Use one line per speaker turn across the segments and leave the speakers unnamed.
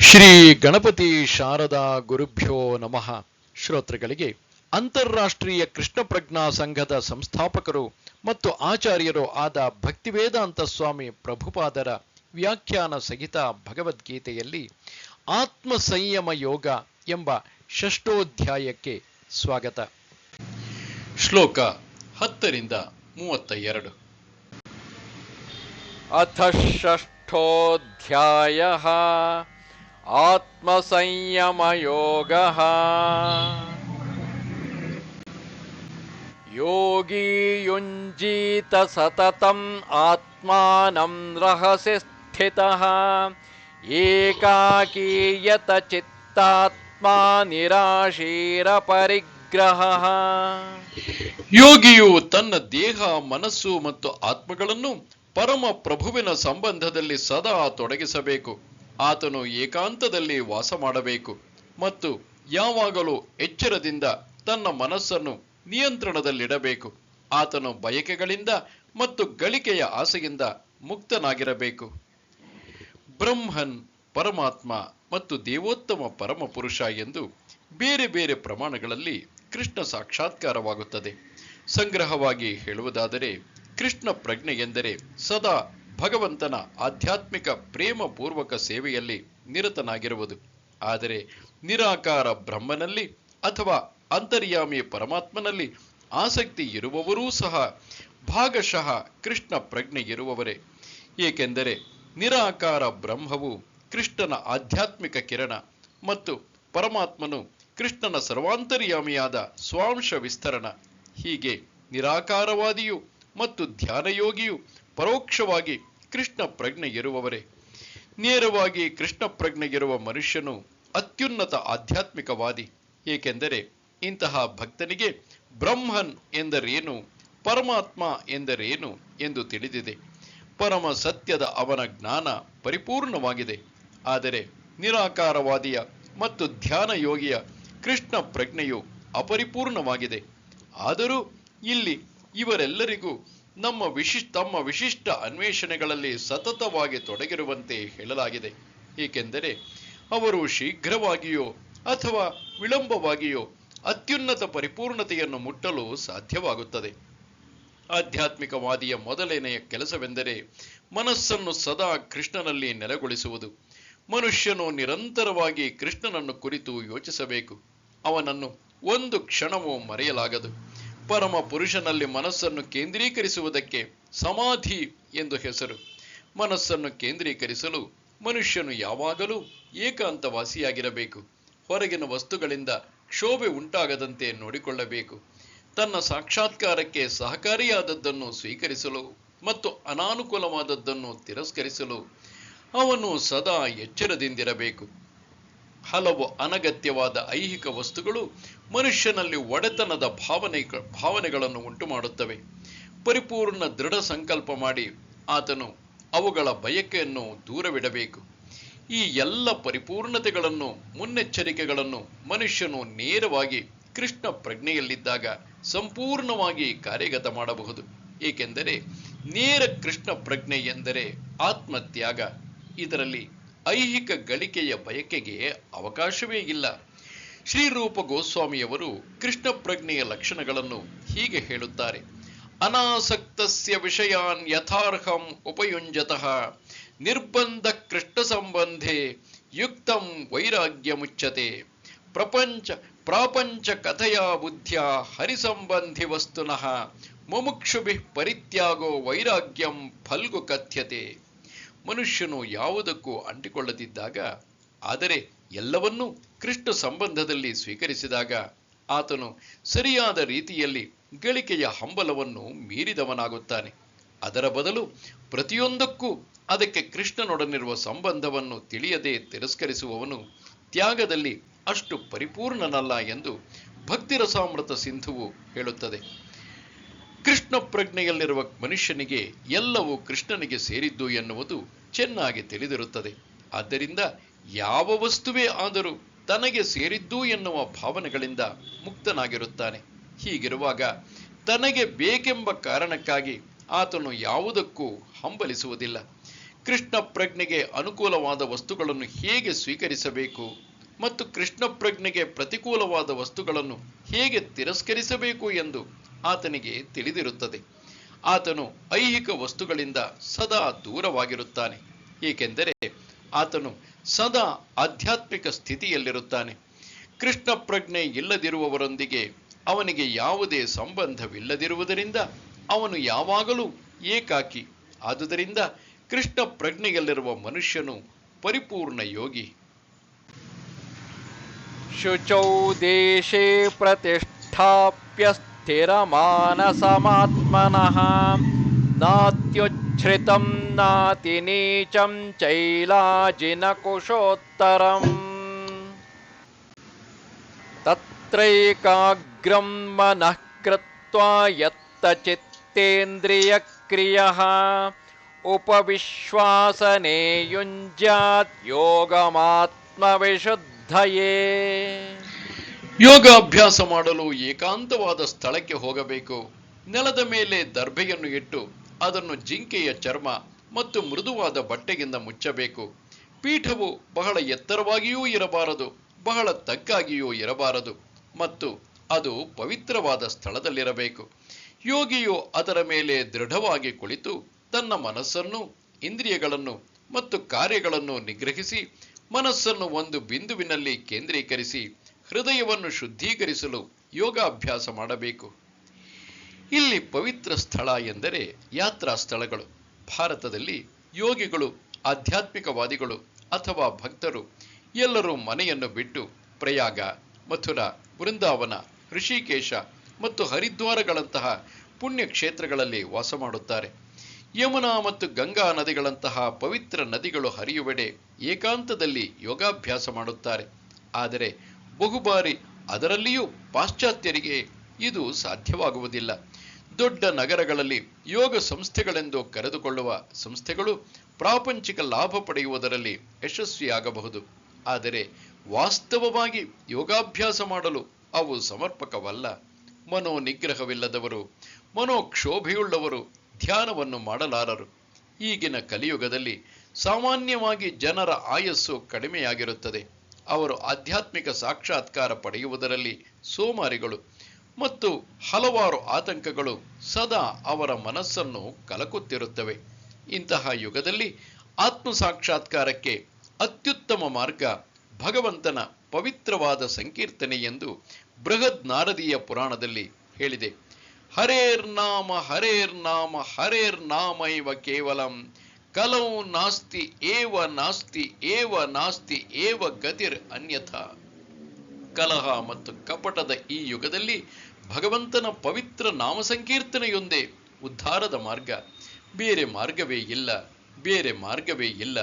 ಶ್ರೀ ಗಣಪತಿ ಶಾರದಾ ಗುರುಭ್ಯೋ ನಮಃ. ಶ್ರೋತೃಗಳಿಗೆ ಅಂತಾರಾಷ್ಟ್ರೀಯ ಕೃಷ್ಣ ಪ್ರಜ್ಞಾ ಸಂಘದ ಸಂಸ್ಥಾಪಕರು ಮತ್ತು ಆಚಾರ್ಯರು ಆದ ಭಕ್ತಿವೇದಾಂತ ಸ್ವಾಮಿ ಪ್ರಭುಪಾದರ ವ್ಯಾಖ್ಯಾನ ಸಹಿತ ಭಗವದ್ಗೀತೆಯಲ್ಲಿ ಆತ್ಮ ಸಂಯಮ ಯೋಗ ಎಂಬ ಷಷ್ಠೋಧ್ಯಾಯಕ್ಕೆ ಸ್ವಾಗತ. ಶ್ಲೋಕ 10-32.
ಅಥ ಷಷ್ಠೋಧ್ಯಾಯಃ ಆತ್ಮಸಂಯಮಯೋಗಃ. ಯೋಗಿ ಯುಂಜೀತ ಸತತಂ ಆತ್ಮಾನಂ ರಹಸಿ ಸ್ಥಿತಃ ಏಕಾಕೀಯತ ಚಿತ್ತಾತ್ಮಾ ನಿರಾಶೀರ ಪರಿಗ್ರಹಃ.
ಯೋಗಿಯು ತನ್ನ ದೇಹ, ಮನಸ್ಸು ಮತ್ತು ಆತ್ಮಗಳನ್ನು ಪರಮ ಪ್ರಭುವಿನ ಸಂಬಂಧದಲ್ಲಿ ಸದಾ ತೊಡಗಿಸಬೇಕು. ಆತನು ಏಕಾಂತದಲ್ಲಿ ವಾಸ ಮಾಡಬೇಕು ಮತ್ತು ಯಾವಾಗಲೂ ಎಚ್ಚರದಿಂದ ತನ್ನ ಮನಸ್ಸನ್ನು ನಿಯಂತ್ರಣದಲ್ಲಿಡಬೇಕು. ಆತನು ಬಯಕೆಗಳಿಂದ ಮತ್ತು ಗಳಿಕೆಯ ಆಸೆಯಿಂದ ಮುಕ್ತನಾಗಿರಬೇಕು. ಬ್ರಹ್ಮನ್, ಪರಮಾತ್ಮ ಮತ್ತು ದೇವೋತ್ತಮ ಪರಮಪುರುಷ ಎಂದು ಬೇರೆ ಬೇರೆ ಪ್ರಮಾಣಗಳಲ್ಲಿ ಕೃಷ್ಣ ಸಾಕ್ಷಾತ್ಕಾರವಾಗುತ್ತದೆ. ಸಂಗ್ರಹವಾಗಿ ಹೇಳುವುದಾದರೆ, ಕೃಷ್ಣ ಪ್ರಜ್ಞೆ ಎಂದರೆ ಸದಾ ಭಗವಂತನ ಆಧ್ಯಾತ್ಮಿಕ ಪ್ರೇಮ ಪೂರ್ವಕ ಸೇವೆಯಲ್ಲಿ ನಿರತನಾಗಿರುವುದು. ಆದರೆ ನಿರಾಕಾರ ಬ್ರಹ್ಮನಲ್ಲಿ ಅಥವಾ ಅಂತರ್ಯಾಮಿ ಪರಮಾತ್ಮನಲ್ಲಿ ಆಸಕ್ತಿ ಇರುವವರೂ ಸಹ ಭಾಗಶಃ ಕೃಷ್ಣ ಪ್ರಜ್ಞೆ ಇರುವವರೇ. ಏಕೆಂದರೆ ನಿರಾಕಾರ ಬ್ರಹ್ಮವು ಕೃಷ್ಣನ ಆಧ್ಯಾತ್ಮಿಕ ಕಿರಣ ಮತ್ತು ಪರಮಾತ್ಮನು ಕೃಷ್ಣನ ಸರ್ವಾಂತರ್ಯಾಮಿಯಾದ ಸ್ವಾಂಶ ವಿಸ್ತರಣ. ಹೀಗೆ ನಿರಾಕಾರವಾದಿಯು ಮತ್ತು ಧ್ಯಾನಯೋಗಿಯು ಪರೋಕ್ಷವಾಗಿ ಕೃಷ್ಣ ಪ್ರಜ್ಞೆ ಇರುವವರೇ. ನೇರವಾಗಿ ಕೃಷ್ಣ ಪ್ರಜ್ಞೆ ಇರುವ ಮನುಷ್ಯನು ಅತ್ಯುನ್ನತ ಆಧ್ಯಾತ್ಮಿಕವಾದಿ. ಏಕೆಂದರೆ ಇಂತಹ ಭಕ್ತನಿಗೆ ಬ್ರಹ್ಮನ್ ಎಂದರೇನು, ಪರಮಾತ್ಮ ಎಂದರೇನು ಎಂದು ತಿಳಿದಿದೆ. ಪರಮ ಸತ್ಯದ ಅವನ ಜ್ಞಾನ ಪರಿಪೂರ್ಣವಾಗಿದೆ. ಆದರೆ ನಿರಾಕಾರವಾದಿಯ ಮತ್ತು ಧ್ಯಾನ ಯೋಗಿಯ ಕೃಷ್ಣ ಪ್ರಜ್ಞೆಯು ಅಪರಿಪೂರ್ಣವಾಗಿದೆ. ಆದರೂ ಇಲ್ಲಿ ಇವರೆಲ್ಲರಿಗೂ ತಮ್ಮ ವಿಶಿಷ್ಟ ಅನ್ವೇಷಣೆಗಳಲ್ಲಿ ಸತತವಾಗಿ ತೊಡಗಿರುವಂತೆ ಹೇಳಲಾಗಿದೆ. ಏಕೆಂದರೆ ಅವರು ಶೀಘ್ರವಾಗಿಯೋ ಅಥವಾ ವಿಳಂಬವಾಗಿಯೋ ಅತ್ಯುನ್ನತ ಪರಿಪೂರ್ಣತೆಯನ್ನು ಮುಟ್ಟಲು ಸಾಧ್ಯವಾಗುತ್ತದೆ. ಆಧ್ಯಾತ್ಮಿಕವಾದಿಯ ಮೊದಲನೆಯ ಕೆಲಸವೆಂದರೆ ಮನಸ್ಸನ್ನು ಸದಾ ಕೃಷ್ಣನಲ್ಲಿ ನೆಲೆಗೊಳಿಸುವುದು. ಮನುಷ್ಯನು ನಿರಂತರವಾಗಿ ಕೃಷ್ಣನನ್ನು ಕುರಿತು ಯೋಚಿಸಬೇಕು. ಅವನನ್ನು ಒಂದು ಕ್ಷಣವೂ ಮರೆಯಲಾಗದು. ಪರಮ ಪುರುಷನಲ್ಲಿ ಮನಸ್ಸನ್ನು ಕೇಂದ್ರೀಕರಿಸುವುದಕ್ಕೆ ಸಮಾಧಿ ಎಂದು ಹೆಸರು. ಮನಸ್ಸನ್ನು ಕೇಂದ್ರೀಕರಿಸಲು ಮನುಷ್ಯನು ಯಾವಾಗಲೂ ಏಕಾಂತವಾಸಿಯಾಗಿರಬೇಕು. ಹೊರಗಿನ ವಸ್ತುಗಳಿಂದ ಕ್ಷೋಭೆ ಉಂಟಾಗದಂತೆ ನೋಡಿಕೊಳ್ಳಬೇಕು. ತನ್ನ ಸಾಕ್ಷಾತ್ಕಾರಕ್ಕೆ ಸಹಕಾರಿಯಾದದ್ದನ್ನು ಸ್ವೀಕರಿಸಲು ಮತ್ತು ಅನಾನುಕೂಲವಾದದ್ದನ್ನು ತಿರಸ್ಕರಿಸಲು ಅವನು ಸದಾ ಎಚ್ಚರದಿಂದಿರಬೇಕು. ಹಲವು ಅನಗತ್ಯವಾದ ಐಹಿಕ ವಸ್ತುಗಳು ಮನುಷ್ಯನಲ್ಲಿ ಒಡೆತನದ ಭಾವನೆಗಳನ್ನು ಉಂಟು ಮಾಡುತ್ತವೆ. ಪರಿಪೂರ್ಣ ದೃಢ ಸಂಕಲ್ಪ ಮಾಡಿ ಆತನು ಅವುಗಳ ಬಯಕೆಯನ್ನು ದೂರವಿಡಬೇಕು. ಈ ಎಲ್ಲ ಪರಿಪೂರ್ಣತೆಗಳನ್ನು, ಮುನ್ನೆಚ್ಚರಿಕೆಗಳನ್ನು ಮನುಷ್ಯನು ನೇರವಾಗಿ ಕೃಷ್ಣ ಪ್ರಜ್ಞೆಯಲ್ಲಿದ್ದಾಗ ಸಂಪೂರ್ಣವಾಗಿ ಕಾರ್ಯಗತ ಮಾಡಬಹುದು. ಏಕೆಂದರೆ ನೇರ ಕೃಷ್ಣ ಪ್ರಜ್ಞೆ ಎಂದರೆ ಆತ್ಮತ್ಯಾಗ. ಇದರಲ್ಲಿ ಐಹಿಕ ಗಳಿಕೆಯ ಬಯಕೆಗೆ ಅವಕಾಶವೇ ಇಲ್ಲ. ಶ್ರೀರೂಪ ಗೋಸ್ವಾಮಿಯವರು ಕೃಷ್ಣ ಪ್ರಜ್ಞೆಯ ಲಕ್ಷಣಗಳನ್ನು ಹೀಗೆ ಹೇಳುತ್ತಾರೆ. ಅನಾಸಕ್ತಸ್ಯ ವಿಷಯಾನ್ ಯಥಾರ್ಹಂ ಉಪಯುಂಜತಃ ನಿರ್ಬಂಧ ಕೃಷ್ಣ ಸಂಬಂಧೆ ಯುಕ್ತಂ ವೈರಾಗ್ಯಮುಚ್ಯತೆ. ಪ್ರಾಪಂಚ ಕಥೆಯ ಬುದ್ಧಿಯ ಹರಿಸಂಬಂಧಿ ವಸ್ತುನಃ ಮುಮುಕ್ಷುಭಿಃ ಪರಿತ್ಯಾಗೋ ವೈರಾಗ್ಯಂ ಫಲ್ಗು ಕಥ್ಯತೆ. ಮನುಷ್ಯನು ಯಾವುದಕ್ಕೂ ಅಂಟಿಕೊಳ್ಳದಿದ್ದಾಗ, ಆದರೆ ಎಲ್ಲವನ್ನೂ ಕೃಷ್ಣ ಸಂಬಂಧದಲ್ಲಿ ಸ್ವೀಕರಿಸಿದಾಗ ಆತನು ಸರಿಯಾದ ರೀತಿಯಲ್ಲಿ ಗಳಿಕೆಯ ಹಂಬಲವನ್ನು ಮೀರಿದವನಾಗುತ್ತಾನೆ. ಅದರ ಬದಲು ಪ್ರತಿಯೊಂದಕ್ಕೂ ಅದಕ್ಕೆ ಕೃಷ್ಣನೊಡನಿರುವ ಸಂಬಂಧವನ್ನು ತಿಳಿಯದೆ ತಿರಸ್ಕರಿಸುವವನು ತ್ಯಾಗದಲ್ಲಿ ಅಷ್ಟು ಪರಿಪೂರ್ಣನಲ್ಲ ಎಂದು ಭಕ್ತಿರಸಾಮೃತ ಸಿಂಧುವು ಹೇಳುತ್ತದೆ. ಕೃಷ್ಣ ಪ್ರಜ್ಞೆಯಲ್ಲಿರುವ ಮನುಷ್ಯನಿಗೆ ಎಲ್ಲವೂ ಕೃಷ್ಣನಿಗೆ ಸೇರಿದ್ದು ಎನ್ನುವುದು ಚೆನ್ನಾಗಿ ತಿಳಿದಿರುತ್ತದೆ. ಆದ್ದರಿಂದ ಯಾವ ವಸ್ತುವೇ ಆದರೂ ತನಗೆ ಸೇರಿದ್ದು ಎನ್ನುವ ಭಾವನೆಗಳಿಂದ ಮುಕ್ತನಾಗಿರುತ್ತಾನೆ. ಹೀಗಿರುವಾಗ ತನಗೆ ಬೇಕೆಂಬ ಕಾರಣಕ್ಕಾಗಿ ಆತನು ಯಾವುದಕ್ಕೂ ಹಂಬಲಿಸುವುದಿಲ್ಲ. ಕೃಷ್ಣ ಪ್ರಜ್ಞೆಗೆ ಅನುಕೂಲವಾದ ವಸ್ತುಗಳನ್ನು ಹೇಗೆ ಸ್ವೀಕರಿಸಬೇಕು ಮತ್ತು ಕೃಷ್ಣ ಪ್ರಜ್ಞೆಗೆ ಪ್ರತಿಕೂಲವಾದ ವಸ್ತುಗಳನ್ನು ಹೇಗೆ ತಿರಸ್ಕರಿಸಬೇಕು ಎಂದು ಆತನಿಗೆ ತಿಳಿದಿರುತ್ತದೆ. ಆತನು ಐಹಿಕ ವಸ್ತುಗಳಿಂದ ಸದಾ ದೂರವಾಗಿರುತ್ತಾನೆ, ಏಕೆಂದರೆ ಆತನು ಸದಾ ಆಧ್ಯಾತ್ಮಿಕ ಸ್ಥಿತಿಯಲ್ಲಿರುತ್ತಾನೆ. ಕೃಷ್ಣ ಪ್ರಜ್ಞೆ ಇಲ್ಲದಿರುವವರೊಂದಿಗೆ ಅವನಿಗೆ ಯಾವುದೇ ಸಂಬಂಧವಿಲ್ಲದಿರುವುದರಿಂದ ಅವನು ಯಾವಾಗಲೂ ಏಕಾಕಿ. ಆದುದರಿಂದ ಕೃಷ್ಣ ಪ್ರಜ್ಞೆಯಲ್ಲಿರುವ ಮನುಷ್ಯನು ಪರಿಪೂರ್ಣ ಯೋಗಿ.
ಶುಚೌ ದೇಶೇ ಪ್ರತಿಷ್ಠಾಪ್ಯ ಸ್ಥಿರಮಾನಸಮಾತ್ಮನಃ ನಾತ್ಯುಚ್ಛ್ರಿತಂ ನಾತಿ ನೀಚಂ ಚೈಲಾಜಿನಕುಶೋತ್ತರಂ ತತ್ರೈಕಾಗ್ರಂ ಮನಃ ಕೃತ್ವಾ ಯತ್ತ ಚಿತ್ತೇಂದ್ರಿಯಕ್ರಿಯಃ ಉಪವಿಶ್ವಾಸನೆ ಯುಂಜ್ಯಾತ್ ಯೋಗಮಾತ್ಮವಿಶುದ್ಧಯೇ.
ಯೋಗಾಭ್ಯಾಸ ಮಾಡಲು ಏಕಾಂತವಾದ ಸ್ಥಳಕ್ಕೆ ಹೋಗಬೇಕು. ನೆಲದ ಮೇಲೆ ದರ್ಭೆಯನ್ನು ಇಟ್ಟು ಅದನ್ನು ಜಿಂಕೆಯ ಚರ್ಮ ಮತ್ತು ಮೃದುವಾದ ಬಟ್ಟೆಯಿಂದ ಮುಚ್ಚಬೇಕು. ಪೀಠವು ಬಹಳ ಎತ್ತರವಾಗಿಯೂ ಇರಬಾರದು, ಬಹಳ ತಗ್ಗಾಗಿಯೂ ಇರಬಾರದು ಮತ್ತು ಅದು ಪವಿತ್ರವಾದ ಸ್ಥಳದಲ್ಲಿರಬೇಕು. ಯೋಗಿಯು ಅದರ ಮೇಲೆ ದೃಢವಾಗಿ ಕುಳಿತು ತನ್ನ ಮನಸ್ಸನ್ನು, ಇಂದ್ರಿಯಗಳನ್ನು ಮತ್ತು ಕಾರ್ಯಗಳನ್ನು ನಿಗ್ರಹಿಸಿ ಮನಸ್ಸನ್ನು ಒಂದು ಬಿಂದುವಿನಲ್ಲಿ ಕೇಂದ್ರೀಕರಿಸಿ ಹೃದಯವನ್ನು ಶುದ್ಧೀಕರಿಸಲು ಯೋಗಾಭ್ಯಾಸ ಮಾಡಬೇಕು. ಇಲ್ಲಿ ಪವಿತ್ರ ಸ್ಥಳ ಎಂದರೆ ಯಾತ್ರಾ ಸ್ಥಳಗಳು. ಭಾರತದಲ್ಲಿ ಯೋಗಿಗಳು, ಆಧ್ಯಾತ್ಮಿಕವಾದಿಗಳು ಅಥವಾ ಭಕ್ತರು ಎಲ್ಲರೂ ಮನೆಯನ್ನು ಬಿಟ್ಟು ಪ್ರಯಾಗ, ಮಥುರಾ, ವೃಂದಾವನ, ಋಷಿಕೇಶ ಮತ್ತು ಹರಿದ್ವಾರಗಳಂತಹ ಪುಣ್ಯ ಕ್ಷೇತ್ರಗಳಲ್ಲಿ ವಾಸ ಮಾಡುತ್ತಾರೆ. ಯಮುನಾ ಮತ್ತು ಗಂಗಾ ನದಿಗಳಂತಹ ಪವಿತ್ರ ನದಿಗಳು ಹರಿಯುವೆಡೆ ಏಕಾಂತದಲ್ಲಿ ಯೋಗಾಭ್ಯಾಸ ಮಾಡುತ್ತಾರೆ. ಆದರೆ ಬಹುಬಾರಿ ಅದರಲ್ಲಿಯೂ ಪಾಶ್ಚಾತ್ಯರಿಗೆ ಇದು ಸಾಧ್ಯವಾಗುವುದಿಲ್ಲ. ದೊಡ್ಡ ನಗರಗಳಲ್ಲಿ ಯೋಗ ಸಂಸ್ಥೆಗಳೆಂದು ಕರೆದುಕೊಳ್ಳುವ ಸಂಸ್ಥೆಗಳು ಪ್ರಾಪಂಚಿಕ ಲಾಭ ಪಡೆಯುವುದರಲ್ಲಿ ಯಶಸ್ವಿಯಾಗಬಹುದು, ಆದರೆ ವಾಸ್ತವವಾಗಿ ಯೋಗಾಭ್ಯಾಸ ಮಾಡಲು ಅವು ಸಮರ್ಪಕವಲ್ಲ. ಮನೋನಿಗ್ರಹವಿಲ್ಲದವರು, ಮನೋಕ್ಷೋಭೆಯುಳ್ಳವರು ಧ್ಯಾನವನ್ನು ಮಾಡಲಾರರು. ಈಗಿನ ಕಲಿಯುಗದಲ್ಲಿ ಸಾಮಾನ್ಯವಾಗಿ ಜನರ ಆಯಸ್ಸು ಕಡಿಮೆಯಾಗಿರುತ್ತದೆ. ಅವರು ಆಧ್ಯಾತ್ಮಿಕ ಸಾಕ್ಷಾತ್ಕಾರ ಪಡೆಯುವುದರಲ್ಲಿ ಸೋಮಾರಿಗಳು ಮತ್ತು ಹಲವಾರು ಆತಂಕಗಳು ಸದಾ ಅವರ ಮನಸ್ಸನ್ನು ಕಲಕುತ್ತಿರುತ್ತವೆ. ಇಂತಹ ಯುಗದಲ್ಲಿ ಆತ್ಮ ಸಾಕ್ಷಾತ್ಕಾರಕ್ಕೆ ಅತ್ಯುತ್ತಮ ಮಾರ್ಗ ಭಗವಂತನ ಪವಿತ್ರವಾದ ಸಂಕೀರ್ತನೆ ಎಂದು ಬೃಹದ್ ನಾರದೀಯ ಪುರಾಣದಲ್ಲಿ ಹೇಳಿದೆ. ಹರೇರ್ನಾಮ ಹರೇರ್ನಾಮ ಹರೇರ್ನಾಮೈವ ಕೇವಲಂ ಕಲೌ ನಾಸ್ತಿ ಏವ ನಾಸ್ತಿ ಏವ ನಾಸ್ತಿ ಏವ ಗತಿರ್ ಅನ್ಯಥಾ. ಕಲಹ ಮತ್ತು ಕಪಟದ ಈ ಯುಗದಲ್ಲಿ ಭಗವಂತನ ಪವಿತ್ರ ನಾಮ ಸಂಕೀರ್ತನೆಯೊಂದೇ ಉದ್ಧಾರದ ಮಾರ್ಗ. ಬೇರೆ ಮಾರ್ಗವೇ ಇಲ್ಲ, ಬೇರೆ ಮಾರ್ಗವೇ ಇಲ್ಲ,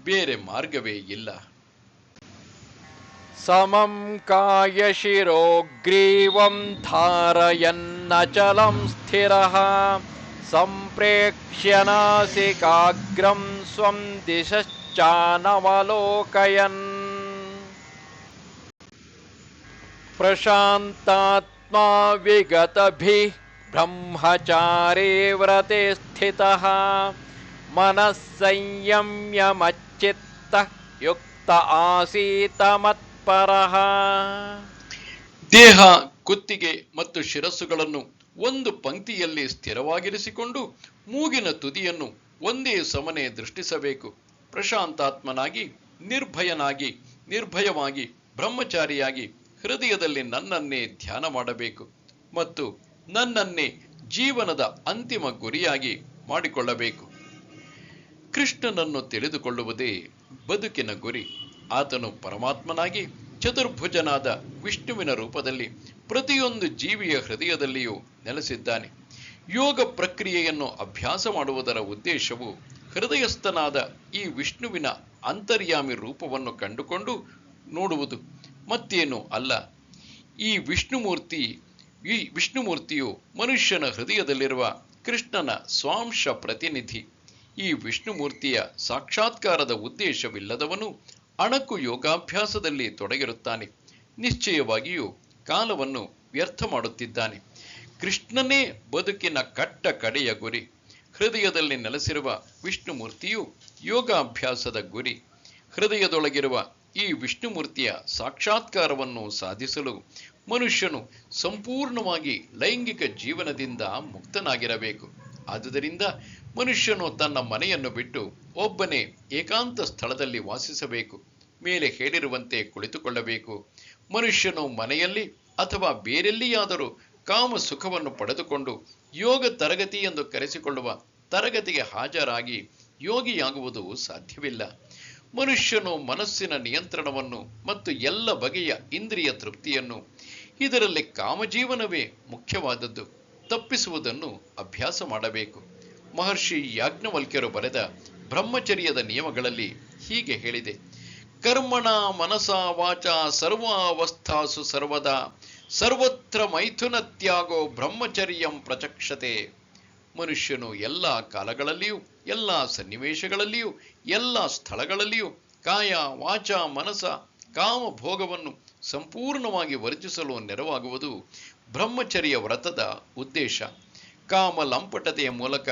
ಬೇರೆ ಮಾರ್ಗವೇ ಇಲ್ಲ.
ಸಮಂ ಕಾಯ ಶಿರೋ ಗ್ರೀವಂ ಧಾರಯನ್ನಚಲಂ ಸ್ಥಿರಃ ಸಂಪ್ರೇಕ್ಷ್ಯ ನಾಸಿಕಾಗ್ರಂ ಸ್ವಂ ದಿಶಶ್ಚಾನವಲೋಕಯನ್ ಪ್ರಶಾಂತಾತ್ಮಾ ವಿಗತಭಿಃ ಬ್ರಹ್ಮಚಾರೇ ವ್ರತೆ ಸ್ಥಿತಃ ಮನಃ ಸಂಯಮ್ಯ ಮಚ್ಚಿತ್ತಃ ಯುಕ್ತ ಆಸೀತ ಮತ್ಪರಃ.
ದೇಹ, ಕುತ್ತಿಗೆ ಮತ್ತು ಶಿರಸ್ಸುಗಳನ್ನು ಒಂದು ಪಂಕ್ತಿಯಲ್ಲಿ ಸ್ಥಿರವಾಗಿರಿಸಿಕೊಂಡು ಮೂಗಿನ ತುದಿಯನ್ನು ಒಂದೇ ಸಮನೆ ದೃಷ್ಟಿಸಬೇಕು. ಪ್ರಶಾಂತಾತ್ಮನಾಗಿ, ನಿರ್ಭಯನಾಗಿ, ನಿರ್ಭಯವಾಗಿ, ಬ್ರಹ್ಮಚಾರಿಯಾಗಿ ಹೃದಯದಲ್ಲಿ ನನ್ನನ್ನೇ ಧ್ಯಾನ ಮಾಡಬೇಕು ಮತ್ತು ನನ್ನನ್ನೇ ಜೀವನದ ಅಂತಿಮ ಗುರಿಯಾಗಿ ಮಾಡಿಕೊಳ್ಳಬೇಕು. ಕೃಷ್ಣನನ್ನು ತಿಳಿದುಕೊಳ್ಳುವುದೇ ಬದುಕಿನ ಗುರಿ. ಆತನು ಪರಮಾತ್ಮನಾಗಿ ಚತುರ್ಭುಜನಾದ ವಿಷ್ಣುವಿನ ರೂಪದಲ್ಲಿ ಪ್ರತಿಯೊಂದು ಜೀವಿಯ ಹೃದಯದಲ್ಲಿಯೂ ನೆಲೆಸಿದ್ದಾನೆ. ಯೋಗ ಪ್ರಕ್ರಿಯೆಯನ್ನು ಅಭ್ಯಾಸ ಮಾಡುವುದರ ಉದ್ದೇಶವು ಹೃದಯಸ್ಥನಾದ ಈ ವಿಷ್ಣುವಿನ ಅಂತರ್ಯಾಮಿ ರೂಪವನ್ನು ಕಂಡುಕೊಂಡು ನೋಡುವುದು ಮತ್ತೇನೂ ಅಲ್ಲ. ಈ ವಿಷ್ಣುಮೂರ್ತಿಯು ಮನುಷ್ಯನ ಹೃದಯದಲ್ಲಿರುವ ಕೃಷ್ಣನ ಸ್ವಾಂಶ ಪ್ರತಿನಿಧಿ. ಈ ವಿಷ್ಣುಮೂರ್ತಿಯ ಸಾಕ್ಷಾತ್ಕಾರದ ಉದ್ದೇಶವಿಲ್ಲದವನು ಅಣಕು ಯೋಗಾಭ್ಯಾಸದಲ್ಲಿ ತೊಡಗಿರುತ್ತಾನೆ. ನಿಶ್ಚಯವಾಗಿಯೂ ಕಾಲವನ್ನು ವ್ಯರ್ಥ ಮಾಡುತ್ತಿದ್ದಾನೆ. ಕೃಷ್ಣನೇ ಬದುಕಿನ ಕಟ್ಟ ಕಡೆಯ ಗುರಿ. ಹೃದಯದಲ್ಲಿ ನೆಲೆಸಿರುವ ವಿಷ್ಣುಮೂರ್ತಿಯು ಯೋಗಾಭ್ಯಾಸದ ಗುರಿ. ಹೃದಯದೊಳಗಿರುವ ಈ ವಿಷ್ಣುಮೂರ್ತಿಯ ಸಾಕ್ಷಾತ್ಕಾರವನ್ನು ಸಾಧಿಸಲು ಮನುಷ್ಯನು ಸಂಪೂರ್ಣವಾಗಿ ಲೈಂಗಿಕ ಜೀವನದಿಂದ ಮುಕ್ತನಾಗಿರಬೇಕು. ಆದುದರಿಂದ ಮನುಷ್ಯನು ತನ್ನ ಮನೆಯನ್ನು ಬಿಟ್ಟು ಒಬ್ಬನೇ ಏಕಾಂತ ಸ್ಥಳದಲ್ಲಿ ವಾಸಿಸಬೇಕು. ಮೇಲೆ ಹೇಳಿರುವಂತೆ ಕುಳಿತುಕೊಳ್ಳಬೇಕು. ಮನುಷ್ಯನು ಮನೆಯಲ್ಲಿ ಅಥವಾ ಬೇರೆಲ್ಲಿಯಾದರೂ ಕಾಮ ಸುಖವನ್ನು ಪಡೆದುಕೊಂಡು ಯೋಗ ತರಗತಿ ಎಂದು ಕರೆಸಿಕೊಳ್ಳುವ ತರಗತಿಗೆ ಹಾಜರಾಗಿ ಯೋಗಿಯಾಗುವುದು ಸಾಧ್ಯವಿಲ್ಲ. ಮನುಷ್ಯನು ಮನಸ್ಸಿನ ನಿಯಂತ್ರಣವನ್ನು ಮತ್ತು ಎಲ್ಲ ಬಗೆಯ ಇಂದ್ರಿಯ ತೃಪ್ತಿಯನ್ನು, ಇದರಲ್ಲಿ ಕಾಮಜೀವನವೇ ಮುಖ್ಯವಾದದ್ದು, ತಪ್ಪಿಸುವುದನ್ನು ಅಭ್ಯಾಸ ಮಾಡಬೇಕು. ಮಹರ್ಷಿ ಯಾಜ್ಞವಲ್ಕ್ಯರು ಬರೆದ ಬ್ರಹ್ಮಚರ್ಯದ ನಿಯಮಗಳಲ್ಲಿ ಹೀಗೆ ಹೇಳಿದೆ: ಕರ್ಮಣ ಮನಸಾ ವಾಚ ಸರ್ವಾವಸ್ಥಾಸು ಸರ್ವದಾ ಸರ್ವತ್ರ ಮೈಥುನ ತ್ಯಾಗೋ ಬ್ರಹ್ಮಚರ್ಯಂ ಪ್ರಚಕ್ಷತೆ. ಮನುಷ್ಯನು ಎಲ್ಲ ಕಾಲಗಳಲ್ಲಿಯೂ ಎಲ್ಲ ಸನ್ನಿವೇಶಗಳಲ್ಲಿಯೂ ಎಲ್ಲ ಸ್ಥಳಗಳಲ್ಲಿಯೂ ಕಾಯ ವಾಚ ಮನಸ ಕಾಮಭೋಗವನ್ನು ಸಂಪೂರ್ಣವಾಗಿ ವರ್ಜಿಸಲು ನೆರವಾಗುವುದು ಬ್ರಹ್ಮಚರ್ಯ ವ್ರತದ ಉದ್ದೇಶ. ಕಾಮ ಲಂಪಟತೆಯ ಮೂಲಕ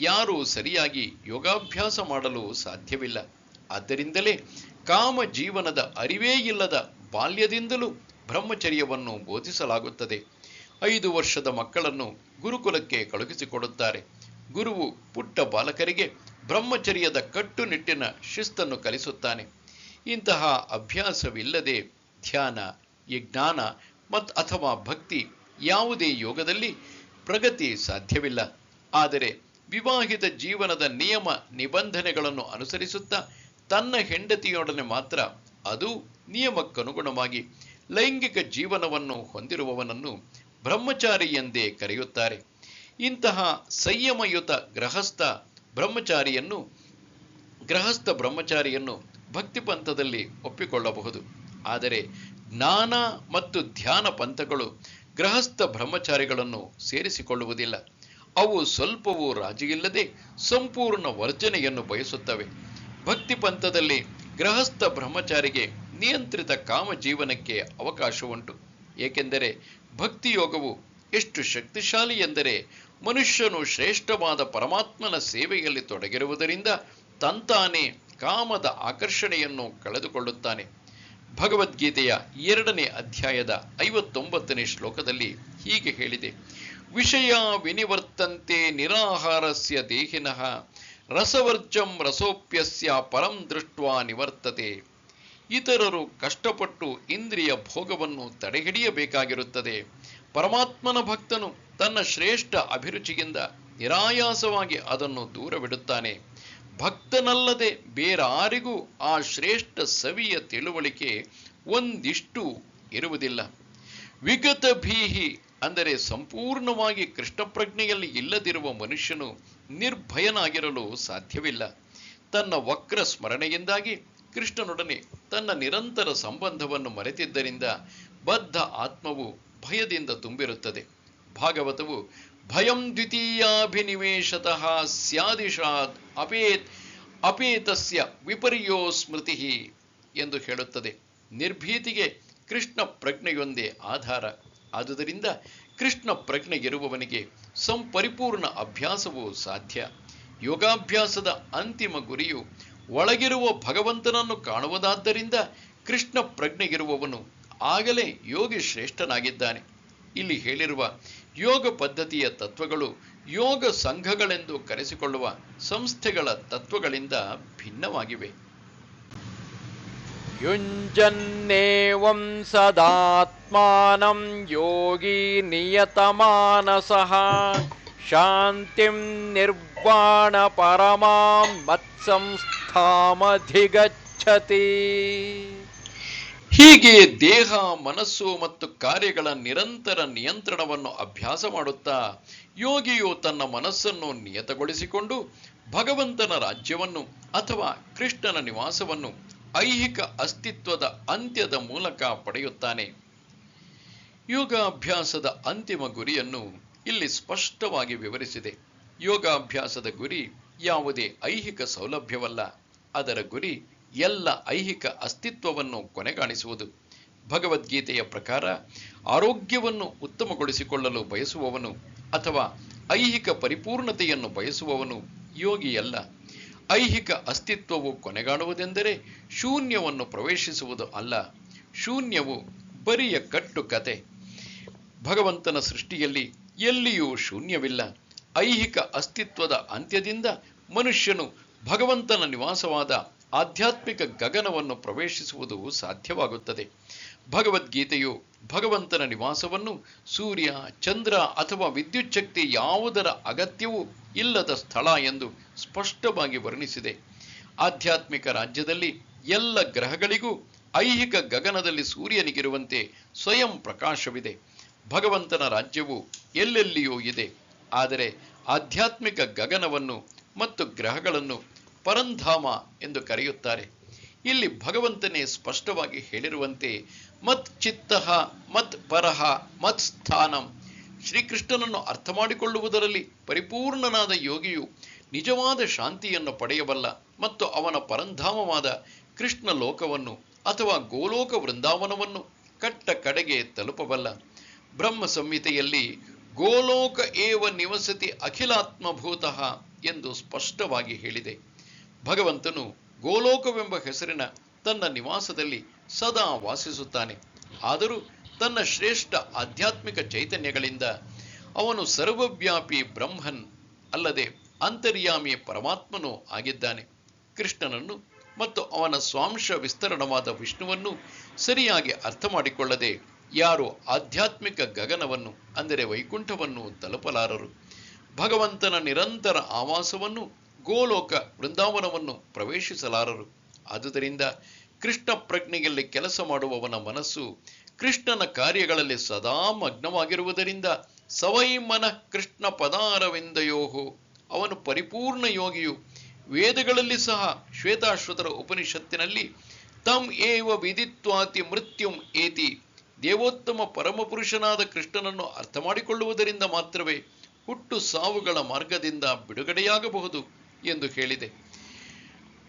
ಯಾರೂ ಸರಿಯಾಗಿ ಯೋಗಾಭ್ಯಾಸ ಮಾಡಲು ಸಾಧ್ಯವಿಲ್ಲ. ಆದ್ದರಿಂದಲೇ ಕಾಮ ಜೀವನದ ಅರಿವೇ ಇಲ್ಲದ ಬಾಲ್ಯದಿಂದಲೂ ಬ್ರಹ್ಮಚರ್ಯವನ್ನು ಬೋಧಿಸಲಾಗುತ್ತದೆ. 5 ವರ್ಷದ ಮಕ್ಕಳನ್ನು ಗುರುಕುಲಕ್ಕೆ ಕಳುಹಿಸಿಕೊಡುತ್ತಾರೆ. ಗುರುವು ಪುಟ್ಟ ಬಾಲಕರಿಗೆ ಬ್ರಹ್ಮಚರ್ಯದ ಕಟ್ಟುನಿಟ್ಟಿನ ಶಿಸ್ತನ್ನು ಕಲಿಸುತ್ತಾನೆ. ಇಂತಹ ಅಭ್ಯಾಸವಿಲ್ಲದೆ ಧ್ಯಾನ, ಯಜ್ಞಾನ ಅಥವಾ ಭಕ್ತಿ ಯಾವುದೇ ಯೋಗದಲ್ಲಿ ಪ್ರಗತಿ ಸಾಧ್ಯವಿಲ್ಲ. ಆದರೆ ವಿವಾಹಿತ ಜೀವನದ ನಿಯಮ ನಿಬಂಧನೆಗಳನ್ನು ಅನುಸರಿಸುತ್ತಾ ತನ್ನ ಹೆಂಡತಿಯೊಡನೆ ಮಾತ್ರ, ಅದು ನಿಯಮಕ್ಕನುಗುಣವಾಗಿ ಲೈಂಗಿಕ ಜೀವನವನ್ನು ಹೊಂದಿರುವವನನ್ನು ಬ್ರಹ್ಮಚಾರಿ ಎಂದೇ ಕರೆಯುತ್ತಾರೆ. ಇಂತಹ ಸಂಯಮಯುತ ಗೃಹಸ್ಥ ಬ್ರಹ್ಮಚಾರಿಯನ್ನು ಭಕ್ತಿ ಪಂಥದಲ್ಲಿ ಒಪ್ಪಿಕೊಳ್ಳಬಹುದು. ಆದರೆ ಜ್ಞಾನ ಮತ್ತು ಧ್ಯಾನ ಪಂಥಗಳು ಗೃಹಸ್ಥ ಬ್ರಹ್ಮಚಾರಿಗಳನ್ನು ಸೇರಿಸಿಕೊಳ್ಳುವುದಿಲ್ಲ. ಅವು ಸ್ವಲ್ಪವೂ ರಾಜಿಯಿಲ್ಲದೆ ಸಂಪೂರ್ಣ ವರ್ಜನೆಯನ್ನು ಬಯಸುತ್ತವೆ. ಭಕ್ತಿ ಪಂಥದಲ್ಲಿ ಗೃಹಸ್ಥ ಬ್ರಹ್ಮಚಾರಿಗೆ ನಿಯಂತ್ರಿತ ಕಾಮ ಜೀವನಕ್ಕೆ ಅವಕಾಶವುಂಟು. ಏಕೆಂದರೆ ಭಕ್ತಿಯೋಗವು ಎಷ್ಟು ಶಕ್ತಿಶಾಲಿ ಎಂದರೆ ಮನುಷ್ಯನು ಶ್ರೇಷ್ಠವಾದ ಪರಮಾತ್ಮನ ಸೇವೆಯಲ್ಲಿ ತೊಡಗಿರುವುದರಿಂದ ತಂತಾನೇ ಕಾಮದ ಆಕರ್ಷಣೆಯನ್ನು ಕಳೆದುಕೊಳ್ಳುತ್ತಾನೆ. ಭಗವದ್ಗೀತೆಯ 2ನೇ ಅಧ್ಯಾಯದ 59ನೇ ಶ್ಲೋಕದಲ್ಲಿ ಹೀಗೆ ಹೇಳಿದೆ: ವಿಷಯ ವಿನಿವರ್ತಂತೆ ನಿರಾಹಾರಸ್ಯ ದೇಹಿನಃ ರಸವರ್ಜಂ ರಸೋಪ್ಯಸ್ಯ ಪರಂ ದೃಷ್ಟ್ವಾ ನಿವರ್ತತೆ. ಇತರರು ಕಷ್ಟಪಟ್ಟು ಇಂದ್ರಿಯ ಭೋಗವನ್ನು ತಡೆಹಿಡಿಯಬೇಕಾಗಿರುತ್ತದೆ. ಪರಮಾತ್ಮನ ಭಕ್ತನು ತನ್ನ ಶ್ರೇಷ್ಠ ಅಭಿರುಚಿಯಿಂದ ನಿರಾಯಾಸವಾಗಿ ಅದನ್ನು ದೂರವಿಡುತ್ತಾನೆ. ಭಕ್ತನಲ್ಲದೆ ಬೇರಾರಿಗೂ ಆ ಶ್ರೇಷ್ಠ ಸವಿಯ ತಿಳುವಳಿಕೆ ಒಂದಿಷ್ಟು ಇರುವುದಿಲ್ಲ. ವಿಗತ ಭೀಹಿ ಅಂದರೆ ಸಂಪೂರ್ಣವಾಗಿ ಕೃಷ್ಣಪ್ರಜ್ಞೆಯಲ್ಲಿ ಇಲ್ಲದಿರುವ ಮನುಷ್ಯನು ನಿರ್ಭಯನಾಗಿರಲು ಸಾಧ್ಯವಿಲ್ಲ. ತನ್ನ ವಕ್ರ ಸ್ಮರಣೆಯಿಂದಾಗಿ ಕೃಷ್ಣನೊಡನೆ ತನ್ನ ನಿರಂತರ ಸಂಬಂಧವನ್ನು ಮರೆತಿದ್ದರಿಂದ ಬದ್ಧ ಆತ್ಮವು ಭಯದಿಂದ ತುಂಬಿರುತ್ತದೆ. ಭಾಗವತವು ಭಯಂ ದ್ವಿತೀಯಾಭಿನಿವೇಶತಃ ಸ್ಯಾದಿಶಾತ್ ಅಪೇತಸ್ಯ ವಿಪರ್ಯೋ ಸ್ಮೃತಿ ಎಂದು ಹೇಳುತ್ತದೆ. ನಿರ್ಭೀತಿಗೆ ಕೃಷ್ಣ ಪ್ರಜ್ಞೆಯೊಂದೇ ಆಧಾರ. ಆದುದರಿಂದ ಕೃಷ್ಣ ಪ್ರಜ್ಞೆ ಇರುವವನಿಗೆ ಸಂಪರಿಪೂರ್ಣ ಅಭ್ಯಾಸವು ಸಾಧ್ಯ. ಯೋಗಾಭ್ಯಾಸದ ಅಂತಿಮ ಗುರಿಯು ಒಳಗಿರುವ ಭಗವಂತನನ್ನು ಕಾಣುವುದಾದ್ದರಿಂದ ಕೃಷ್ಣ ಪ್ರಜ್ಞೆ ಇರುವವನು ಆಗಲೇ ಯೋಗಿ ಶ್ರೇಷ್ಠನಾಗಿದ್ದಾನೆ. ಇಲ್ಲಿ ಹೇಳಿರುವ ಯೋಗ ಪದ್ಧತಿಯ ತತ್ವಗಳು ಯೋಗ ಸಂಘಗಳೆಂದು ಕರೆಸಿಕೊಳ್ಳುವ ಸಂಸ್ಥೆಗಳ ತತ್ವಗಳಿಂದ ಭಿನ್ನವಾಗಿವೆ.
ಯುಂಜನ್ನೇವಂ ಸದಾತ್ಮಾನಂ ಯೋಗಿ ನಿಯತಮಾನಸಃ ಶಾಂತಿಂ ನಿರ್ವಾಣ ಪರಮಾಂ ಮತ್ಸಂಸ್ಥಾಮಧಿಗಚ್ಚತಿ.
ಹೀಗೆ ದೇಹ, ಮನಸ್ಸು ಮತ್ತು ಕಾರ್ಯಗಳ ನಿರಂತರ ನಿಯಂತ್ರಣವನ್ನು ಅಭ್ಯಾಸ ಮಾಡುತ್ತಾ ಯೋಗಿಯು ತನ್ನ ಮನಸ್ಸನ್ನು ನಿಯತಗೊಳಿಸಿಕೊಂಡು ಭಗವಂತನ ರಾಜ್ಯವನ್ನು ಅಥವಾ ಕೃಷ್ಣನ ನಿವಾಸವನ್ನು ಐಹಿಕ ಅಸ್ತಿತ್ವದ ಅಂತ್ಯದ ಮೂಲಕ ಪಡೆಯುತ್ತಾನೆ. ಯೋಗಾಭ್ಯಾಸದ ಅಂತಿಮ ಗುರಿಯನ್ನು ಇಲ್ಲಿ ಸ್ಪಷ್ಟವಾಗಿ ವಿವರಿಸಿದೆ. ಯೋಗಾಭ್ಯಾಸದ ಗುರಿ ಯಾವುದೇ ಐಹಿಕ ಸೌಲಭ್ಯವಲ್ಲ. ಅದರ ಗುರಿ ಎಲ್ಲ ಐಹಿಕ ಅಸ್ತಿತ್ವವನ್ನು ಕೊನೆಗಾಣಿಸುವುದು. ಭಗವದ್ಗೀತೆಯ ಪ್ರಕಾರ ಆರೋಗ್ಯವನ್ನು ಉತ್ತಮಗೊಳಿಸಿಕೊಳ್ಳಲು ಬಯಸುವವನು ಅಥವಾ ಐಹಿಕ ಪರಿಪೂರ್ಣತೆಯನ್ನು ಬಯಸುವವನು ಯೋಗಿಯಲ್ಲ. ಐಹಿಕ ಅಸ್ತಿತ್ವವು ಕೊನೆಗಾಣುವುದೆಂದರೆ ಶೂನ್ಯವನ್ನು ಪ್ರವೇಶಿಸುವುದು ಅಲ್ಲ. ಶೂನ್ಯವು ಬರಿಯ ಕಟ್ಟುಕತೆ. ಭಗವಂತನ ಸೃಷ್ಟಿಯಲ್ಲಿ ಎಲ್ಲಿಯೂ ಶೂನ್ಯವಿಲ್ಲ. ಐಹಿಕ ಅಸ್ತಿತ್ವದ ಅಂತ್ಯದಿಂದ ಮನುಷ್ಯನು ಭಗವಂತನ ನಿವಾಸವಾದ ಆಧ್ಯಾತ್ಮಿಕ ಗಗನವನ್ನು ಪ್ರವೇಶಿಸುವುದು ಸಾಧ್ಯವಾಗುತ್ತದೆ. ಭಗವದ್ಗೀತೆಯು ಭಗವಂತನ ನಿವಾಸವನ್ನು ಸೂರ್ಯ, ಚಂದ್ರ ಅಥವಾ ವಿದ್ಯುತ್ ಶಕ್ತಿ ಯಾವುದರ ಅಗತ್ಯವೂ ಇಲ್ಲದ ಸ್ಥಳ ಎಂದು ಸ್ಪಷ್ಟವಾಗಿ ವರ್ಣಿಸಿದೆ. ಆಧ್ಯಾತ್ಮಿಕ ರಾಜ್ಯದಲ್ಲಿ ಎಲ್ಲ ಗ್ರಹಗಳಿಗೂ ಐಹಿಕ ಗಗನದಲ್ಲಿ ಸೂರ್ಯನಿಗಿರುವಂತೆ ಸ್ವಯಂ ಪ್ರಕಾಶವಿದೆ. ಭಗವಂತನ ರಾಜ್ಯವು ಎಲ್ಲೆಲ್ಲಿಯೂ ಇದೆ. ಆದರೆ ಆಧ್ಯಾತ್ಮಿಕ ಗಗನವನ್ನು ಮತ್ತು ಗ್ರಹಗಳನ್ನು ಪರಂಧಾಮ ಎಂದು ಕರೆಯುತ್ತಾರೆ. ಇಲ್ಲಿ ಭಗವಂತನೇ ಸ್ಪಷ್ಟವಾಗಿ ಹೇಳಿರುವಂತೆ ಮತ್ ಚಿತ್ತಃ ಮತ್ ಪರಹ ಮತ್ ಸ್ಥಾನಂ. ಶ್ರೀಕೃಷ್ಣನನ್ನು ಅರ್ಥ ಮಾಡಿಕೊಳ್ಳುವುದರಲ್ಲಿ ಪರಿಪೂರ್ಣನಾದ ಯೋಗಿಯು ನಿಜವಾದ ಶಾಂತಿಯನ್ನು ಪಡೆಯಬಲ್ಲ ಮತ್ತು ಅವನ ಪರಂಧಾಮವಾದ ಕೃಷ್ಣ ಲೋಕವನ್ನು ಅಥವಾ ಗೋಲೋಕ ವೃಂದಾವನವನ್ನು ಕಟ್ಟ ಕಡೆಗೆ ತಲುಪಬಲ್ಲ. ಬ್ರಹ್ಮ ಸಂಹಿತೆಯಲ್ಲಿ ಗೋಲೋಕ ಏವ ನಿವಸತಿ ಅಖಿಲಾತ್ಮಭೂತಃ ಎಂದು ಸ್ಪಷ್ಟವಾಗಿ ಹೇಳಿದೆ. ಭಗವಂತನು ಗೋಲೋಕವೆಂಬ ಹೆಸರಿನ ತನ್ನ ನಿವಾಸದಲ್ಲಿ ಸದಾ ವಾಸಿಸುತ್ತಾನೆ. ಆದರೂ ತನ್ನ ಶ್ರೇಷ್ಠ ಆಧ್ಯಾತ್ಮಿಕ ಚೈತನ್ಯಗಳಿಂದ ಅವನು ಸರ್ವವ್ಯಾಪಿ ಬ್ರಹ್ಮನ್ ಅಲ್ಲದೆ ಅಂತರ್ಯಾಮಿ ಪರಮಾತ್ಮನೂ ಆಗಿದ್ದಾನೆ. ಕೃಷ್ಣನನ್ನು ಮತ್ತು ಅವನ ಸ್ವಾಂಶ ವಿಸ್ತರಣವಾದ ವಿಷ್ಣುವನ್ನು ಸರಿಯಾಗಿ ಅರ್ಥ ಮಾಡಿಕೊಳ್ಳದೆ ಯಾರು ಆಧ್ಯಾತ್ಮಿಕ ಗಗನವನ್ನು ಅಂದರೆ ವೈಕುಂಠವನ್ನು ತಲುಪಲಾರರು. ಭಗವಂತನ ನಿರಂತರ ಆವಾಸವನ್ನು ಗೋಲೋಕ ವೃಂದಾವನವನ್ನು ಪ್ರವೇಶಿಸಲಾರರು. ಆದುದರಿಂದ ಕೃಷ್ಣ ಪ್ರಜ್ಞೆಯಲ್ಲಿ ಕೆಲಸ ಮಾಡುವವನ ಮನಸ್ಸು ಕೃಷ್ಣನ ಕಾರ್ಯಗಳಲ್ಲಿ ಸದಾ ಮಗ್ನವಾಗಿರುವುದರಿಂದ ಸವೈ ಮನಃ ಕೃಷ್ಣ ಪದಾರವಿಂದಯೋಹು. ಅವನು ಪರಿಪೂರ್ಣ ಯೋಗಿಯು. ವೇದಗಳಲ್ಲಿ ಸಹ ಶ್ವೇತಾಶ್ವತರ ಉಪನಿಷತ್ತಿನಲ್ಲಿ ತಮ್ ಏವ ವಿದಿತ್ವಾತಿ ಮೃತ್ಯುಂ ಏತಿ, ದೇವೋತ್ತಮ ಪರಮಪುರುಷನಾದ ಕೃಷ್ಣನನ್ನು ಅರ್ಥ ಮಾಡಿಕೊಳ್ಳುವುದರಿಂದ ಮಾತ್ರವೇ ಹುಟ್ಟು ಸಾವುಗಳ ಮಾರ್ಗದಿಂದ ಬಿಡುಗಡೆಯಾಗಬಹುದು ಎಂದು ಹೇಳಿದೆ.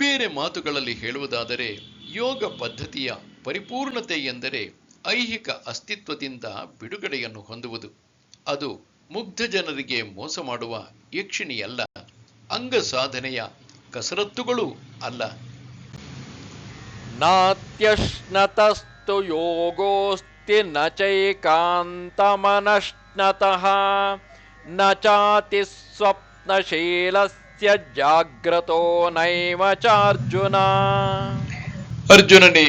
ಬೇರೆ ಮಾತುಗಳಲ್ಲಿ ಹೇಳುವುದಾದರೆ ಯೋಗ ಪದ್ಧತಿಯ ಪರಿಪೂರ್ಣತೆ ಎಂದರೆ ಐಹಿಕ ಅಸ್ತಿತ್ವದಿಂದ ಬಿಡುಗಡೆಯನ್ನು ಹೊಂದುವುದು. ಅದು ಮುಗ್ಧ ಜನರಿಗೆ ಮೋಸ ಮಾಡುವ ಯಕ್ಷಿಣಿಯಲ್ಲ, ಅಂಗ ಸಾಧನೆಯ ಕಸರತ್ತುಗಳೂ ಅಲ್ಲ.
ನಾತ್ಯಶ್ನತಸ್ತು ಯೋಗೋಸ್ತಿ ನ ಚೈಕಾಂತಮನಶ್ನತಃ ನ ಚಾತಿ ಸ್ವಪ್ನಶೀಲಸ್ಯ ಜಾಗ್ರತೋ ನೈವ ಚಾರ್ಜುನ.
ಅರ್ಜುನನೇ,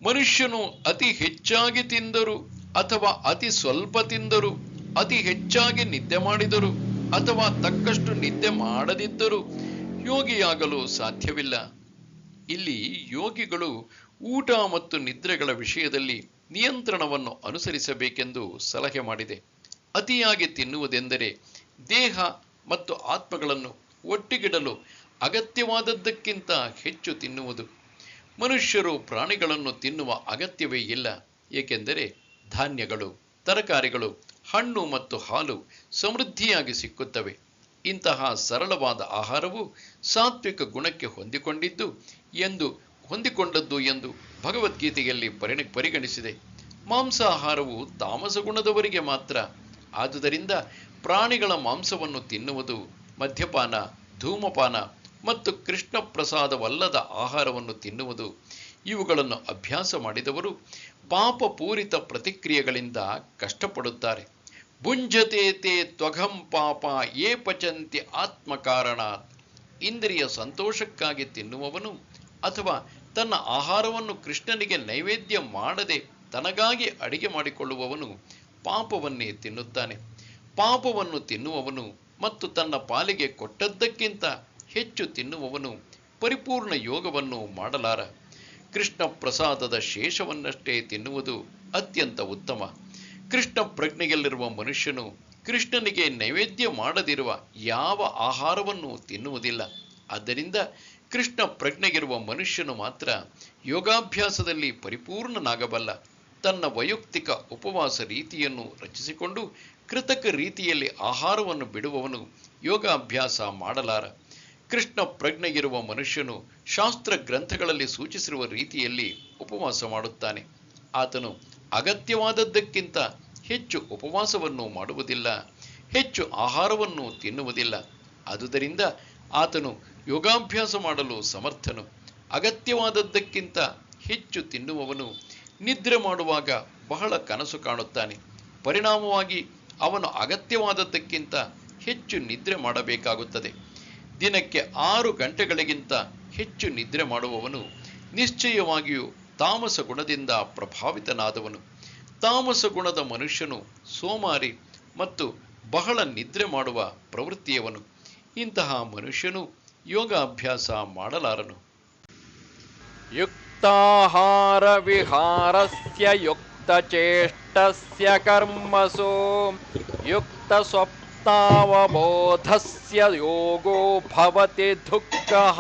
ಮನುಷ್ಯನು ಅತಿ ಹೆಚ್ಚಾಗಿ ತಿಂದರು ಅಥವಾ ಅತಿ ಸ್ವಲ್ಪ ತಿಂದರು, ಅತಿ ಹೆಚ್ಚಾಗಿ ನಿದ್ದೆ ಮಾಡಿದರು ಅಥವಾ ತಕ್ಕಷ್ಟು ನಿದ್ದೆ ಮಾಡದಿದ್ದರೂ ಯೋಗಿಯಾಗಲು ಸಾಧ್ಯವಿಲ್ಲ. ಇಲ್ಲಿ ಯೋಗಿಗಳು ಊಟ ಮತ್ತು ನಿದ್ರೆಗಳ ವಿಷಯದಲ್ಲಿ ನಿಯಂತ್ರಣವನ್ನು ಅನುಸರಿಸಬೇಕೆಂದು ಸಲಹೆ ಮಾಡಿದೆ. ಅತಿಯಾಗಿ ತಿನ್ನುವುದೆಂದರೆ ದೇಹ ಮತ್ತು ಆತ್ಮಗಳನ್ನು ಒಟ್ಟಿಗಿಡಲು ಅಗತ್ಯವಾದದ್ದಕ್ಕಿಂತ ಹೆಚ್ಚು ತಿನ್ನುವುದು. ಮನುಷ್ಯರು ಪ್ರಾಣಿಗಳನ್ನು ತಿನ್ನುವ ಅಗತ್ಯವೇ ಇಲ್ಲ, ಏಕೆಂದರೆ ಧಾನ್ಯಗಳು, ತರಕಾರಿಗಳು, ಹಣ್ಣು ಮತ್ತು ಹಾಲು ಸಮೃದ್ಧಿಯಾಗಿ ಸಿಕ್ಕುತ್ತವೆ. ಇಂತಹ ಸರಳವಾದ ಆಹಾರವು ಸಾತ್ವಿಕ ಗುಣಕ್ಕೆ ಹೊಂದಿಕೊಂಡದ್ದು ಎಂದು ಭಗವದ್ಗೀತೆಯಲ್ಲಿ ಪರಿಗಣಿಸಿದೆ. ಮಾಂಸಾಹಾರವು ತಾಮಸ ಗುಣದವರಿಗೆ ಮಾತ್ರ. ಆದುದರಿಂದ ಪ್ರಾಣಿಗಳ ಮಾಂಸವನ್ನು ತಿನ್ನುವುದು, ಮದ್ಯಪಾನ, ಧೂಮಪಾನ ಮತ್ತು ಕೃಷ್ಣ ಪ್ರಸಾದವಲ್ಲದ ಆಹಾರವನ್ನು ತಿನ್ನುವುದು, ಇವುಗಳನ್ನು ಅಭ್ಯಾಸ ಮಾಡಿದವರು ಪಾಪಪೂರಿತ ಪ್ರತಿಕ್ರಿಯೆಗಳಿಂದ ಕಷ್ಟಪಡುತ್ತಾರೆ. ಭುಂಜತೆ ತೇ ತ್ವಘಂ ಪಾಪ ಯೇ ಪಚಂತಿ ಆತ್ಮಕಾರಣಾತ್. ಇಂದ್ರಿಯ ಸಂತೋಷಕ್ಕಾಗಿ ತಿನ್ನುವವನು ಅಥವಾ ತನ್ನ ಆಹಾರವನ್ನು ಕೃಷ್ಣನಿಗೆ ನೈವೇದ್ಯ ಮಾಡದೆ ತನಗಾಗಿ ಅಡಿಗೆ ಮಾಡಿಕೊಳ್ಳುವವನು ಪಾಪವನ್ನೇ ತಿನ್ನುತ್ತಾನೆ. ಪಾಪವನ್ನು ತಿನ್ನುವವನು ಮತ್ತು ತನ್ನ ಪಾಲಿಗೆ ಕೊಟ್ಟದ್ದಕ್ಕಿಂತ ಹೆಚ್ಚು ತಿನ್ನುವವನು ಪರಿಪೂರ್ಣ ಯೋಗವನ್ನು ಮಾಡಲಾರ. ಕೃಷ್ಣ ಪ್ರಸಾದದ ಶೇಷವನ್ನಷ್ಟೇ ತಿನ್ನುವುದು ಅತ್ಯಂತ ಉತ್ತಮ. ಕೃಷ್ಣ ಪ್ರಜ್ಞೆಯಲ್ಲಿರುವ ಮನುಷ್ಯನು ಕೃಷ್ಣನಿಗೆ ನೈವೇದ್ಯ ಮಾಡದಿರುವ ಯಾವ ಆಹಾರವನ್ನು ತಿನ್ನುವುದಿಲ್ಲ. ಆದ್ದರಿಂದ ಕೃಷ್ಣ ಪ್ರಜ್ಞೆಗಿರುವ ಮನುಷ್ಯನು ಮಾತ್ರ ಯೋಗಾಭ್ಯಾಸದಲ್ಲಿ ಪರಿಪೂರ್ಣನಾಗಬಲ್ಲ. ತನ್ನ ವೈಯಕ್ತಿಕ ಉಪವಾಸ ರೀತಿಯನ್ನು ರಚಿಸಿಕೊಂಡು ಕೃತಕ ರೀತಿಯಲ್ಲಿ ಆಹಾರವನ್ನು ಬಿಡುವವನು ಯೋಗಾಭ್ಯಾಸ ಮಾಡಲಾರ. ಕೃಷ್ಣ ಪ್ರಜ್ಞೆಗಿರುವ ಮನುಷ್ಯನು ಶಾಸ್ತ್ರ ಗ್ರಂಥಗಳಲ್ಲಿ ಸೂಚಿಸಿರುವ ರೀತಿಯಲ್ಲಿ ಉಪವಾಸ ಮಾಡುತ್ತಾನೆ. ಆತನು ಅಗತ್ಯವಾದದ್ದಕ್ಕಿಂತ ಹೆಚ್ಚು ಉಪವಾಸವನ್ನು ಮಾಡುವುದಿಲ್ಲ. ಹೆಚ್ಚು ಆಹಾರವನ್ನು ತಿನ್ನುವುದಿಲ್ಲ. ಆದುದರಿಂದ ಆತನು ಯೋಗಾಭ್ಯಾಸ ಮಾಡಲು ಸಮರ್ಥನು. ಅಗತ್ಯವಾದದ್ದಕ್ಕಿಂತ ಹೆಚ್ಚು ತಿನ್ನುವವನು ನಿದ್ರೆ ಮಾಡುವಾಗ ಬಹಳ ಕನಸು ಕಾಣುತ್ತಾನೆ. ಪರಿಣಾಮವಾಗಿ ಅವನು ಅಗತ್ಯವಾದದ್ದಕ್ಕಿಂತ ಹೆಚ್ಚು ನಿದ್ರೆ ಮಾಡಬೇಕಾಗುತ್ತದೆ. ದಿನಕ್ಕೆ 6 ಗಂಟೆಗಳಿಗಿಂತ ಹೆಚ್ಚು ನಿದ್ರೆ ಮಾಡುವವನು ನಿಶ್ಚಯವಾಗಿಯೂ ತಾಮಸ ಗುಣದಿಂದ ಪ್ರಭಾವಿತನಾದವನು. ತಾಮಸ ಗುಣದ ಮನುಷ್ಯನು ಸೋಮಾರಿ ಮತ್ತು ಬಹಳ ನಿದ್ರೆ ಮಾಡುವ ಪ್ರವೃತ್ತಿಯವನು. ಇಂತಹ ಮನುಷ್ಯನು ಯೋಗಾಭ್ಯಾಸ ಮಾಡಲಾರನು.
ಯುಕ್ತಾಹಾರ ವಿಹಾರಸ್ಯ ಯುಕ್ತಚೇಷ್ಟಸ್ಯ ಕರ್ಮಸು ಯುಕ್ತ ಸ್ವಪ್ನಾವಬೋಧಸ್ಯ ಯೋಗೋ ಭವತಿ ದುಃಖಃ.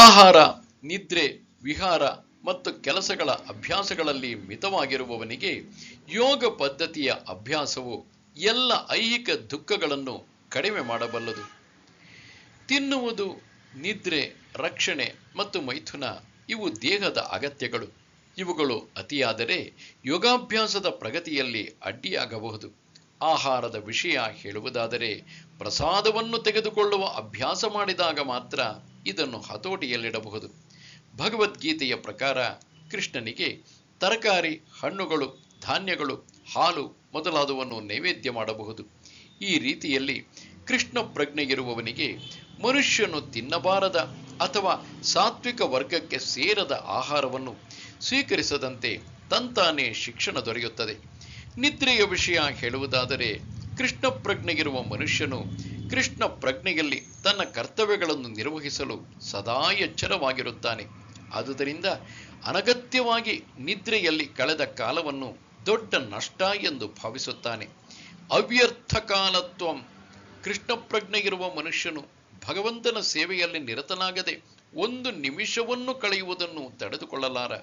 ಆಹಾರ, ನಿದ್ರೆ, ವಿಹಾರ ಮತ್ತು ಕೆಲಸಗಳ ಅಭ್ಯಾಸಗಳಲ್ಲಿ ಮಿತವಾಗಿರುವವನಿಗೆ ಯೋಗ ಪದ್ಧತಿಯ ಅಭ್ಯಾಸವು ಎಲ್ಲ ಐಹಿಕ ದುಃಖಗಳನ್ನು ಕಡಿಮೆ ಮಾಡಬಲ್ಲದು. ತಿನ್ನುವುದು, ನಿದ್ರೆ, ರಕ್ಷಣೆ ಮತ್ತು ಮೈಥುನ ಇವು ದೇಹದ ಅಗತ್ಯಗಳು. ಇವುಗಳು ಅತಿಯಾದರೆ ಯೋಗಾಭ್ಯಾಸದ ಪ್ರಗತಿಯಲ್ಲಿ ಅಡ್ಡಿಯಾಗಬಹುದು. ಆಹಾರದ ವಿಷಯ ಹೇಳುವುದಾದರೆ, ಪ್ರಸಾದವನ್ನು ತೆಗೆದುಕೊಳ್ಳುವ ಅಭ್ಯಾಸ ಮಾಡಿದಾಗ ಮಾತ್ರ ಇದನ್ನು ಹತೋಟಿಯಲ್ಲಿಡಬಹುದು. ಭಗವದ್ಗೀತೆಯ ಪ್ರಕಾರ ಕೃಷ್ಣನಿಗೆ ತರಕಾರಿ, ಹಣ್ಣುಗಳು, ಧಾನ್ಯಗಳು, ಹಾಲು ಮೊದಲಾದವನ್ನು ನೈವೇದ್ಯ ಮಾಡಬಹುದು. ಈ ರೀತಿಯಲ್ಲಿ ಕೃಷ್ಣ ಪ್ರಜ್ಞೆಯಿರುವವನಿಗೆ ಮನುಷ್ಯನು ತಿನ್ನಬಾರದ ಅಥವಾ ಸಾತ್ವಿಕ ವರ್ಗಕ್ಕೆ ಸೇರದ ಆಹಾರವನ್ನು ಸ್ವೀಕರಿಸದಂತೆ ತಂತಾನೇ ಶಿಕ್ಷಣ ದೊರೆಯುತ್ತದೆ. ನಿದ್ರೆಯ ವಿಷಯ ಹೇಳುವುದಾದರೆ, ಕೃಷ್ಣ ಪ್ರಜ್ಞೆಯಿರುವ ಮನುಷ್ಯನು ಕೃಷ್ಣ ಪ್ರಜ್ಞೆಯಲ್ಲಿ ತನ್ನ ಕರ್ತವ್ಯಗಳನ್ನು ನಿರ್ವಹಿಸಲು ಸದಾ ಎಚ್ಚರವಾಗಿರುತ್ತಾನೆ. ಆದುದರಿಂದ ಅನಗತ್ಯವಾಗಿ ನಿದ್ರೆಯಲ್ಲಿ ಕಳೆದ ಕಾಲವನ್ನು ದೊಡ್ಡ ನಷ್ಟ ಎಂದು ಭಾವಿಸುತ್ತಾನೆ. ಅವ್ಯರ್ಥ ಕಾಲತ್ವಂ. ಕೃಷ್ಣ ಪ್ರಜ್ಞೆಯಿರುವ ಮನುಷ್ಯನು ಭಗವಂತನ ಸೇವೆಯಲ್ಲಿ ನಿರತನಾಗದೆ 1 ನಿಮಿಷವನ್ನು ಕಳೆಯುವುದನ್ನು ತಡೆದುಕೊಳ್ಳಲಾರ.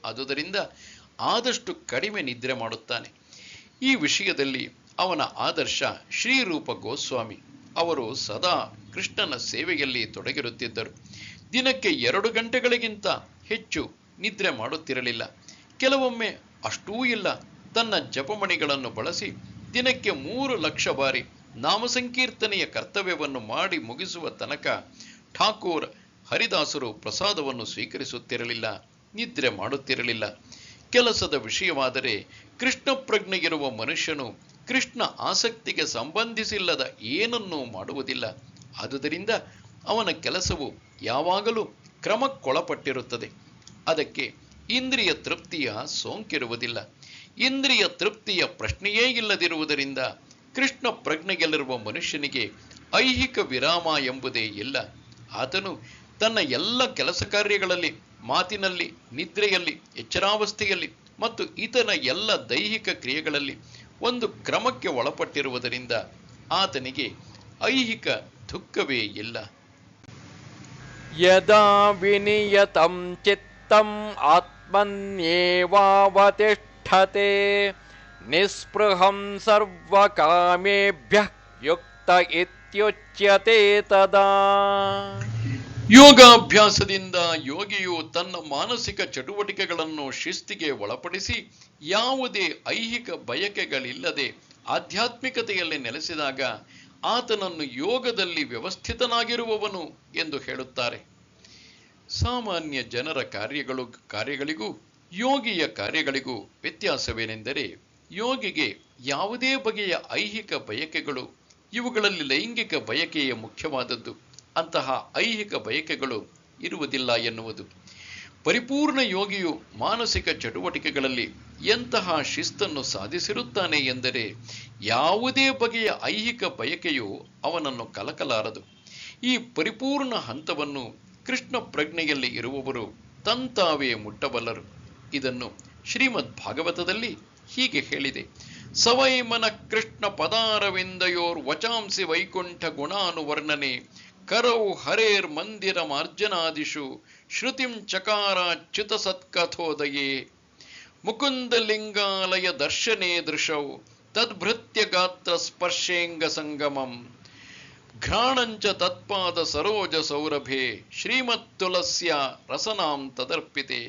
ಆದುದರಿಂದ ಆದಷ್ಟು ಕಡಿಮೆ ನಿದ್ರೆ ಮಾಡುತ್ತಾನೆ. ಈ ವಿಷಯದಲ್ಲಿ ಅವನ ಆದರ್ಶ ಶ್ರೀರೂಪ ಗೋಸ್ವಾಮಿ. ಅವರು ಸದಾ ಕೃಷ್ಣನ ಸೇವೆಯಲ್ಲಿ ತೊಡಗಿರುತ್ತಿದ್ದರು. ದಿನಕ್ಕೆ 2 ಗಂಟೆಗಳಿಗಿಂತ ಹೆಚ್ಚು ನಿದ್ರೆ ಮಾಡುತ್ತಿರಲಿಲ್ಲ. ಕೆಲವೊಮ್ಮೆ ಅಷ್ಟೂ ಇಲ್ಲ. ತನ್ನ ಜಪಮಣಿಗಳನ್ನು ಬಳಸಿ ದಿನಕ್ಕೆ 3 ಲಕ್ಷ ಬಾರಿ ನಾಮಸಂಕೀರ್ತನೆಯ ಕರ್ತವ್ಯವನ್ನು ಮಾಡಿ ಮುಗಿಸುವ ತನಕ ಠಾಕೂರ್ ಹರಿದಾಸರು ಪ್ರಸಾದವನ್ನು ಸ್ವೀಕರಿಸುತ್ತಿರಲಿಲ್ಲ, ನಿದ್ರೆ ಮಾಡುತ್ತಿರಲಿಲ್ಲ. ಕೆಲಸದ ವಿಷಯವಾದರೆ ಕೃಷ್ಣ ಪ್ರಜ್ಞೆಯಿರುವ ಮನುಷ್ಯನು ಕೃಷ್ಣ ಆಸಕ್ತಿಗೆ ಸಂಬಂಧಿಸಿಲ್ಲದ ಏನನ್ನೂ ಮಾಡುವುದಿಲ್ಲ. ಆದುದರಿಂದ ಅವನ ಕೆಲಸವು ಯಾವಾಗಲೂ ಕ್ರಮಕ್ಕೊಳಪಟ್ಟಿರುತ್ತದೆ. ಅದಕ್ಕೆ ಇಂದ್ರಿಯ ತೃಪ್ತಿಯ ಸೋಂಕಿರುವುದಿಲ್ಲ. ಇಂದ್ರಿಯ ತೃಪ್ತಿಯ ಪ್ರಶ್ನೆಯೇ ಇಲ್ಲದಿರುವುದರಿಂದ ಕೃಷ್ಣ ಪ್ರಜ್ಞೆಯಲ್ಲಿರುವ ಮನುಷ್ಯನಿಗೆ ಐಹಿಕ ವಿರಾಮ ಎಂಬುದೇ ಇಲ್ಲ. ಆತನು ತನ್ನ ಎಲ್ಲ ಕೆಲಸ ಕಾರ್ಯಗಳಲ್ಲಿ, ಮಾತಿನಲ್ಲಿ, ನಿದ್ರೆಯಲ್ಲಿ, ಎಚ್ಚರಾವಸ್ಥೆಯಲ್ಲಿ ಮತ್ತು ಇತರ ಎಲ್ಲ ದೈಹಿಕ ಕ್ರಿಯೆಗಳಲ್ಲಿ ಒಂದು ಕ್ರಮಕ್ಕೆ ಒಳಪಟ್ಟಿರುವುದರಿಂದ ಆತನಿಗೆ ಐಹಿಕ ದುಃಖವೇ ಇಲ್ಲ.
ಯದಾ ವಿನಿಯತಂ ಚಿತ್ತಂ ಆತ್ಮನ್ಯೇವಾವತಿಷ್ಠತೆ ನಿಸ್ಪೃಹಂ ಸರ್ವಕಾಮೇಭ್ಯಃ ಯುಕ್ತ ಇತ್ಯುಚ್ಯತೆ ತದಾ.
ಯೋಗಾಭ್ಯಾಸದಿಂದ ಯೋಗಿಯು ತನ್ನ ಮಾನಸಿಕ ಚಟುವಟಿಕೆಗಳನ್ನು ಶಿಸ್ತಿಗೆ ಒಳಪಡಿಸಿ ಯಾವುದೇ ಐಹಿಕ ಬಯಕೆಗಳಿಲ್ಲದೆ ಆಧ್ಯಾತ್ಮಿಕತೆಯಲ್ಲಿ ನೆಲೆಸಿದಾಗ ಆತನನ್ನು ಯೋಗದಲ್ಲಿ ವ್ಯವಸ್ಥಿತನಾಗಿರುವವನು ಎಂದು ಹೇಳುತ್ತಾರೆ. ಸಾಮಾನ್ಯ ಜನರ ಕಾರ್ಯಗಳಿಗೂ ಯೋಗಿಯ ಕಾರ್ಯಗಳಿಗೂ ವ್ಯತ್ಯಾಸವೇನೆಂದರೆ, ಯೋಗಿಗೆ ಯಾವುದೇ ಬಗೆಯ ಐಹಿಕ ಬಯಕೆಗಳು, ಇವುಗಳಲ್ಲಿ ಲೈಂಗಿಕ ಬಯಕೆಯೇ ಮುಖ್ಯವಾದದ್ದು, ಅಂತಹ ಐಹಿಕ ಬಯಕೆಗಳು ಇರುವುದಿಲ್ಲ ಎನ್ನುವುದು. ಪರಿಪೂರ್ಣ ಯೋಗಿಯು ಮಾನಸಿಕ ಚಟುವಟಿಕೆಗಳಲ್ಲಿ ಎಂತಹ ಶಿಸ್ತನ್ನು ಸಾಧಿಸಿರುತ್ತಾನೆ ಎಂದರೆ ಯಾವುದೇ ಬಗೆಯ ಐಹಿಕ ಬಯಕೆಯು ಅವನನ್ನು ಕಲಕಲಾರದು. ಈ ಪರಿಪೂರ್ಣ ಹಂತವನ್ನು ಕೃಷ್ಣ ಪ್ರಜ್ಞೆಯಲ್ಲಿ ಇರುವವರು ತಂತಾವೇ ಮುಟ್ಟಬಲ್ಲರು. ಇದನ್ನು ಶ್ರೀಮದ್ ಭಾಗವತದಲ್ಲಿ ಹೀಗೆ ಹೇಳಿದೆ: ಸವೈಮನ ಕೃಷ್ಣ ಪದಾರವಿಂದಯೋರ್ ವಚಾಂಸಿ ವೈಕುಂಠ ಗುಣಾನುವರ್ಣನೆ ಕರೌ ಹರೇರ್ ಮಂದಿರ ಮಾರ್ಜನಾದಿಷು ಶ್ರುತಿಂ ಚಕಾರಾಚ್ಯುತ ಸತ್ಕಥೋದಯೇ ಮುಕುಂದಲಿಂಗಾಲಯ ದರ್ಶನೇ ದೃಶೌ ತದ್ಭೃತ್ಯ ಗಾತ್ರ ಸ್ಪರ್ಶೇಂಗ ಸಂಗಮಂ ಘ್ರಾಣಂಚ ತತ್ಪಾದ ಸರೋಜ ಸೌರಭೆ ಶ್ರೀಮತ್ ತುಲಸ್ಯ ರಸನಾಂ ತದರ್ಪಿತೆ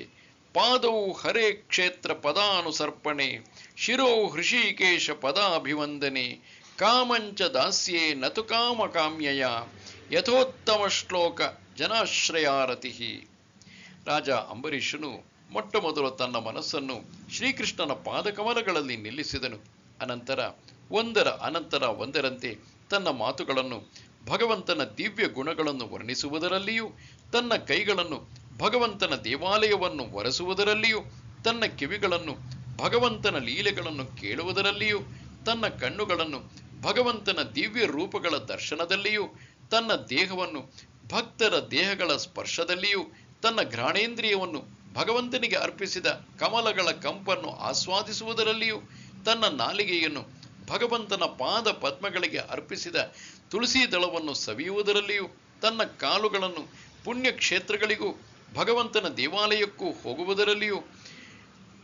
ಪಾದೌ ಹರೇ ಕ್ಷೇತ್ರ ಪದಾನುಸರ್ಪಣೆ ಶಿರೋ ಹೃಷಿಕೇಶ ಪದಾಭಿವಂದನೆ ಕಾಮಂಚ ದಾಸ್ಯೇ ನತು ಕಾಮ ಕಾಮ್ಯಯ ಯಥೋತ್ತಮ ಶ್ಲೋಕ ಜನಾಶ್ರಯಾರತಿ. ರಾಜ ಅಂಬರೀಷನು ಮೊಟ್ಟ ಮೊದಲು ತನ್ನ ಮನಸ್ಸನ್ನು ಶ್ರೀಕೃಷ್ಣನ ಪಾದಕಮಲಗಳಲ್ಲಿ ನಿಲ್ಲಿಸಿದನು. ಅನಂತರ ಒಂದರ ಅನಂತರ ಒಂದರಂತೆ ತನ್ನ ಮಾತುಗಳನ್ನು ಭಗವಂತನ ದಿವ್ಯ ಗುಣಗಳನ್ನು ವರ್ಣಿಸುವುದರಲ್ಲಿಯೂ, ತನ್ನ ಕೈಗಳನ್ನು ಭಗವಂತನ ದೇವಾಲಯವನ್ನು ಒರೆಸುವುದರಲ್ಲಿಯೂ, ತನ್ನ ಕಿವಿಗಳನ್ನು ಭಗವಂತನ ಲೀಲೆಗಳನ್ನು ಕೇಳುವುದರಲ್ಲಿಯೂ, ತನ್ನ ಕಣ್ಣುಗಳನ್ನು ಭಗವಂತನ ದಿವ್ಯ ರೂಪಗಳ ದರ್ಶನದಲ್ಲಿಯೂ, ತನ್ನ ದೇಹವನ್ನು ಭಕ್ತರ ದೇಹಗಳ ಸ್ಪರ್ಶದಲ್ಲಿಯೂ, ತನ್ನ ಘ್ರಾಣೇಂದ್ರಿಯವನ್ನು ಭಗವಂತನಿಗೆ ಅರ್ಪಿಸಿದ ಕಮಲಗಳ ಕಂಪನ್ನು ಆಸ್ವಾದಿಸುವುದರಲ್ಲಿಯೂ, ತನ್ನ ನಾಲಿಗೆಯನ್ನು ಭಗವಂತನ ಪಾದ ಪದ್ಮಗಳಿಗೆ ಅರ್ಪಿಸಿದ ತುಳಸಿ ದಳವನ್ನು ಸವಿಯುವುದರಲ್ಲಿಯೂ, ತನ್ನ ಕಾಲುಗಳನ್ನು ಪುಣ್ಯಕ್ಷೇತ್ರಗಳಿಗೂ ಭಗವಂತನ ದೇವಾಲಯಕ್ಕೂ ಹೋಗುವುದರಲ್ಲಿಯೂ,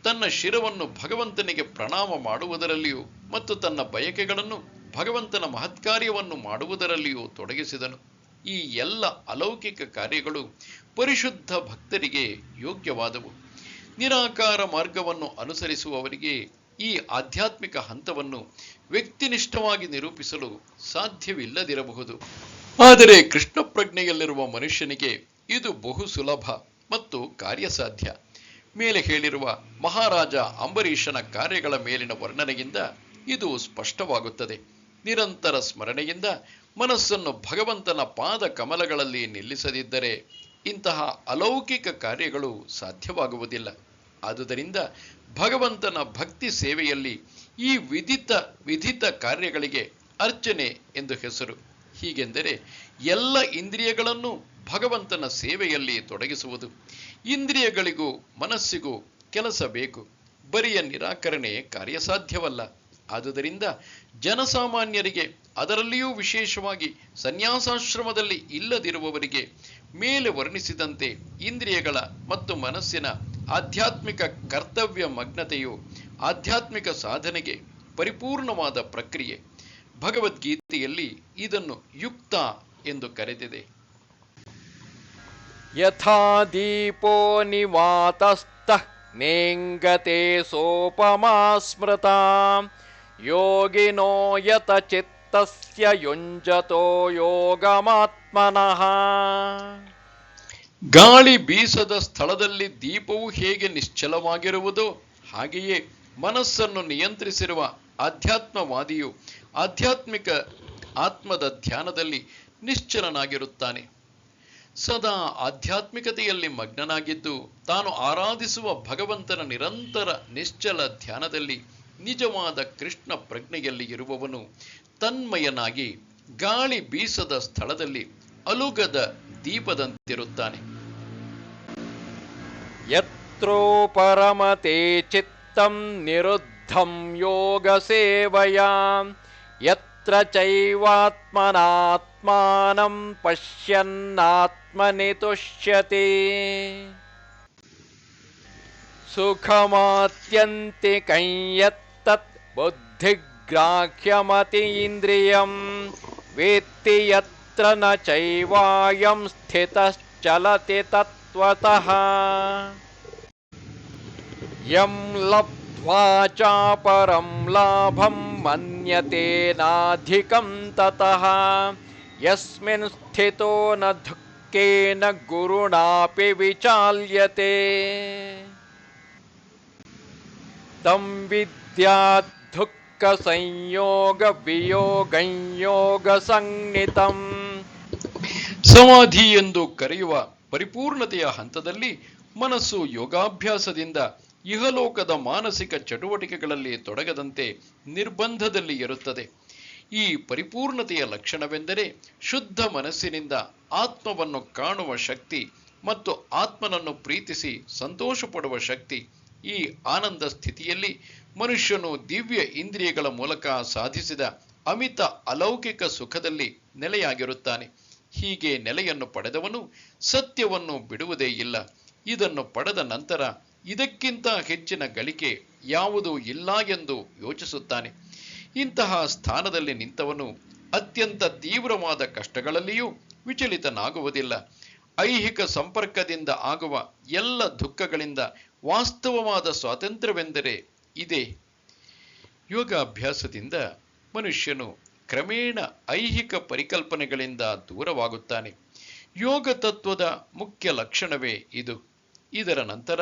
ತನ್ನ ಶಿರವನ್ನು ಭಗವಂತನಿಗೆ ಪ್ರಣಾಮ ಮಾಡುವುದರಲ್ಲಿಯೂ ಮತ್ತು ತನ್ನ ಬಯಕೆಗಳನ್ನು ಭಗವಂತನ ಮಹತ್ಕಾರ್ಯವನ್ನು ಮಾಡುವುದರಲ್ಲಿಯೂ ತೊಡಗಿಸಿದನು. ಈ ಎಲ್ಲ ಅಲೌಕಿಕ ಕಾರ್ಯಗಳು ಪರಿಶುದ್ಧ ಭಕ್ತರಿಗೆ ಯೋಗ್ಯವಾದವು. ನಿರಾಕಾರ ಮಾರ್ಗವನ್ನು ಅನುಸರಿಸುವವರಿಗೆ ಈ ಆಧ್ಯಾತ್ಮಿಕ ಹಂತವನ್ನು ವ್ಯಕ್ತಿನಿಷ್ಠವಾಗಿ ನಿರೂಪಿಸಲು ಸಾಧ್ಯವಿಲ್ಲದಿರಬಹುದು. ಆದರೆ ಕೃಷ್ಣ ಪ್ರಜ್ಞೆಯಲ್ಲಿರುವ ಮನುಷ್ಯನಿಗೆ ಇದು ಬಹು ಸುಲಭ ಮತ್ತು ಕಾರ್ಯಸಾಧ್ಯ. ಮೇಲೆ ಹೇಳಿರುವ ಮಹಾರಾಜ ಅಂಬರೀಷನ ಕಾರ್ಯಗಳ ಮೇಲಿನ ವರ್ಣನೆಯಿಂದ ಇದು ಸ್ಪಷ್ಟವಾಗುತ್ತದೆ. ನಿರಂತರ ಸ್ಮರಣೆಯಿಂದ ಮನಸ್ಸನ್ನು ಭಗವಂತನ ಪಾದ ಕಮಲಗಳಲ್ಲಿ ನಿಲ್ಲಿಸದಿದ್ದರೆ ಇಂತಹ ಅಲೌಕಿಕ ಕಾರ್ಯಗಳು ಸಾಧ್ಯವಾಗುವುದಿಲ್ಲ. ಆದುದರಿಂದ ಭಗವಂತನ ಭಕ್ತಿ ಸೇವೆಯಲ್ಲಿ ಈ ವಿಧಿತ ಕಾರ್ಯಗಳಿಗೆ ಅರ್ಚನೆ ಎಂದು ಹೆಸರು. ಹೀಗೆಂದರೆ ಎಲ್ಲ ಇಂದ್ರಿಯಗಳನ್ನು ಭಗವಂತನ ಸೇವೆಯಲ್ಲಿ ತೊಡಗಿಸುವುದು. ಇಂದ್ರಿಯಗಳಿಗೂ ಮನಸ್ಸಿಗೂ ಕೆಲಸ ಬೇಕು. ಬರಿಯ ನಿರಾಕರಣೆ ಕಾರ್ಯಸಾಧ್ಯವಲ್ಲ. ಆದುದರಿಂದ ಜನಸಾಮಾನ್ಯರಿಗೆ, ಅದರಲ್ಲಿಯೂ ವಿಶೇಷವಾಗಿ ಸನ್ಯಾಸಾಶ್ರಮದಲ್ಲಿ ಇಲ್ಲದಿರುವವರಿಗೆ ಮೇಲೆ ವರ್ಣಿಸಿದಂತೆ ಇಂದ್ರಿಯಗಳ ಮತ್ತು ಮನಸ್ಸಿನ ಆಧ್ಯಾತ್ಮಿಕ ಕರ್ತವ್ಯ ಮಗ್ನತೆಯು ಆಧ್ಯಾತ್ಮಿಕ ಸಾಧನೆಗೆ ಪರಿಪೂರ್ಣವಾದ ಪ್ರಕ್ರಿಯೆ. ಭಗವದ್ಗೀತೆಯಲ್ಲಿ ಇದನ್ನು ಯುಕ್ತ ಎಂದು ಕರೆದಿದೆ.
ಯಥಾ ದೀಪೋ ನಿವಾತಸ್ಥಃ ನೇಂಗತೆ ಸೋಪಮಾ ಸ್ಮೃತಾ ಯೋಗಿನೋ ಯತ ಚಿತ್ತಸ್ಯ ಯುಂಜತೋ ಯೋಗಮಾತ್ಮನಃ.
ಗಾಳಿ ಬೀಸದ ಸ್ಥಳದಲ್ಲಿ ದೀಪವು ಹೇಗೆ ನಿಶ್ಚಲವಾಗಿರುವುದೋ ಹಾಗೆಯೇ ಮನಸ್ಸನ್ನು ನಿಯಂತ್ರಿಸಿರುವ ಆಧ್ಯಾತ್ಮವಾದಿಯು ಆಧ್ಯಾತ್ಮಿಕ ಆತ್ಮದ ಧ್ಯಾನದಲ್ಲಿ ನಿಶ್ಚಲನಾಗಿರುತ್ತಾನೆ. ಸದಾ ಆಧ್ಯಾತ್ಮಿಕತೆಯಲ್ಲಿ ಮಗ್ನನಾಗಿದ್ದು ತಾನು ಆರಾಧಿಸುವ ಭಗವಂತನ ನಿರಂತರ ನಿಶ್ಚಲ ಧ್ಯಾನದಲ್ಲಿ ನಿಜವಾದ ಕೃಷ್ಣ ಪ್ರಜ್ಞೆಯಲ್ಲಿ ಇರುವವನು ತನ್ಮಯನಾಗಿ ಗಾಳಿ ಬೀಸದ ಸ್ಥಳದಲ್ಲಿ ಅಲುಗದ ದೀಪದಂತಿರುತ್ತಾನೆ.
ಯತ್ರೋ ಪರಮತೆ ಚಿತ್ತಂ ನಿರುದ್ಧಂ ಯೋಗ ಸೇವಯಾ ಯತ್ರ ಚೈವಾತ್ಮನಾತ್ಮಾನಂ ಪಶ್ಯನ್ನಾತ್ಮನಿ ತುಷ್ಯತಿ. ಸುಖಮಾತ್ಯಂತಿಕಂ ಯತ್ತತ್ ಬುದ್ಧಿಗ್ರಾಹ್ಯಮತಿ ಇಂದ್ರಿಯಂ ವೇತ್ತಿ ಯತ್ರ ನ ಚೈವಾಯಂ ಸ್ಥಿತಶ್ಚಲತಿ ತತ್ವತಃ. ಯಂ ಲಬ್ಧ್ವಾ ಚಾಪರಂ ಲಾಭಂ ಮನ್ಯತೆ ನಾಧಿಕಂ ತತಃ ಯಸ್ಮಿನ್ ಸ್ಥಿತೋ ನ ದುಃಖೇನ ಗುರುಣಾಪಿ ವಿಚಾಲ್ಯತೆ. ತಂ ವಿದ್ಯಾತ್ ದುಃಖ ಸಂಯೋಗ ವಿಯೋಗಂ ಯೋಗ ಸಂಜ್ಞಿತಂ.
ಸಮಾಧಿ ಎಂದು ಕರೆಯುವ ಪರಿಪೂರ್ಣತೆಯ ಹಂತದಲ್ಲಿ ಮನಸ್ಸು ಯೋಗಾಭ್ಯಾಸದಿಂದ ಇಹಲೋಕದ ಮಾನಸಿಕ ಚಟುವಟಿಕೆಗಳಲ್ಲಿ ತೊಡಗದಂತೆ ನಿರ್ಬಂಧದಲ್ಲಿ ಇರುತ್ತದೆ. ಈ ಪರಿಪೂರ್ಣತೆಯ ಲಕ್ಷಣವೆಂದರೆ ಶುದ್ಧ ಮನಸ್ಸಿನಿಂದ ಆತ್ಮವನ್ನು ಕಾಣುವ ಶಕ್ತಿ ಮತ್ತು ಆತ್ಮನನ್ನು ಪ್ರೀತಿಸಿ ಸಂತೋಷ ಪಡುವ ಶಕ್ತಿ. ಈ ಆನಂದ ಸ್ಥಿತಿಯಲ್ಲಿ ಮನುಷ್ಯನು ದಿವ್ಯ ಇಂದ್ರಿಯಗಳ ಮೂಲಕ ಸಾಧಿಸಿದ ಅಮಿತ ಅಲೌಕಿಕ ಸುಖದಲ್ಲಿ ನೆಲೆಯಾಗಿರುತ್ತಾನೆ. ಹೀಗೆ ನೆಲೆಯನ್ನು ಪಡೆದವನು ಸತ್ಯವನ್ನು ಬಿಡುವುದೇ ಇಲ್ಲ. ಇದನ್ನು ಪಡೆದ ನಂತರ ಇದಕ್ಕಿಂತ ಹೆಚ್ಚಿನ ಗಳಿಕೆ ಯಾವುದೂ ಇಲ್ಲ ಎಂದು ಯೋಚಿಸುತ್ತಾನೆ. ಇಂತಹ ಸ್ಥಾನದಲ್ಲಿ ನಿಂತವನು ಅತ್ಯಂತ ತೀವ್ರವಾದ ಕಷ್ಟಗಳಲ್ಲಿಯೂ ವಿಚಲಿತನಾಗುವುದಿಲ್ಲ. ಐಹಿಕ ಸಂಪರ್ಕದಿಂದ ಆಗುವ ಎಲ್ಲ ದುಃಖಗಳಿಂದ ವಾಸ್ತವವಾದ ಸ್ವಾತಂತ್ರ್ಯವೆಂದರೆ ಇದೇ. ಯೋಗಾಭ್ಯಾಸದಿಂದ ಮನುಷ್ಯನು ಕ್ರಮೇಣ ಐಹಿಕ ಪರಿಕಲ್ಪನೆಗಳಿಂದ ದೂರವಾಗುತ್ತಾನೆ. ಯೋಗ ತತ್ವದ ಮುಖ್ಯ ಲಕ್ಷಣವೇ ಇದು. ಇದರ ನಂತರ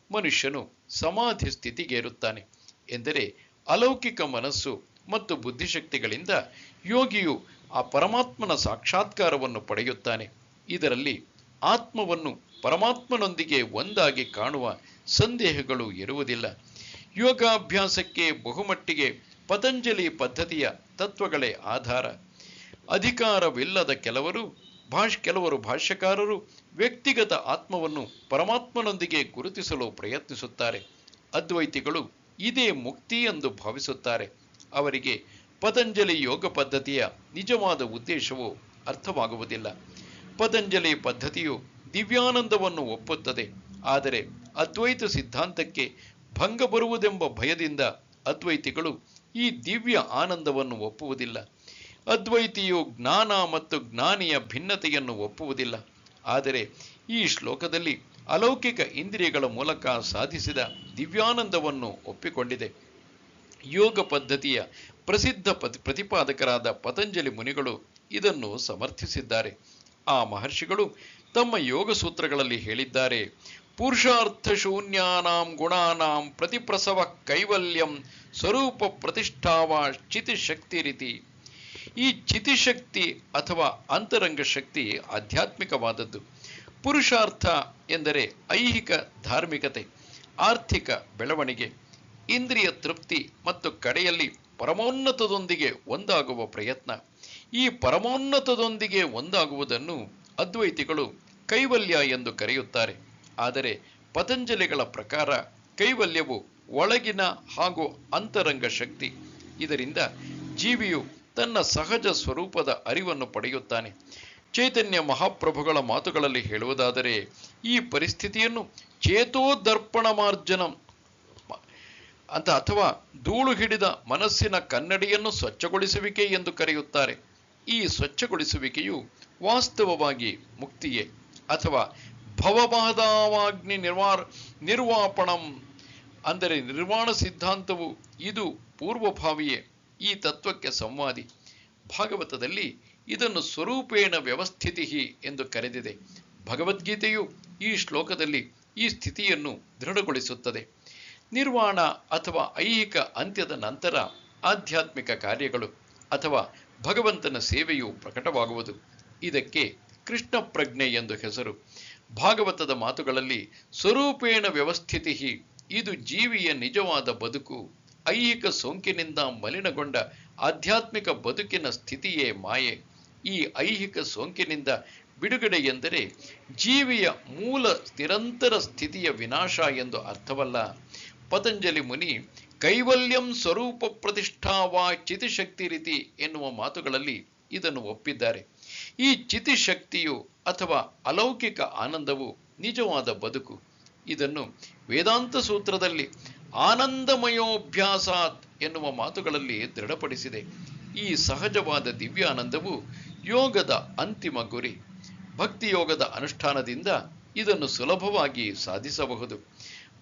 ಮನುಷ್ಯನು ಸಮಾಧಿ ಸ್ಥಿತಿಗೇರುತ್ತಾನೆ. ಎಂದರೆ ಅಲೌಕಿಕ ಮನಸ್ಸು ಮತ್ತು ಬುದ್ಧಿಶಕ್ತಿಗಳಿಂದ ಯೋಗಿಯು ಆ ಪರಮಾತ್ಮನ ಸಾಕ್ಷಾತ್ಕಾರವನ್ನು ಪಡೆಯುತ್ತಾನೆ. ಇದರಲ್ಲಿ ಆತ್ಮವನ್ನು ಪರಮಾತ್ಮನೊಂದಿಗೆ ಒಂದಾಗಿ ಕಾಣುವ ಸಂದೇಹಗಳು ಇರುವುದಿಲ್ಲ. ಯೋಗಾಭ್ಯಾಸಕ್ಕೆ ಬಹುಮಟ್ಟಿಗೆ ಪತಂಜಲಿ ಪದ್ಧತಿಯ ತತ್ವಗಳೇ ಆಧಾರ. ಅಧಿಕಾರವಿಲ್ಲದ ಕೆಲವರು ಭಾಷ್ಯಕಾರರು ವ್ಯಕ್ತಿಗತ ಆತ್ಮವನ್ನು ಪರಮಾತ್ಮನೊಂದಿಗೆ ಗುರುತಿಸಲು ಪ್ರಯತ್ನಿಸುತ್ತಾರೆ. ಅದ್ವೈತಿಗಳು ಇದೇ ಮುಕ್ತಿ ಎಂದು ಭಾವಿಸುತ್ತಾರೆ. ಅವರಿಗೆ ಪತಂಜಲಿ ಯೋಗ ಪದ್ಧತಿಯ ನಿಜವಾದ ಉದ್ದೇಶವು ಅರ್ಥವಾಗುವುದಿಲ್ಲ. ಪತಂಜಲಿ ಪದ್ಧತಿಯು ದಿವ್ಯಾನಂದವನ್ನು ಒಪ್ಪುತ್ತದೆ. ಆದರೆ ಅದ್ವೈತ ಸಿದ್ಧಾಂತಕ್ಕೆ ಭಂಗ ಬರುವುದೆಂಬ ಭಯದಿಂದ ಅದ್ವೈತಿಗಳು ಈ ದಿವ್ಯ ಆನಂದವನ್ನು ಒಪ್ಪುವುದಿಲ್ಲ. ಅದ್ವೈತಿಯು ಜ್ಞಾನ ಮತ್ತು ಜ್ಞಾನಿಯ ಭಿನ್ನತೆಯನ್ನು ಒಪ್ಪುವುದಿಲ್ಲ. ಆದರೆ ಈ ಶ್ಲೋಕದಲ್ಲಿ ಅಲೌಕಿಕ ಇಂದ್ರಿಯಗಳ ಮೂಲಕ ಸಾಧಿಸಿದ ದಿವ್ಯಾನಂದವನ್ನು ಒಪ್ಪಿಕೊಂಡಿದೆ. ಯೋಗ ಪದ್ಧತಿಯ ಪ್ರಸಿದ್ಧ ಪ್ರತಿಪಾದಕರಾದ ಪತಂಜಲಿ ಮುನಿಗಳು ಇದನ್ನು ಸಮರ್ಥಿಸಿದ್ದಾರೆ. ಆ ಮಹರ್ಷಿಗಳು ತಮ್ಮ ಯೋಗ ಸೂತ್ರಗಳಲ್ಲಿ ಹೇಳಿದ್ದಾರೆ, ಪುರುಷಾರ್ಥ ಶೂನ್ಯಾನಾಂ ಗುಣಾನಾಂ ಪ್ರತಿಪ್ರಸವ ಕೈವಲ್ಯಂ ಸ್ವರೂಪ ಪ್ರತಿಷ್ಠಾವ ಚಿತಿಶಕ್ತಿ ರೀತಿ. ಈ ಚಿತಿಶಕ್ತಿ ಅಥವಾ ಅಂತರಂಗ ಶಕ್ತಿ ಆಧ್ಯಾತ್ಮಿಕವಾದದ್ದು. ಪುರುಷಾರ್ಥ ಎಂದರೆ ಐಹಿಕ ಧಾರ್ಮಿಕತೆ, ಆರ್ಥಿಕ ಬೆಳವಣಿಗೆ, ಇಂದ್ರಿಯ ತೃಪ್ತಿ ಮತ್ತು ಕಡೆಯಲ್ಲಿ ಪರಮೋನ್ನತದೊಂದಿಗೆ ಒಂದಾಗುವ ಪ್ರಯತ್ನ. ಈ ಪರಮೋನ್ನತದೊಂದಿಗೆ ಒಂದಾಗುವುದನ್ನು ಅದ್ವೈತಿಗಳು ಕೈವಲ್ಯ ಎಂದು ಕರೆಯುತ್ತಾರೆ. ಆದರೆ ಪತಂಜಲಿಗಳ ಪ್ರಕಾರ ಕೈವಲ್ಯವು ಒಳಗಿನ ಹಾಗೂ ಅಂತರಂಗ ಶಕ್ತಿ. ಇದರಿಂದ ಜೀವಿಯು ತನ್ನ ಸಹಜ ಸ್ವರೂಪದ ಅರಿವನ್ನು ಪಡೆಯುತ್ತಾನೆ. ಚೈತನ್ಯ ಮಹಾಪ್ರಭುಗಳ ಮಾತುಗಳಲ್ಲಿ ಹೇಳುವುದಾದರೆ ಈ ಪರಿಸ್ಥಿತಿಯನ್ನು ಚೇತೋದರ್ಪಣ ಮಾರ್ಜನಂ ಅಂತ ಅಥವಾ ಧೂಳು ಹಿಡಿದ ಮನಸ್ಸಿನ ಕನ್ನಡಿಯನ್ನು ಸ್ವಚ್ಛಗೊಳಿಸುವಿಕೆ ಎಂದು ಕರೆಯುತ್ತಾರೆ. ಈ ಸ್ವಚ್ಛಗೊಳಿಸುವಿಕೆಯು ವಾಸ್ತವವಾಗಿ ಮುಕ್ತಿಯೇ ಅಥವಾ ಭವಬಾಧಾವಾಗ್ನಿ ನಿರ್ವಾಪಣಂ ಅಂದರೆ ನಿರ್ವಾಣ ಸಿದ್ಧಾಂತವು ಇದು ಪೂರ್ವಭಾವಿಯೇ. ಈ ತತ್ವಕ್ಕೆ ಸಂವಾದಿ. ಭಾಗವತದಲ್ಲಿ ಇದನ್ನು ಸ್ವರೂಪೇಣ ವ್ಯವಸ್ಥಿತಿ ಎಂದು ಕರೆದಿದೆ. ಭಗವದ್ಗೀತೆಯು ಈ ಶ್ಲೋಕದಲ್ಲಿ ಈ ಸ್ಥಿತಿಯನ್ನು ದೃಢಗೊಳಿಸುತ್ತದೆ. ನಿರ್ವಾಣ ಅಥವಾ ಐಹಿಕ ಅಂತ್ಯದ ನಂತರ ಆಧ್ಯಾತ್ಮಿಕ ಕಾರ್ಯಗಳು ಅಥವಾ ಭಗವಂತನ ಸೇವೆಯು ಪ್ರಕಟವಾಗುವುದು. ಇದಕ್ಕೆ ಕೃಷ್ಣ ಪ್ರಜ್ಞೆ ಎಂದು ಹೆಸರು. ಭಾಗವತದ ಮಾತುಗಳಲ್ಲಿ ಸ್ವರೂಪೇಣ ವ್ಯವಸ್ಥಿತಿ ಇದು ಜೀವಿಯ ನಿಜವಾದ ಬದುಕು. ಐಹಿಕ ಸೋಂಕಿನಿಂದ ಮಲಿನಗೊಂಡ ಆಧ್ಯಾತ್ಮಿಕ ಬದುಕಿನ ಸ್ಥಿತಿಯೇ ಮಾಯೆ. ಈ ಐಹಿಕ ಸೋಂಕಿನಿಂದ ಬಿಡುಗಡೆ ಎಂದರೆ ಜೀವಿಯ ಮೂಲ ನಿರಂತರ ಸ್ಥಿತಿಯ ವಿನಾಶ ಎಂದು ಅರ್ಥವಲ್ಲ. ಪತಂಜಲಿ ಮುನಿ ಕೈವಲ್ಯಂ ಸ್ವರೂಪ ಪ್ರತಿಷ್ಠಾವಾ ಚಿತಿಶಕ್ತಿ ರೀತಿ ಎನ್ನುವ ಮಾತುಗಳಲ್ಲಿ ಇದನ್ನು ಒಪ್ಪಿದ್ದಾರೆ. ಈ ಚಿತಿಶಕ್ತಿಯು ಅಥವಾ ಅಲೌಕಿಕ ಆನಂದವು ನಿಜವಾದ ಬದುಕು. ಇದನ್ನು ವೇದಾಂತ ಸೂತ್ರದಲ್ಲಿ ಆನಂದಮಯೋಭ್ಯಾಸಾತ್ ಎನ್ನುವ ಮಾತುಗಳಲ್ಲಿ ದೃಢಪಡಿಸಿದೆ. ಈ ಸಹಜವಾದ ದಿವ್ಯಾನಂದವು ಯೋಗದ ಅಂತಿಮ ಗುರಿ. ಭಕ್ತಿಯೋಗದ ಅನುಷ್ಠಾನದಿಂದ ಇದನ್ನು ಸುಲಭವಾಗಿ ಸಾಧಿಸಬಹುದು.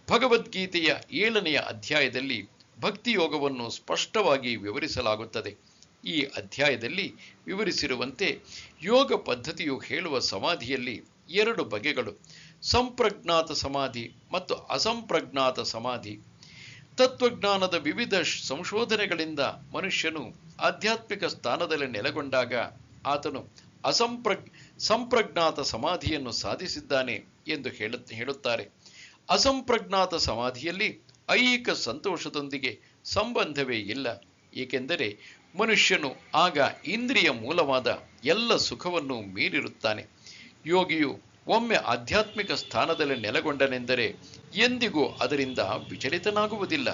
ಭಗವದ್ಗೀತೆಯ 7ನೇ ಅಧ್ಯಾಯದಲ್ಲಿ ಭಕ್ತಿಯೋಗವನ್ನು ಸ್ಪಷ್ಟವಾಗಿ ವಿವರಿಸಲಾಗುತ್ತದೆ. ಈ ಅಧ್ಯಾಯದಲ್ಲಿ ವಿವರಿಸಿರುವಂತೆ ಯೋಗ ಪದ್ಧತಿಯು ಹೇಳುವ ಸಮಾಧಿಯಲ್ಲಿ 2 ಬಗೆಗಳು: ಸಂಪ್ರಜ್ಞಾತ ಸಮಾಧಿ ಮತ್ತು ಅಸಂಪ್ರಜ್ಞಾತ ಸಮಾಧಿ. ತತ್ವಜ್ಞಾನದ ವಿವಿಧ ಸಂಶೋಧನೆಗಳಿಂದ ಮನುಷ್ಯನು ಆಧ್ಯಾತ್ಮಿಕ ಸ್ಥಾನದಲ್ಲಿ ನೆಲೆಗೊಂಡಾಗ ಆತನು ಸಂಪ್ರಜ್ಞಾತ ಸಮಾಧಿಯನ್ನು ಸಾಧಿಸಿದ್ದಾನೆ ಎಂದು ಹೇಳುತ್ತಾರೆ. ಅಸಂಪ್ರಜ್ಞಾತ ಸಮಾಧಿಯಲ್ಲಿ ಐಹಿಕ ಸಂತೋಷದೊಂದಿಗೆ ಸಂಬಂಧವೇ ಇಲ್ಲ. ಏಕೆಂದರೆ ಮನುಷ್ಯನು ಆಗ ಇಂದ್ರಿಯ ಮೂಲವಾದ ಎಲ್ಲ ಸುಖವನ್ನು ಮೀರಿರುತ್ತಾನೆ. ಯೋಗಿಯು ಒಮ್ಮೆ ಆಧ್ಯಾತ್ಮಿಕ ಸ್ಥಾನದಲ್ಲಿ ನೆಲೆಗೊಂಡನೆಂದರೆ ಎಂದಿಗೂ ಅದರಿಂದ ವಿಚಲಿತನಾಗುವುದಿಲ್ಲ.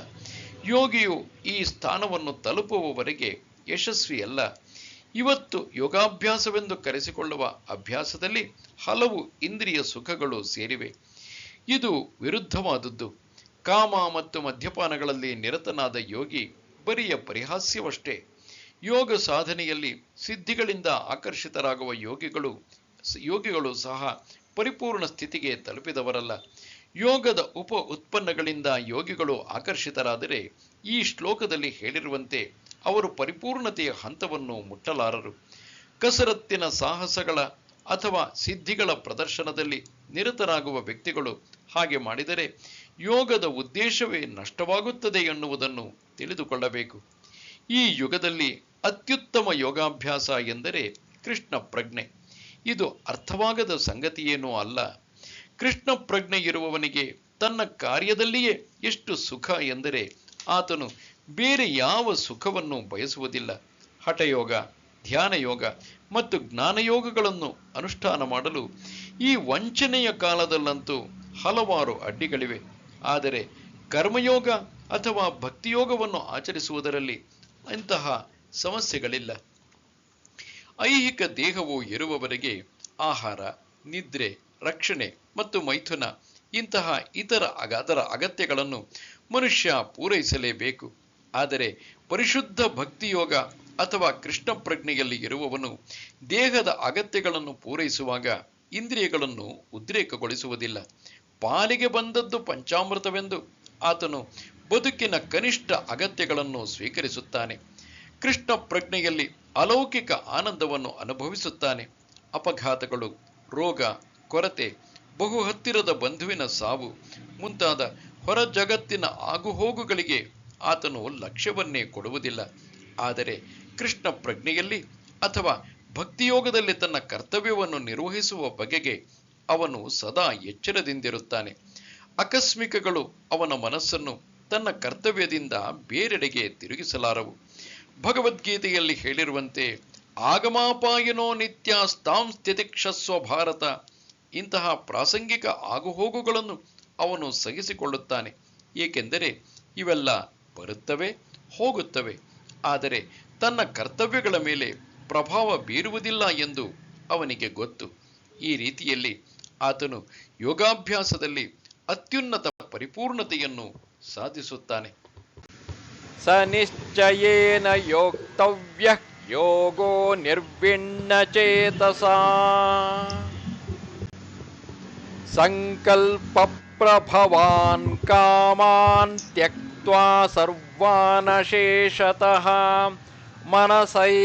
ಯೋಗಿಯು ಈ ಸ್ಥಾನವನ್ನು ತಲುಪುವವರೆಗೆ ಯಶಸ್ವಿಯಲ್ಲ. ಇವತ್ತು ಯೋಗಾಭ್ಯಾಸವೆಂದು ಕರೆಸಿಕೊಳ್ಳುವ ಅಭ್ಯಾಸದಲ್ಲಿ ಹಲವು ಇಂದ್ರಿಯ ಸುಖಗಳು ಸೇರಿವೆ. ಇದು ವಿರುದ್ಧವಾದದ್ದು. ಕಾಮ ಮತ್ತು ಮದ್ಯಪಾನಗಳಲ್ಲಿ ನಿರತನಾದ ಯೋಗಿ ಬರಿಯ ಪರಿಹಾಸ್ಯವಷ್ಟೇ. ಯೋಗ ಸಾಧನೆಯಲ್ಲಿ ಸಿದ್ಧಿಗಳಿಂದ ಆಕರ್ಷಿತರಾಗುವ ಯೋಗಿಗಳು ಸಹ ಪರಿಪೂರ್ಣ ಸ್ಥಿತಿಗೆ ತಲುಪಿದವರಲ್ಲ. ಯೋಗದ ಉಪ ಉತ್ಪನ್ನಗಳಿಂದ ಯೋಗಿಗಳು ಆಕರ್ಷಿತರಾದರೆ ಈ ಶ್ಲೋಕದಲ್ಲಿ ಹೇಳಿರುವಂತೆ ಅವರು ಪರಿಪೂರ್ಣತೆಯ ಹಂತವನ್ನು ಮುಟ್ಟಲಾರರು. ಕಸರತ್ತಿನ ಸಾಹಸಗಳ ಅಥವಾ ಸಿದ್ಧಿಗಳ ಪ್ರದರ್ಶನದಲ್ಲಿ ನಿರತರಾಗುವ ವ್ಯಕ್ತಿಗಳು ಹಾಗೆ ಮಾಡಿದರೆ ಯೋಗದ ಉದ್ದೇಶವೇ ನಷ್ಟವಾಗುತ್ತದೆ ಎನ್ನುವುದನ್ನು ತಿಳಿದುಕೊಳ್ಳಬೇಕು. ಈ ಯುಗದಲ್ಲಿ ಅತ್ಯುತ್ತಮ ಯೋಗಾಭ್ಯಾಸ ಎಂದರೆ ಕೃಷ್ಣ ಪ್ರಜ್ಞೆ. ಇದು ಅರ್ಥವಾಗದ ಸಂಗತಿಯೇನೂ ಅಲ್ಲ. ಕೃಷ್ಣ ಪ್ರಜ್ಞೆ ಇರುವವನಿಗೆ ತನ್ನ ಕಾರ್ಯದಲ್ಲಿಯೇ ಎಷ್ಟು ಸುಖ ಎಂದರೆ ಆತನು ಬೇರೆ ಯಾವ ಸುಖವನ್ನು ಬಯಸುವುದಿಲ್ಲ. ಹಠಯೋಗ, ಧ್ಯಾನಯೋಗ ಮತ್ತು ಜ್ಞಾನಯೋಗಗಳನ್ನು ಅನುಷ್ಠಾನ ಮಾಡಲು ಈ ವಂಚನೆಯ ಕಾಲದಲ್ಲಂತೂ ಹಲವಾರು ಅಡ್ಡಿಗಳಿವೆ. ಆದರೆ ಕರ್ಮಯೋಗ ಅಥವಾ ಭಕ್ತಿಯೋಗವನ್ನು ಆಚರಿಸುವುದರಲ್ಲಿ ಇಂತಹ ಸಮಸ್ಯೆಗಳಿಲ್ಲ. ಐಹಿಕ ದೇಹವು ಇರುವವರೆಗೆ ಆಹಾರ, ನಿದ್ರೆ, ರಕ್ಷಣೆ ಮತ್ತು ಮೈಥುನ ಇಂತಹ ಇತರ ಅದರ ಅಗತ್ಯಗಳನ್ನು ಮನುಷ್ಯ ಪೂರೈಸಲೇಬೇಕು. ಆದರೆ ಪರಿಶುದ್ಧ ಭಕ್ತಿಯೋಗ ಅಥವಾ ಕೃಷ್ಣ ಪ್ರಜ್ಞೆಯಲ್ಲಿ ಇರುವವನು ದೇಹದ ಅಗತ್ಯಗಳನ್ನು ಪೂರೈಸುವಾಗ ಇಂದ್ರಿಯಗಳನ್ನು ಉದ್ರೇಕಗೊಳಿಸುವುದಿಲ್ಲ. ಪಾಲಿಗೆ ಬಂದದ್ದು ಪಂಚಾಮೃತವೆಂದು ಆತನು ಬದುಕಿನ ಕನಿಷ್ಠ ಅಗತ್ಯಗಳನ್ನು ಸ್ವೀಕರಿಸುತ್ತಾನೆ. ಕೃಷ್ಣ ಪ್ರಜ್ಞೆಯಲ್ಲಿ ಅಲೌಕಿಕ ಆನಂದವನ್ನು ಅನುಭವಿಸುತ್ತಾನೆ. ಅಪಘಾತಗಳು, ರೋಗ, ಕೊರತೆ, ಬಹು ಹತ್ತಿರದ ಬಂಧುವಿನ ಸಾವು ಮುಂತಾದ ಹೊರ ಜಗತ್ತಿನ ಆಗುಹೋಗುಗಳಿಗೆ ಆತನು ಲಕ್ಷ್ಯವನ್ನೇ ಕೊಡುವುದಿಲ್ಲ. ಆದರೆ ಕೃಷ್ಣ ಪ್ರಜ್ಞೆಯಲ್ಲಿ ಅಥವಾ ಭಕ್ತಿಯೋಗದಲ್ಲಿ ತನ್ನ ಕರ್ತವ್ಯವನ್ನು ನಿರ್ವಹಿಸುವ ಬಗೆಗೆ ಅವನು ಸದಾ ಎಚ್ಚರದಿಂದಿರುತ್ತಾನೆ. ಆಕಸ್ಮಿಕಗಳು ಅವನ ಮನಸ್ಸನ್ನು ತನ್ನ ಕರ್ತವ್ಯದಿಂದ ಬೇರೆಡೆಗೆ ತಿರುಗಿಸಲಾರವು. ಭಗವದ್ಗೀತೆಯಲ್ಲಿ ಹೇಳಿರುವಂತೆ ಆಗಮಾಪಾಯನೋ ನಿತ್ಯ ಸ್ಥಾಂ ಸ್ಥಿತಿಕ್ಷಸ್ವ ಭಾರತ. ಇಂತಹ ಪ್ರಾಸಂಗಿಕ ಆಗುಹೋಗುಗಳನ್ನು ಅವನು ಸಹಿಸಿಕೊಳ್ಳುತ್ತಾನೆ. ಏಕೆಂದರೆ ಇವೆಲ್ಲ ಬರುತ್ತವೆ, ಹೋಗುತ್ತವೆ. ಆದರೆ ತನ್ನ ಕರ್ತವ್ಯಗಳ ಮೇಲೆ ಪ್ರಭಾವ ಬೀರುವುದಿಲ್ಲ ಎಂದು ಅವನಿಗೆ ಗೊತ್ತು. ಈ ರೀತಿಯಲ್ಲಿ ಆತನು ಯೋಗಾಭ್ಯಾಸದಲ್ಲಿ ಅತ್ಯುನ್ನತ ಪರಿಪೂರ್ಣತೆಯನ್ನು ಸಾಧಿಸುತ್ತಾನೆ.
ಸ ನಿಶ್ಚಯೇನ ಯೋಕ್ತವ್ಯಃ ಯೋಗೋ ನಿರ್ವಿಣ್ಣ ಚೇತಸಾ ಸಂಕಲ್ಪ ಪ್ರಭವಾನ್ ಕಾಮಾನ್ ತ್ಯಕ್ತ್ವಾ ಸರ್ವಾನಶೇಷತಃ ಮನಸೈವೇಂದ್ರಿಯಗ್ರಾಮಂ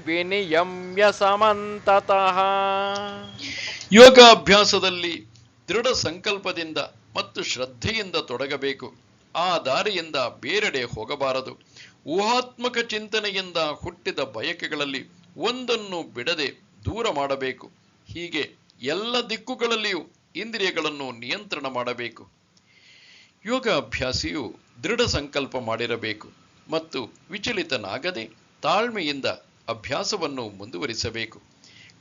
ವಿನಿಯಮ್ಯ ಸಮಂತತಃ.
ಯೋಗಾಭ್ಯಾಸದಲ್ಲಿ ದೃಢ ಸಂಕಲ್ಪದಿಂದ ಮತ್ತು ಶ್ರದ್ಧೆಯಿಂದ ತೊಡಗಬೇಕು. ಆ ದಾರಿಯಿಂದ ಬೇರೆಡೆ ಹೋಗಬಾರದು. ಊಹಾತ್ಮಕ ಚಿಂತನೆಯಿಂದ ಹುಟ್ಟಿದ ಬಯಕೆಗಳಲ್ಲಿ ಒಂದನ್ನು ಬಿಡದೆ ದೂರ ಮಾಡಬೇಕು. ಹೀಗೆ ಎಲ್ಲ ದಿಕ್ಕುಗಳಲ್ಲಿಯೂ ಇಂದ್ರಿಯಗಳನ್ನು ನಿಯಂತ್ರಣ ಮಾಡಬೇಕು. ಯೋಗಾಭ್ಯಾಸಿಯು ದೃಢ ಸಂಕಲ್ಪ ಮಾಡಿರಬೇಕು ಮತ್ತು ವಿಚಲಿತನಾಗದೆ ತಾಳ್ಮೆಯಿಂದ ಅಭ್ಯಾಸವನ್ನು ಮುಂದುವರಿಸಬೇಕು.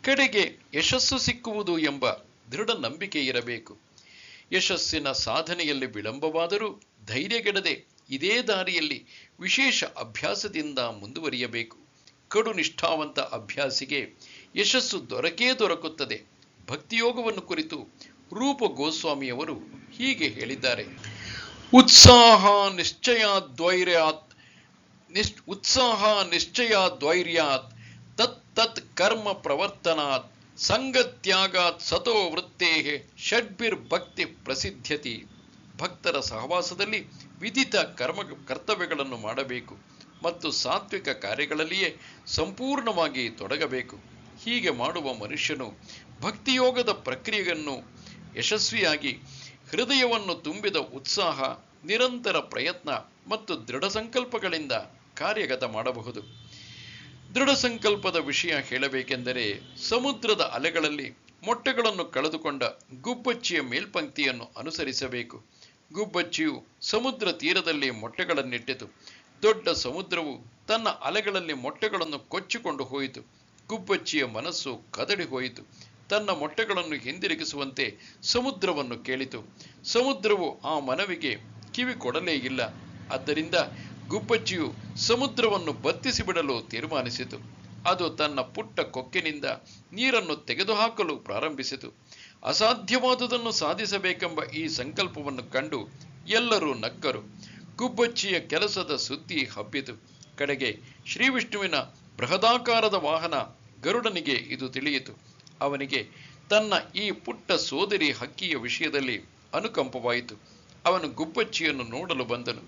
ಕಡೆಗೆ ಯಶಸ್ಸು ಸಿಕ್ಕುವುದು ಎಂಬ ದೃಢ ನಂಬಿಕೆ ಇರಬೇಕು. ಯಶಸ್ಸಿನ ಸಾಧನೆಯಲ್ಲಿ ವಿಳಂಬವಾದರೂ ಧೈರ್ಯಗೆಡದೆ ಇದೇ ದಾರಿಯಲ್ಲಿ ವಿಶೇಷ ಅಭ್ಯಾಸದಿಂದ ಮುಂದುವರಿಯಬೇಕು. ಕಡು ನಿಷ್ಠಾವಂತ ಅಭ್ಯಾಸಿಗೆ ಯಶಸ್ಸು ದೊರಕುತ್ತದೆ. ಭಕ್ತಿಯೋಗವನ್ನು ಕುರಿತು ರೂಪ ಗೋಸ್ವಾಮಿಯವರು ಹೀಗೆ ಹೇಳಿದ್ದಾರೆ: ಉತ್ಸಾಹ ನಿಶ್ಚಯಾದ್ವೈರ್ಯಾತ್ ತತ್ ಕರ್ಮ ಪ್ರವರ್ತನಾತ್ ಸಂಗತ್ಯಾಗಾತ್ ಸತೋ ವೃತ್ತೇಃ ಷಡ್ಭಿರ್ಭಕ್ತಿ ಪ್ರಸಿದ್ಧ್ಯತಿ. ಭಕ್ತರ ಸಹವಾಸದಲ್ಲಿ ವಿಧಿತ ಕರ್ತವ್ಯಗಳನ್ನು ಮಾಡಬೇಕು ಮತ್ತು ಸಾತ್ವಿಕ ಕಾರ್ಯಗಳಲ್ಲಿಯೇ ಸಂಪೂರ್ಣವಾಗಿ ತೊಡಗಬೇಕು. ಹೀಗೆ ಮಾಡುವ ಮನುಷ್ಯನು ಭಕ್ತಿಯೋಗದ ಪ್ರಕ್ರಿಯೆಯನ್ನು ಯಶಸ್ವಿಯಾಗಿ ಹೃದಯವನ್ನು ತುಂಬಿದ ಉತ್ಸಾಹ, ನಿರಂತರ ಪ್ರಯತ್ನ ಮತ್ತು ದೃಢ ಸಂಕಲ್ಪಗಳಿಂದ ಕಾರ್ಯಗತ ಮಾಡಬಹುದು. ದೃಢ ಸಂಕಲ್ಪದ ವಿಷಯ ಹೇಳಬೇಕೆಂದರೆ ಸಮುದ್ರದ ಅಲೆಗಳಲ್ಲಿ ಮೊಟ್ಟೆಗಳನ್ನು ಕಳೆದುಕೊಂಡ ಗುಬ್ಬಚ್ಚಿಯ ಮೇಲ್ಪಂಕ್ತಿಯನ್ನು ಅನುಸರಿಸಬೇಕು. ಗುಬ್ಬಚ್ಚಿಯು ಸಮುದ್ರ ತೀರದಲ್ಲಿ ಮೊಟ್ಟೆಗಳನ್ನಿಟ್ಟಿತು. ದೊಡ್ಡ ಸಮುದ್ರವು ತನ್ನ ಅಲೆಗಳಲ್ಲಿ ಮೊಟ್ಟೆಗಳನ್ನು ಕೊಚ್ಚಿಕೊಂಡು ಹೋಯಿತು. ಗುಬ್ಬಚ್ಚಿಯ ಮನಸ್ಸು ಕದಡಿ ಹೋಯಿತು. ತನ್ನ ಮೊಟ್ಟೆಗಳನ್ನು ಹಿಂದಿರುಗಿಸುವಂತೆ ಸಮುದ್ರವನ್ನು ಕೇಳಿತು. ಸಮುದ್ರವು ಆ ಮನವಿಗೆ ಕಿವಿ ಕೊಡಲೇ ಇಲ್ಲ. ಆದ್ದರಿಂದ ಗುಬ್ಬಚ್ಚಿಯು ಸಮುದ್ರವನ್ನು ಬತ್ತಿಸಿ ಬಿಡಲು ತೀರ್ಮಾನಿಸಿತು. ಅದು ತನ್ನ ಪುಟ್ಟ ಕೊಕ್ಕಿನಿಂದ ನೀರನ್ನು ತೆಗೆದುಹಾಕಲು ಪ್ರಾರಂಭಿಸಿತು. ಅಸಾಧ್ಯವಾದುದನ್ನು ಸಾಧಿಸಬೇಕೆಂಬ ಈ ಸಂಕಲ್ಪವನ್ನು ಕಂಡು ಎಲ್ಲರೂ ನಕ್ಕರು. ಗುಬ್ಬಚ್ಚಿಯ ಕೆಲಸದ ಸುದ್ದಿ ಹಬ್ಬಿತು. ಕಡೆಗೆ ಶ್ರೀ ವಿಷ್ಣುವಿನ ಬೃಹದಾಕಾರದ ವಾಹನ ಗರುಡನಿಗೆ ಇದು ತಿಳಿಯಿತು. ಅವನಿಗೆ ತನ್ನ ಈ ಪುಟ್ಟ ಸೋದರಿ ಹಕ್ಕಿಯ ವಿಷಯದಲ್ಲಿ ಅನುಕಂಪವಾಯಿತು. ಅವನು ಗುಬ್ಬಚ್ಚಿಯನ್ನು ನೋಡಲು ಬಂದನು.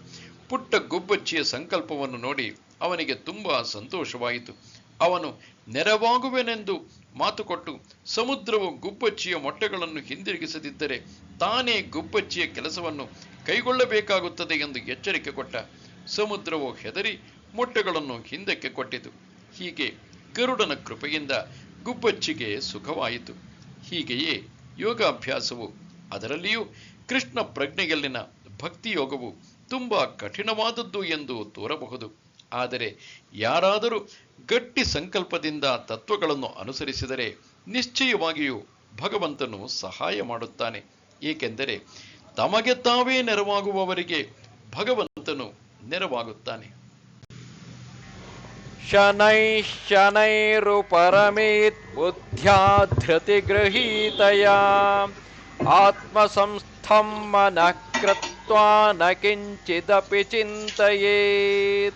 ಪುಟ್ಟ ಗುಬ್ಬಚ್ಚಿಯ ಸಂಕಲ್ಪವನ್ನು ನೋಡಿ ಅವನಿಗೆ ತುಂಬಾ ಸಂತೋಷವಾಯಿತು. ಅವನು ನೆರವಾಗುವೆನೆಂದು ಮಾತುಕೊಟ್ಟು ಸಮುದ್ರವು ಗುಬ್ಬಚ್ಚಿಯ ಮೊಟ್ಟೆಗಳನ್ನು ಹಿಂದಿರುಗಿಸದಿದ್ದರೆ ತಾನೇ ಗುಬ್ಬಚ್ಚಿಯ ಕೆಲಸವನ್ನು ಕೈಗೊಳ್ಳಬೇಕಾಗುತ್ತದೆ ಎಂದು ಎಚ್ಚರಿಕೆ ಕೊಟ್ಟ. ಸಮುದ್ರವು ಹೆದರಿ ಮೊಟ್ಟೆಗಳನ್ನು ಹಿಂದಕ್ಕೆ ಕೊಟ್ಟಿತು. ಹೀಗೆ ಗರುಡನ ಕೃಪೆಯಿಂದ ಗುಬ್ಬಚ್ಚಿಗೆ ಸುಖವಾಯಿತು. ಹೀಗೆಯೇ ಯೋಗಾಭ್ಯಾಸವು, ಅದರಲ್ಲಿಯೂ ಕೃಷ್ಣ ಪ್ರಜ್ಞೆಯಲ್ಲಿನ ಭಕ್ತಿಯೋಗವು ತುಂಬಾ ಕಠಿಣವಾದದ್ದು ಎಂದು ತೋರಬಹುದು. ಆದರೆ ಯಾರಾದರೂ ಗಟ್ಟಿ ಸಂಕಲ್ಪದಿಂದ ತತ್ವಗಳನ್ನು ಅನುಸರಿಸಿದರೆ ನಿಶ್ಚಯವಾಗಿಯೂ ಭಗವಂತನು ಸಹಾಯ ಮಾಡುತ್ತಾನೆ. ಏಕೆಂದರೆ ತಮಗೆ ತಾವೇ ನೆರವಾಗುವವರಿಗೆ ಭಗವಂತನು ನೆರವಾಗುತ್ತಾನೆ.
ಶನೈಃ ಶನೈರುಪರಮೇತ್ ಬುದ್ಧ್ಯಾ ಧೃತಿಗೃಹೀತಯಾ ಆತ್ಮಸಂಸ್ಥಂ ಮನಃ ಕೃತ್ವಾ ನ ಕಿಂಚಿದಪಿ ಚಿಂತಯೇತ್.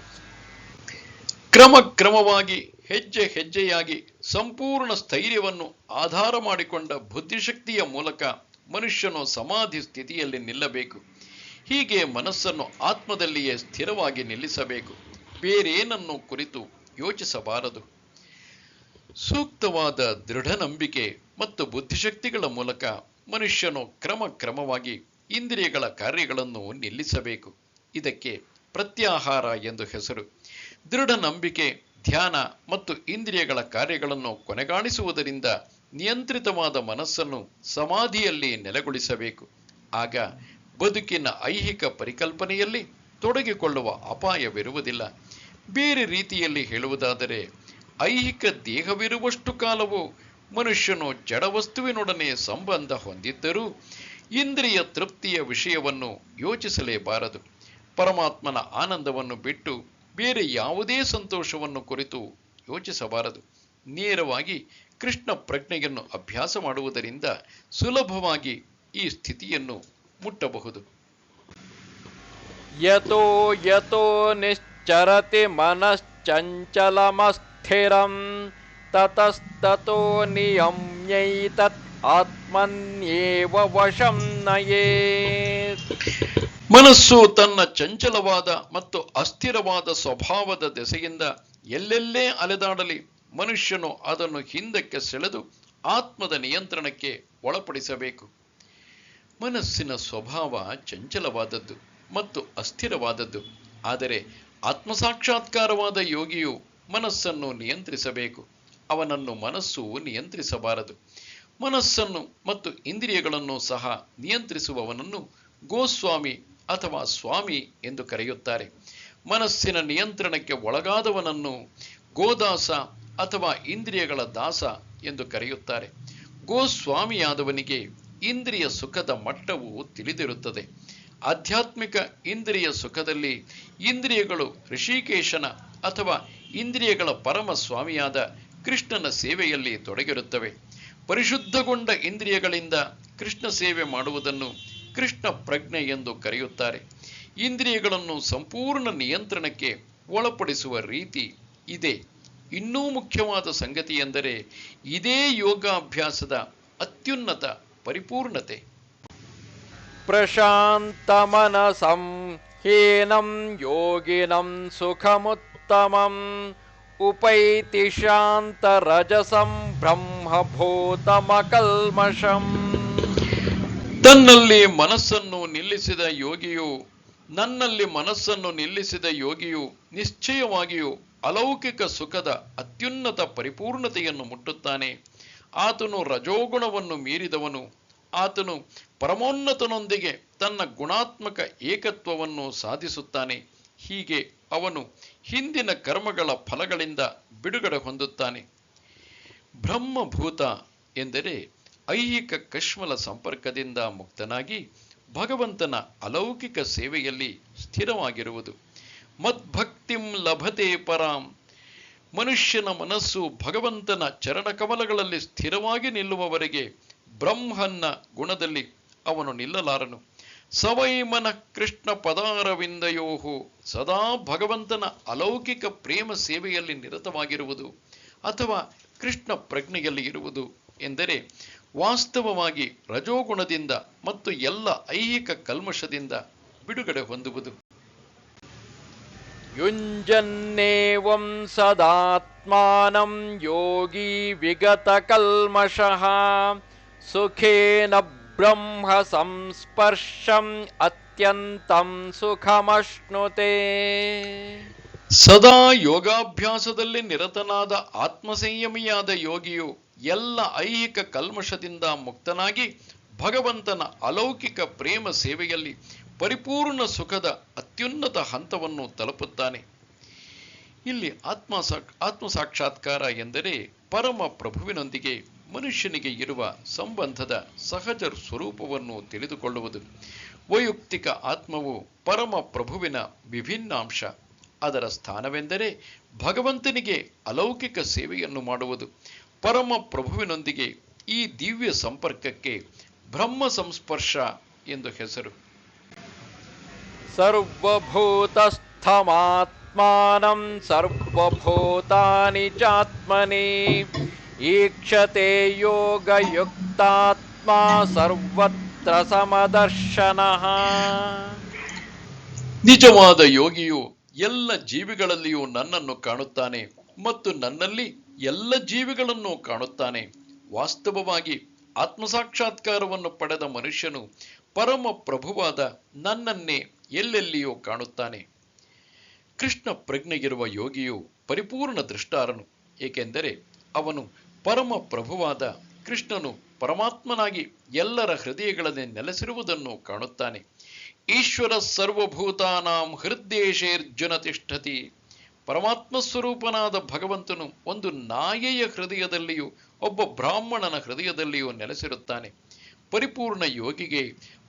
ಕ್ರಮಕ್ರಮವಾಗಿ ಹೆಜ್ಜೆ ಹೆಜ್ಜೆಯಾಗಿ ಸಂಪೂರ್ಣ ಸ್ಥೈರ್ಯವನ್ನು ಆಧಾರ ಮಾಡಿಕೊಂಡ ಬುದ್ಧಿಶಕ್ತಿಯ ಮೂಲಕ ಮನುಷ್ಯನು ಸಮಾಧಿ ಸ್ಥಿತಿಯಲ್ಲಿ ನಿಲ್ಲಬೇಕು. ಹೀಗೆ ಮನಸ್ಸನ್ನು ಆತ್ಮದಲ್ಲಿಯೇ ಸ್ಥಿರವಾಗಿ ನಿಲ್ಲಿಸಬೇಕು. ಬೇರೇನನ್ನು ಕುರಿತು ಯೋಚಿಸಬಾರದು. ಸೂಕ್ತವಾದ ದೃಢ ನಂಬಿಕೆ ಮತ್ತು ಬುದ್ಧಿಶಕ್ತಿಗಳ ಮೂಲಕ ಮನುಷ್ಯನು ಕ್ರಮಕ್ರಮವಾಗಿ ಇಂದ್ರಿಯಗಳ ಕಾರ್ಯಗಳನ್ನು ನಿಲ್ಲಿಸಬೇಕು. ಇದಕ್ಕೆ ಪ್ರತ್ಯಾಹಾರ ಎಂದು ಹೆಸರು. ದೃಢ ನಂಬಿಕೆ, ಧ್ಯಾನ ಮತ್ತು ಇಂದ್ರಿಯಗಳ ಕಾರ್ಯಗಳನ್ನು ಕೊನೆಗಾಣಿಸುವುದರಿಂದ ನಿಯಂತ್ರಿತವಾದ ಮನಸ್ಸನ್ನು ಸಮಾಧಿಯಲ್ಲಿ ನೆಲೆಗೊಳಿಸಬೇಕು. ಆಗ ಬದುಕಿನ ಐಹಿಕ ಪರಿಕಲ್ಪನೆಯಲ್ಲಿ ತೊಡಗಿಕೊಳ್ಳುವ ಅಪಾಯವಿರುವುದಿಲ್ಲ. ಬೇರೆ ರೀತಿಯಲ್ಲಿ ಹೇಳುವುದಾದರೆ, ಐಹಿಕ ದೇಹವಿರುವಷ್ಟು ಕಾಲವೂ ಮನುಷ್ಯನು ಜಡವಸ್ತುವಿನೊಡನೆ ಸಂಬಂಧ ಹೊಂದಿದ್ದರೂ ಇಂದ್ರಿಯ ತೃಪ್ತಿಯ ವಿಷಯವನ್ನು ಯೋಚಿಸಲೇಬಾರದು. ಪರಮಾತ್ಮನ ಆನಂದವನ್ನು ಬಿಟ್ಟು ಬೇರೆ ಯಾವುದೇ ಸಂತೋಷವನ್ನು ಕುರಿತು ಯೋಚಿಸಬಾರದು. ನೇರವಾಗಿ ಕೃಷ್ಣ ಪ್ರಜ್ಞೆಯನ್ನು ಅಭ್ಯಾಸ ಮಾಡುವುದರಿಂದ ಸುಲಭವಾಗಿ ಈ ಸ್ಥಿತಿಯನ್ನು ಮುಟ್ಟಬಹುದು.
ಯತೋ ಯತೋ ನಿಶ್ಚರತಿ ಮನಶ್ಚಂಚಲಮಸ್ಥಿರಂ ತತಸ್ತತೋ ನಿಯಮ್ಯೈತತ್ ಆತ್ಮನ್ಯೇವ ವಶಂ ನಯೇತ್.
ಮನಸ್ಸು ತನ್ನ ಚಂಚಲವಾದ ಮತ್ತು ಅಸ್ಥಿರವಾದ ಸ್ವಭಾವದ ದೆಸೆಯಿಂದ ಎಲ್ಲೆಲ್ಲೇ ಅಲೆದಾಡಲಿ ಮನುಷ್ಯನು ಅದನ್ನು ಹಿಂದಕ್ಕೆ ಸೆಳೆದು ಆತ್ಮದ ನಿಯಂತ್ರಣಕ್ಕೆ ಒಳಪಡಿಸಬೇಕು. ಮನಸ್ಸಿನ ಸ್ವಭಾವ ಚಂಚಲವಾದದ್ದು ಮತ್ತು ಅಸ್ಥಿರವಾದದ್ದು. ಆದರೆ ಆತ್ಮಸಾಕ್ಷಾತ್ಕಾರವಾದ ಯೋಗಿಯು ಮನಸ್ಸನ್ನು ನಿಯಂತ್ರಿಸಬೇಕು. ಅವನನ್ನು ಮನಸ್ಸು ನಿಯಂತ್ರಿಸಬಾರದು. ಮನಸ್ಸನ್ನು ಮತ್ತು ಇಂದ್ರಿಯಗಳನ್ನು ಸಹ ನಿಯಂತ್ರಿಸುವವನನ್ನು ಗೋಸ್ವಾಮಿ ಅಥವಾ ಸ್ವಾಮಿ ಎಂದು ಕರೆಯುತ್ತಾರೆ. ಮನಸ್ಸಿನ ನಿಯಂತ್ರಣಕ್ಕೆ ಒಳಗಾದವನನ್ನು ಗೋದಾಸ ಅಥವಾ ಇಂದ್ರಿಯಗಳ ದಾಸ ಎಂದು ಕರೆಯುತ್ತಾರೆ. ಗೋಸ್ವಾಮಿಯಾದವನಿಗೆ ಇಂದ್ರಿಯ ಸುಖದ ಮಟ್ಟವು ತಿಳಿದಿರುತ್ತದೆ. ಆಧ್ಯಾತ್ಮಿಕ ಇಂದ್ರಿಯ ಸುಖದಲ್ಲಿ ಇಂದ್ರಿಯಗಳು ಋಷಿಕೇಶನ ಅಥವಾ ಇಂದ್ರಿಯಗಳ ಪರಮ ಸ್ವಾಮಿಯಾದ ಕೃಷ್ಣನ ಸೇವೆಯಲ್ಲಿ ತೊಡಗಿರುತ್ತವೆ. ಪರಿಶುದ್ಧಗೊಂಡ ಇಂದ್ರಿಯಗಳಿಂದ ಕೃಷ್ಣ ಸೇವೆ ಮಾಡುವುದನ್ನು ಕೃಷ್ಣ ಪ್ರಜ್ಞೆ ಎಂದು ಕರೆಯುತ್ತಾರೆ. ಇಂದ್ರಿಯಗಳನ್ನು ಸಂಪೂರ್ಣ ನಿಯಂತ್ರಣಕ್ಕೆ ಒಳಪಡಿಸುವ ರೀತಿ ಇದೆ. ಇನ್ನೂ ಮುಖ್ಯವಾದ ಸಂಗತಿ ಎಂದರೆ ಇದೇ ಯೋಗಾಭ್ಯಾಸದ ಅತ್ಯುನ್ನತ ಪರಿಪೂರ್ಣತೆ.
ಪ್ರಶಾಂತ ಮನಸಂ ಹೀನಂ ಯೋಗಿನಂ ಸುಖಮುತ್ತಮಂ ಉಪೈತಿ ಶಾಂತ ರಜಸಂ ಬ್ರಹ್ಮಭೂತಮಕಲ್ಮಷಂ.
ತನ್ನಲ್ಲಿ ಮನಸ್ಸನ್ನು ನಿಲ್ಲಿಸಿದ ಯೋಗಿಯು ನನ್ನಲ್ಲಿ ಮನಸ್ಸನ್ನು ನಿಲ್ಲಿಸಿದ ಯೋಗಿಯು ನಿಶ್ಚಯವಾಗಿಯೂ ಅಲೌಕಿಕ ಸುಖದ ಅತ್ಯುನ್ನತ ಪರಿಪೂರ್ಣತೆಯನ್ನು ಮುಟ್ಟುತ್ತಾನೆ. ಆತನು ರಜೋಗುಣವನ್ನು ಮೀರಿದವನು. ಆತನು ಪರಮೋನ್ನತನೊಂದಿಗೆ ತನ್ನ ಗುಣಾತ್ಮಕ ಏಕತ್ವವನ್ನು ಸಾಧಿಸುತ್ತಾನೆ. ಹೀಗೆ ಅವನು ಹಿಂದಿನ ಕರ್ಮಗಳ ಫಲಗಳಿಂದ ಬಿಡುಗಡೆ ಹೊಂದುತ್ತಾನೆ. ಬ್ರಹ್ಮಭೂತ ಎಂದರೆ ಐಹಿಕ ಕಶ್ಮಲ ಸಂಪರ್ಕದಿಂದ ಮುಕ್ತನಾಗಿ ಭಗವಂತನ ಅಲೌಕಿಕ ಸೇವೆಯಲ್ಲಿ ಸ್ಥಿರವಾಗಿರುವುದು. ಮದ್ಭಕ್ತಿಂ ಲಭತೆ ಪರಾಂ. ಮನುಷ್ಯನ ಮನಸ್ಸು ಭಗವಂತನ ಚರಣಕಮಲಗಳಲ್ಲಿ ಸ್ಥಿರವಾಗಿ ನಿಲ್ಲುವವರೆಗೆ ಬ್ರಹ್ಮನ್ನ ಗುಣದಲ್ಲಿ ಅವನು ನಿಲ್ಲಲಾರನು. ಸವೈ ಮನಃ ಕೃಷ್ಣ ಪದಾರವಿಂದಯೋಹು. ಸದಾ ಭಗವಂತನ ಅಲೌಕಿಕ ಪ್ರೇಮ ಸೇವೆಯಲ್ಲಿ ನಿರತವಾಗಿರುವುದು ಅಥವಾ ಕೃಷ್ಣ ಪ್ರಜ್ಞೆಯಲ್ಲಿ ಇರುವುದು ಎಂದರೆ ವಾಸ್ತವವಾಗಿ ರಜೋಗುಣದಿಂದ ಮತ್ತು ಎಲ್ಲ ಐಹಿಕ ಕಲ್ಮಶದಿಂದ ಬಿಡುಗಡೆ ಹೊಂದುವುದು.
ಯುಂಜನ್ನೇವಂ ಸದಾತ್ಮಾನಂ ಯೋಗಿ ವಿಗತ ಕಲ್ಮಷಃ ಸುಖೇನ ಬ್ರಹ್ಮ ಸಂಸ್ಪರ್ಶಂ ಅತ್ಯಂತಂ ಸುಖಮಶ್ನುತೆ.
ಸದಾ ಯೋಗಾಭ್ಯಾಸದಲ್ಲಿ ನಿರತನಾದ ಆತ್ಮಸಂಯಮಿಯಾದ ಯೋಗಿಯು ಎಲ್ಲ ಐಹಿಕ ಕಲ್ಮಶದಿಂದ ಮುಕ್ತನಾಗಿ ಭಗವಂತನ ಅಲೌಕಿಕ ಪ್ರೇಮ ಸೇವೆಯಲ್ಲಿ ಪರಿಪೂರ್ಣ ಸುಖದ ಅತ್ಯುನ್ನತ ಹಂತವನ್ನು ತಲುಪುತ್ತಾನೆ. ಇಲ್ಲಿ ಆತ್ಮ ಸಾಕ್ಷಾತ್ಕಾರ ಎಂದರೆ ಪರಮ ಪ್ರಭುವಿನೊಂದಿಗೆ ಮನುಷ್ಯನಿಗೆ ಇರುವ ಸಂಬಂಧದ ಸಹಜ ಸ್ವರೂಪವನ್ನು ತಿಳಿದುಕೊಳ್ಳುವುದು. ವೈಯಕ್ತಿಕ ಆತ್ಮವು ಪರಮ ಪ್ರಭುವಿನ ವಿಭಿನ್ನ ಅಂಶ. ಅದರ ಸ್ಥಾನವೆಂದರೆ ಭಗವಂತನಿಗೆ ಅಲೌಕಿಕ ಸೇವೆಯನ್ನು ಮಾಡುವುದು. ಪರಮ ಪ್ರಭುವಿನೊಂದಿಗೆ ಈ ದಿವ್ಯ ಸಂಪರ್ಕಕ್ಕೆ ಬ್ರಹ್ಮ ಸಂಸ್ಪರ್ಶ ಎಂದು ಹೆಸರು.
ಸರ್ವಭೂತಸ್ಥಮಾತ್ಮಾನಂ ಸರ್ವಭೂತಾನಿ ಚಾತ್ಮನಿ ಈಕ್ಷತೆ ಯೋಗಯುಕ್ತಾತ್ಮ ಸರ್ವತ್ರ ಸಮದರ್ಶನಃ.
ನಿಜವಾದ ಯೋಗಿಯು ಎಲ್ಲ ಜೀವಿಗಳಲ್ಲಿಯೂ ನನ್ನನ್ನು ಕಾಣುತ್ತಾನೆ ಮತ್ತು ನನ್ನಲ್ಲಿ ಎಲ್ಲ ಜೀವಿಗಳನ್ನು ಕಾಣುತ್ತಾನೆ. ವಾಸ್ತವವಾಗಿ ಆತ್ಮಸಾಕ್ಷಾತ್ಕಾರವನ್ನು ಪಡೆದ ಮನುಷ್ಯನು ಪರಮ ಪ್ರಭುವಾದ ನನ್ನನ್ನೇ ಎಲ್ಲೆಲ್ಲಿಯೂ ಕಾಣುತ್ತಾನೆ. ಕೃಷ್ಣ ಪ್ರಜ್ಞೆಗಿರುವ ಯೋಗಿಯು ಪರಿಪೂರ್ಣ ದೃಷ್ಟಾರನು, ಏಕೆಂದರೆ ಅವನು ಪರಮ ಪ್ರಭುವಾದ ಕೃಷ್ಣನು ಪರಮಾತ್ಮನಾಗಿ ಎಲ್ಲರ ಹೃದಯಗಳಲ್ಲಿ ನೆಲೆಸಿರುವುದನ್ನು ಕಾಣುತ್ತಾನೆ. ಈಶ್ವರ ಸರ್ವಭೂತಾನಾಂ ಹೃದ್ದೇಶೇರ್ಜುನ ತಿಷ್ಠತಿ. ಪರಮಾತ್ಮ ಸ್ವರೂಪನಾದ ಭಗವಂತನು ಒಂದು ನಾಯಿಯ ಹೃದಯದಲ್ಲಿಯೂ ಒಬ್ಬ ಬ್ರಾಹ್ಮಣನ ಹೃದಯದಲ್ಲಿಯೂ ನೆಲೆಸಿರುತ್ತಾನೆ. ಪರಿಪೂರ್ಣ ಯೋಗಿಗೆ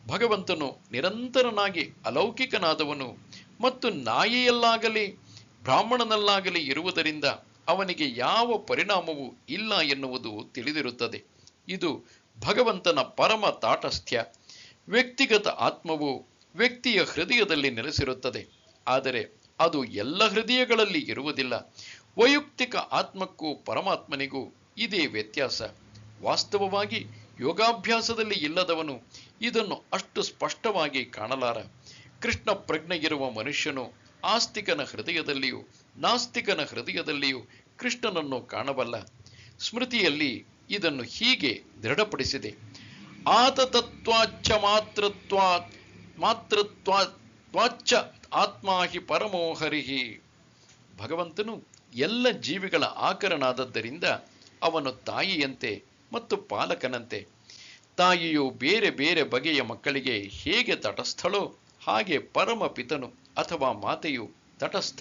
ಭಗವಂತನು ನಿರಂತರನಾಗಿ ಅಲೌಕಿಕನಾದವನು ಮತ್ತು ನಾಯಿಯಲ್ಲಾಗಲಿ ಬ್ರಾಹ್ಮಣನಲ್ಲಾಗಲಿ ಇರುವುದರಿಂದ ಅವನಿಗೆ ಯಾವ ಪರಿಣಾಮವೂ ಇಲ್ಲ ಎನ್ನುವುದು ತಿಳಿದಿರುತ್ತದೆ. ಇದು ಭಗವಂತನ ಪರಮ ತಾಟಸ್ಥ್ಯ. ವ್ಯಕ್ತಿಗತ ಆತ್ಮವು ವ್ಯಕ್ತಿಯ ಹೃದಯದಲ್ಲಿ ನೆಲೆಸಿರುತ್ತದೆ, ಆದರೆ ಅದು ಎಲ್ಲ ಹೃದಯಗಳಲ್ಲಿ ಇರುವುದಿಲ್ಲ. ವೈಯಕ್ತಿಕ ಆತ್ಮಕ್ಕೂ ಪರಮಾತ್ಮನಿಗೂ ಇದೇ ವ್ಯತ್ಯಾಸ. ವಾಸ್ತವವಾಗಿ ಯೋಗಾಭ್ಯಾಸದಲ್ಲಿ ಇಲ್ಲದವನು ಇದನ್ನು ಅಷ್ಟು ಸ್ಪಷ್ಟವಾಗಿ ಕಾಣಲಾರ. ಕೃಷ್ಣ ಪ್ರಜ್ಞೆಗಿರುವ ಮನುಷ್ಯನು ಆಸ್ತಿಕನ ಹೃದಯದಲ್ಲಿಯೂ ನಾಸ್ತಿಕನ ಹೃದಯದಲ್ಲಿಯೂ ಕೃಷ್ಣನನ್ನು ಕಾಣಬಲ್ಲ. ಸ್ಮೃತಿಯಲ್ಲಿ ಇದನ್ನು ಹೀಗೆ ದೃಢಪಡಿಸಿದೆ: ಆತತತ್ವಾಚ್ಚ ಮಾತೃತ್ವಾಚ್ಚ ಆತ್ಮಾ ಹಿ ಪರಮೋ ಹರಿಹಿ. ಭಗವಂತನು ಎಲ್ಲ ಜೀವಿಗಳ ಆಕರನಾದದ್ದರಿಂದ ಅವನು ತಾಯಿಯಂತೆ ಮತ್ತು ಪಾಲಕನಂತೆ. ತಾಯಿಯು ಬೇರೆ ಬೇರೆ ಬಗೆಯ ಮಕ್ಕಳಿಗೆ ಹೇಗೆ ತಟಸ್ಥಳೋ ಹಾಗೆ ಪರಮ ಪಿತನು ಅಥವಾ ಮಾತೆಯು ತಟಸ್ಥ.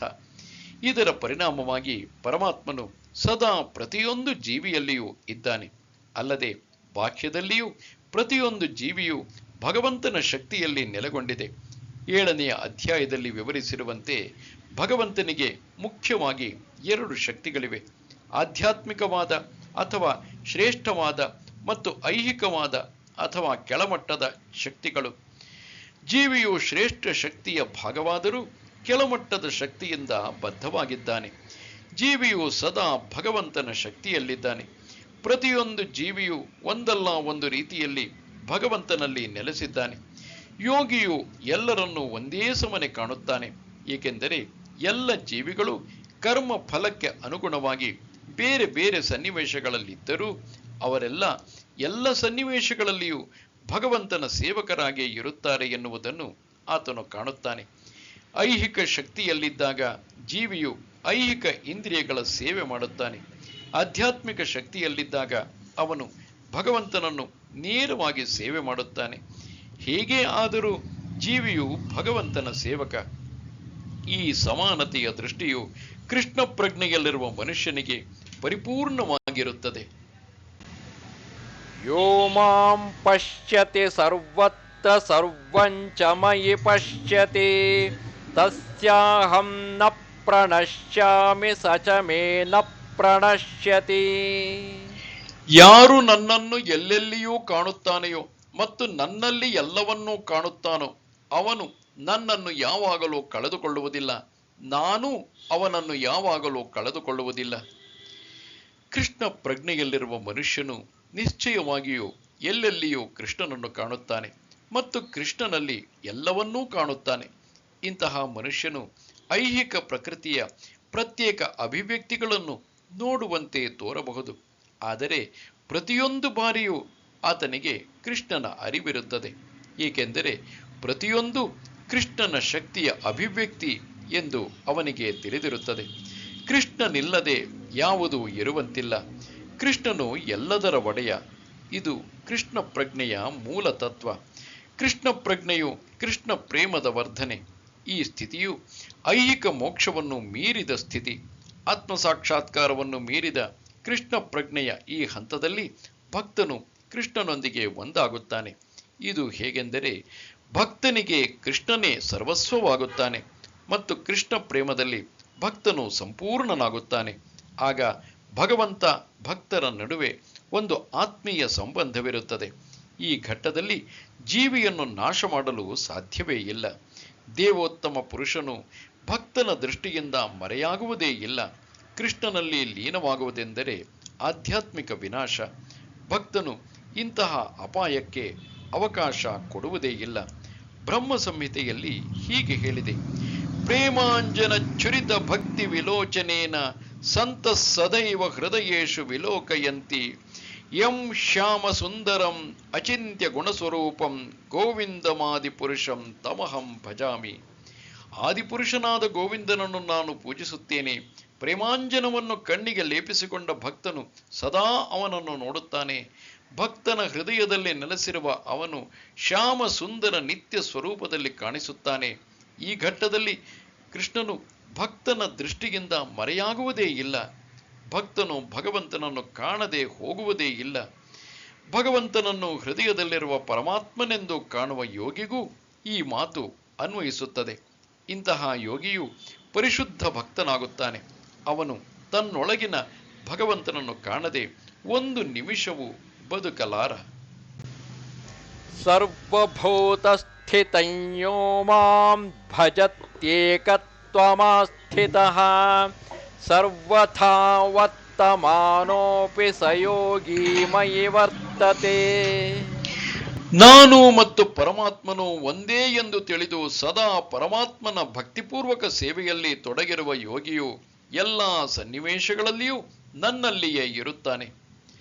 ಇದರ ಪರಿಣಾಮವಾಗಿ ಪರಮಾತ್ಮನು ಸದಾ ಪ್ರತಿಯೊಂದು ಜೀವಿಯಲ್ಲಿಯೂ ಇದ್ದಾನೆ. ಅಲ್ಲದೆ ಬಾಹ್ಯದಲ್ಲಿಯೂ ಪ್ರತಿಯೊಂದು ಜೀವಿಯು ಭಗವಂತನ ಶಕ್ತಿಯಲ್ಲಿ ನೆಲೆಗೊಂಡಿದೆ. 7ನೆಯ ಅಧ್ಯಾಯದಲ್ಲಿ ವಿವರಿಸಿರುವಂತೆ ಭಗವಂತನಿಗೆ ಮುಖ್ಯವಾಗಿ 2 ಶಕ್ತಿಗಳಿವೆ: ಆಧ್ಯಾತ್ಮಿಕವಾದ ಅಥವಾ ಶ್ರೇಷ್ಠವಾದ ಮತ್ತು ಐಹಿಕವಾದ ಅಥವಾ ಕೆಳಮಟ್ಟದ ಶಕ್ತಿಗಳು. ಜೀವಿಯು ಶ್ರೇಷ್ಠ ಶಕ್ತಿಯ ಭಾಗವಾದರೂ ಕೆಳಮಟ್ಟದ ಶಕ್ತಿಯಿಂದ ಬದ್ಧವಾಗಿದ್ದಾನೆ. ಜೀವಿಯು ಸದಾ ಭಗವಂತನ ಶಕ್ತಿಯಲ್ಲಿದ್ದಾನೆ. ಪ್ರತಿಯೊಂದು ಜೀವಿಯು ಒಂದಲ್ಲ ಒಂದು ರೀತಿಯಲ್ಲಿ ಭಗವಂತನಲ್ಲಿ ನೆಲೆಸಿದ್ದಾನೆ. ಯೋಗಿಯು ಎಲ್ಲರನ್ನೂ ಒಂದೇ ಸಮನೆ ಕಾಣುತ್ತಾನೆ, ಏಕೆಂದರೆ ಎಲ್ಲ ಜೀವಿಗಳು ಕರ್ಮ ಫಲಕ್ಕೆ ಅನುಗುಣವಾಗಿ ಬೇರೆ ಬೇರೆ ಸನ್ನಿವೇಶಗಳಲ್ಲಿದ್ದರೂ ಅವರೆಲ್ಲ ಎಲ್ಲ ಸನ್ನಿವೇಶಗಳಲ್ಲಿಯೂ ಭಗವಂತನ ಸೇವಕರಾಗಿ ಇರುತ್ತಾರೆ ಎನ್ನುವುದನ್ನು ಆತನು ಕಾಣುತ್ತಾನೆ. ಐಹಿಕ ಶಕ್ತಿಯಲ್ಲಿದ್ದಾಗ ಜೀವಿಯು ಐಹಿಕ ಇಂದ್ರಿಯಗಳ ಸೇವೆ ಮಾಡುತ್ತಾನೆ. ಆಧ್ಯಾತ್ಮಿಕ ಶಕ್ತಿಯಲ್ಲಿದ್ದಾಗ ಅವನು ಭಗವಂತನನ್ನು ನೇರವಾಗಿ ಸೇವೆ ಮಾಡುತ್ತಾನೆ. ಹೇಗೆ ಆದರೂ ಜೀವಿಯು ಭಗವಂತನ ಸೇವಕ. ಈ ಸಮಾನತೆಯ ದೃಷ್ಟಿಯು ಕೃಷ್ಣ ಪ್ರಜ್ಞೆಯಲ್ಲಿರುವ ಮನುಷ್ಯನಿಗೆ ಪರಿಪೂರ್ಣವಾಗಿರುತ್ತದೆ.
ಯೋ ಮಾಂ ಪಶ್ಯತಿ ಸರ್ವತ್ರ ಸರ್ವಂಚ ಮಯಿ ಪಶ್ಯತಿ ತಸ್ಯಾಹಂ ನ ಪ್ರಣಶ್ಯಾಮಿ ಸಚ ಮೇ ನ ಪ್ರಣಶ್ಯತಿ.
ಯಾರು ನನ್ನನ್ನು ಎಲ್ಲೆಲ್ಲಿಯೂ ಕಾಣುತ್ತಾನೆಯೋ ಮತ್ತು ನನ್ನಲ್ಲಿ ಎಲ್ಲವನ್ನೂ ಕಾಣುತ್ತಾನೋ ಅವನು ನನ್ನನ್ನು ಯಾವಾಗಲೂ ಕಳೆದುಕೊಳ್ಳುವುದಿಲ್ಲ, ನಾನು ಅವನನ್ನು ಯಾವಾಗಲೂ ಕಳೆದುಕೊಳ್ಳುವುದಿಲ್ಲ. ಕೃಷ್ಣ ಪ್ರಜ್ಞೆಯಲ್ಲಿರುವ ಮನುಷ್ಯನು ನಿಶ್ಚಯವಾಗಿಯೂ ಎಲ್ಲೆಲ್ಲಿಯೂ ಕೃಷ್ಣನನ್ನು ಕಾಣುತ್ತಾನೆ ಮತ್ತು ಕೃಷ್ಣನಲ್ಲಿ ಎಲ್ಲವನ್ನೂ ಕಾಣುತ್ತಾನೆ. ಇಂತಹ ಮನುಷ್ಯನು ಐಹಿಕ ಪ್ರಕೃತಿಯ ಪ್ರತ್ಯೇಕ ಅಭಿವ್ಯಕ್ತಿಗಳನ್ನು ನೋಡುವಂತೆ ತೋರಬಹುದು, ಆದರೆ ಪ್ರತಿಯೊಂದು ಬಾರಿಯೂ ಆತನಿಗೆ ಕೃಷ್ಣನ ಅರಿವಿರುತ್ತದೆ, ಏಕೆಂದರೆ ಪ್ರತಿಯೊಂದು ಕೃಷ್ಣನ ಶಕ್ತಿಯ ಅಭಿವ್ಯಕ್ತಿ ಎಂದು ಅವನಿಗೆ ತಿಳಿದಿರುತ್ತದೆ. ಕೃಷ್ಣನಿಲ್ಲದೆ ಯಾವುದೂ ಇರುವಂತಿಲ್ಲ. ಕೃಷ್ಣನು ಎಲ್ಲದರ ಒಡೆಯ. ಇದು ಕೃಷ್ಣ ಪ್ರಜ್ಞೆಯ ಮೂಲ ತತ್ವ. ಕೃಷ್ಣ ಪ್ರಜ್ಞೆಯು ಕೃಷ್ಣ ಪ್ರೇಮದ ವರ್ಧನೆ. ಈ ಸ್ಥಿತಿಯು ಐಹಿಕ ಮೋಕ್ಷವನ್ನು ಮೀರಿದ ಸ್ಥಿತಿ. ಆತ್ಮಸಾಕ್ಷಾತ್ಕಾರವನ್ನು ಮೀರಿದ ಕೃಷ್ಣ ಪ್ರಜ್ಞೆಯ ಈ ಹಂತದಲ್ಲಿ ಭಕ್ತನು ಕೃಷ್ಣನೊಂದಿಗೆ ಒಂದಾಗುತ್ತಾನೆ. ಇದು ಹೇಗೆಂದರೆ, ಭಕ್ತನಿಗೆ ಕೃಷ್ಣನೇ ಸರ್ವಸ್ವವಾಗುತ್ತಾನೆ ಮತ್ತು ಕೃಷ್ಣ ಪ್ರೇಮದಲ್ಲಿ ಭಕ್ತನು ಸಂಪೂರ್ಣನಾಗುತ್ತಾನೆ. ಆಗ ಭಗವಂತ ಭಕ್ತರ ನಡುವೆ ಒಂದು ಆತ್ಮೀಯ ಸಂಬಂಧವಿರುತ್ತದೆ. ಈ ಘಟ್ಟದಲ್ಲಿ ಜೀವಿಯನ್ನು ನಾಶ ಮಾಡಲು ಸಾಧ್ಯವೇ ಇಲ್ಲ. ದೇವೋತ್ತಮ ಪುರುಷನು ಭಕ್ತನ ದೃಷ್ಟಿಯಿಂದ ಮರೆಯಾಗುವುದೇ ಇಲ್ಲ. ಕೃಷ್ಣನಲ್ಲಿ ಲೀನವಾಗುವುದೆಂದರೆ ಆಧ್ಯಾತ್ಮಿಕ ವಿನಾಶ. ಭಕ್ತನು ಇಂತಹ ಅಪಾಯಕ್ಕೆ ಅವಕಾಶ ಕೊಡುವುದೇ ಇಲ್ಲ. ಬ್ರಹ್ಮ ಸಂಹಿತೆಯಲ್ಲಿ ಹೀಗೆ ಹೇಳಿದೆ: ಪ್ರೇಮಾಂಜನ ಚುರಿತ ಭಕ್ತಿ ವಿಲೋಚನೇನ ಸಂತ ಸದೈವ ಹೃದಯೇಶು ವಿಲೋಕಯಂತಿ ಯಂ ಶ್ಯಾಮ ಸುಂದರಂ ಅಚಿಂತ್ಯ ಗುಣಸ್ವರೂಪಂ ಗೋವಿಂದಮಾದಿಪುರುಷಂ ತಮಹಂ ಭಜಾಮಿ. ಆದಿಪುರುಷನಾದ ಗೋವಿಂದನನ್ನು ನಾನು ಪೂಜಿಸುತ್ತೇನೆ. ಪ್ರೇಮಾಂಜನವನ್ನು ಕಣ್ಣಿಗೆ ಲೇಪಿಸಿಕೊಂಡ ಭಕ್ತನು ಸದಾ ಅವನನ್ನು ನೋಡುತ್ತಾನೆ. ಭಕ್ತನ ಹೃದಯದಲ್ಲಿ ನೆಲೆಸಿರುವ ಅವನು ಶ್ಯಾಮ ಸುಂದರ ನಿತ್ಯ ಸ್ವರೂಪದಲ್ಲಿ ಕಾಣಿಸುತ್ತಾನೆ. ಈ ಘಟ್ಟದಲ್ಲಿ ಕೃಷ್ಣನು ಭಕ್ತನ ದೃಷ್ಟಿಯಿಂದ ಮರೆಯಾಗುವುದೇ ಇಲ್ಲ. ಭಕ್ತನು ಭಗವಂತನನ್ನು ಕಾಣದೆ ಹೋಗುವುದೇ ಇಲ್ಲ. ಭಗವಂತನನ್ನು ಹೃದಯದಲ್ಲಿರುವ ಪರಮಾತ್ಮನೆಂದು ಕಾಣುವ ಯೋಗಿಗೂ ಈ ಮಾತು ಅನ್ವಯಿಸುತ್ತದೆ. ಇಂತಹ ಯೋಗಿಯು ಪರಿಶುದ್ಧ ಭಕ್ತನಾಗುತ್ತಾನೆ. ಅವನು ತನ್ನೊಳಗಿನ ಭಗವಂತನನ್ನು ಕಾಣದೆ ಒಂದು ನಿಮಿಷವೂ ಬದುಕಲಾರ.
ಸರ್ವಭೂತಸ್ಥಿತಂ ಯೋ ಮಾಂ ಭಜತ್ಯೇಕತ್ವಮಾಸ್ಥಿತಃ ಸರ್ವಥಾ ವರ್ತಮಾನೋಪಿ ಸ ಯೋಗಿ ಮಯಿ ವರ್ತತೆ.
ನಾನು ಮತ್ತು ಪರಮಾತ್ಮನು ಒಂದೇ ಎಂದು ತಿಳಿದು ಸದಾ ಪರಮಾತ್ಮನ ಭಕ್ತಿಪೂರ್ವಕ ಸೇವೆಯಲ್ಲಿ ತೊಡಗಿರುವ ಯೋಗಿಯು ಎಲ್ಲ ಸನ್ನಿವೇಶಗಳಲ್ಲಿಯೂ ನನ್ನಲ್ಲಿಯೇ ಇರುತ್ತಾನೆ.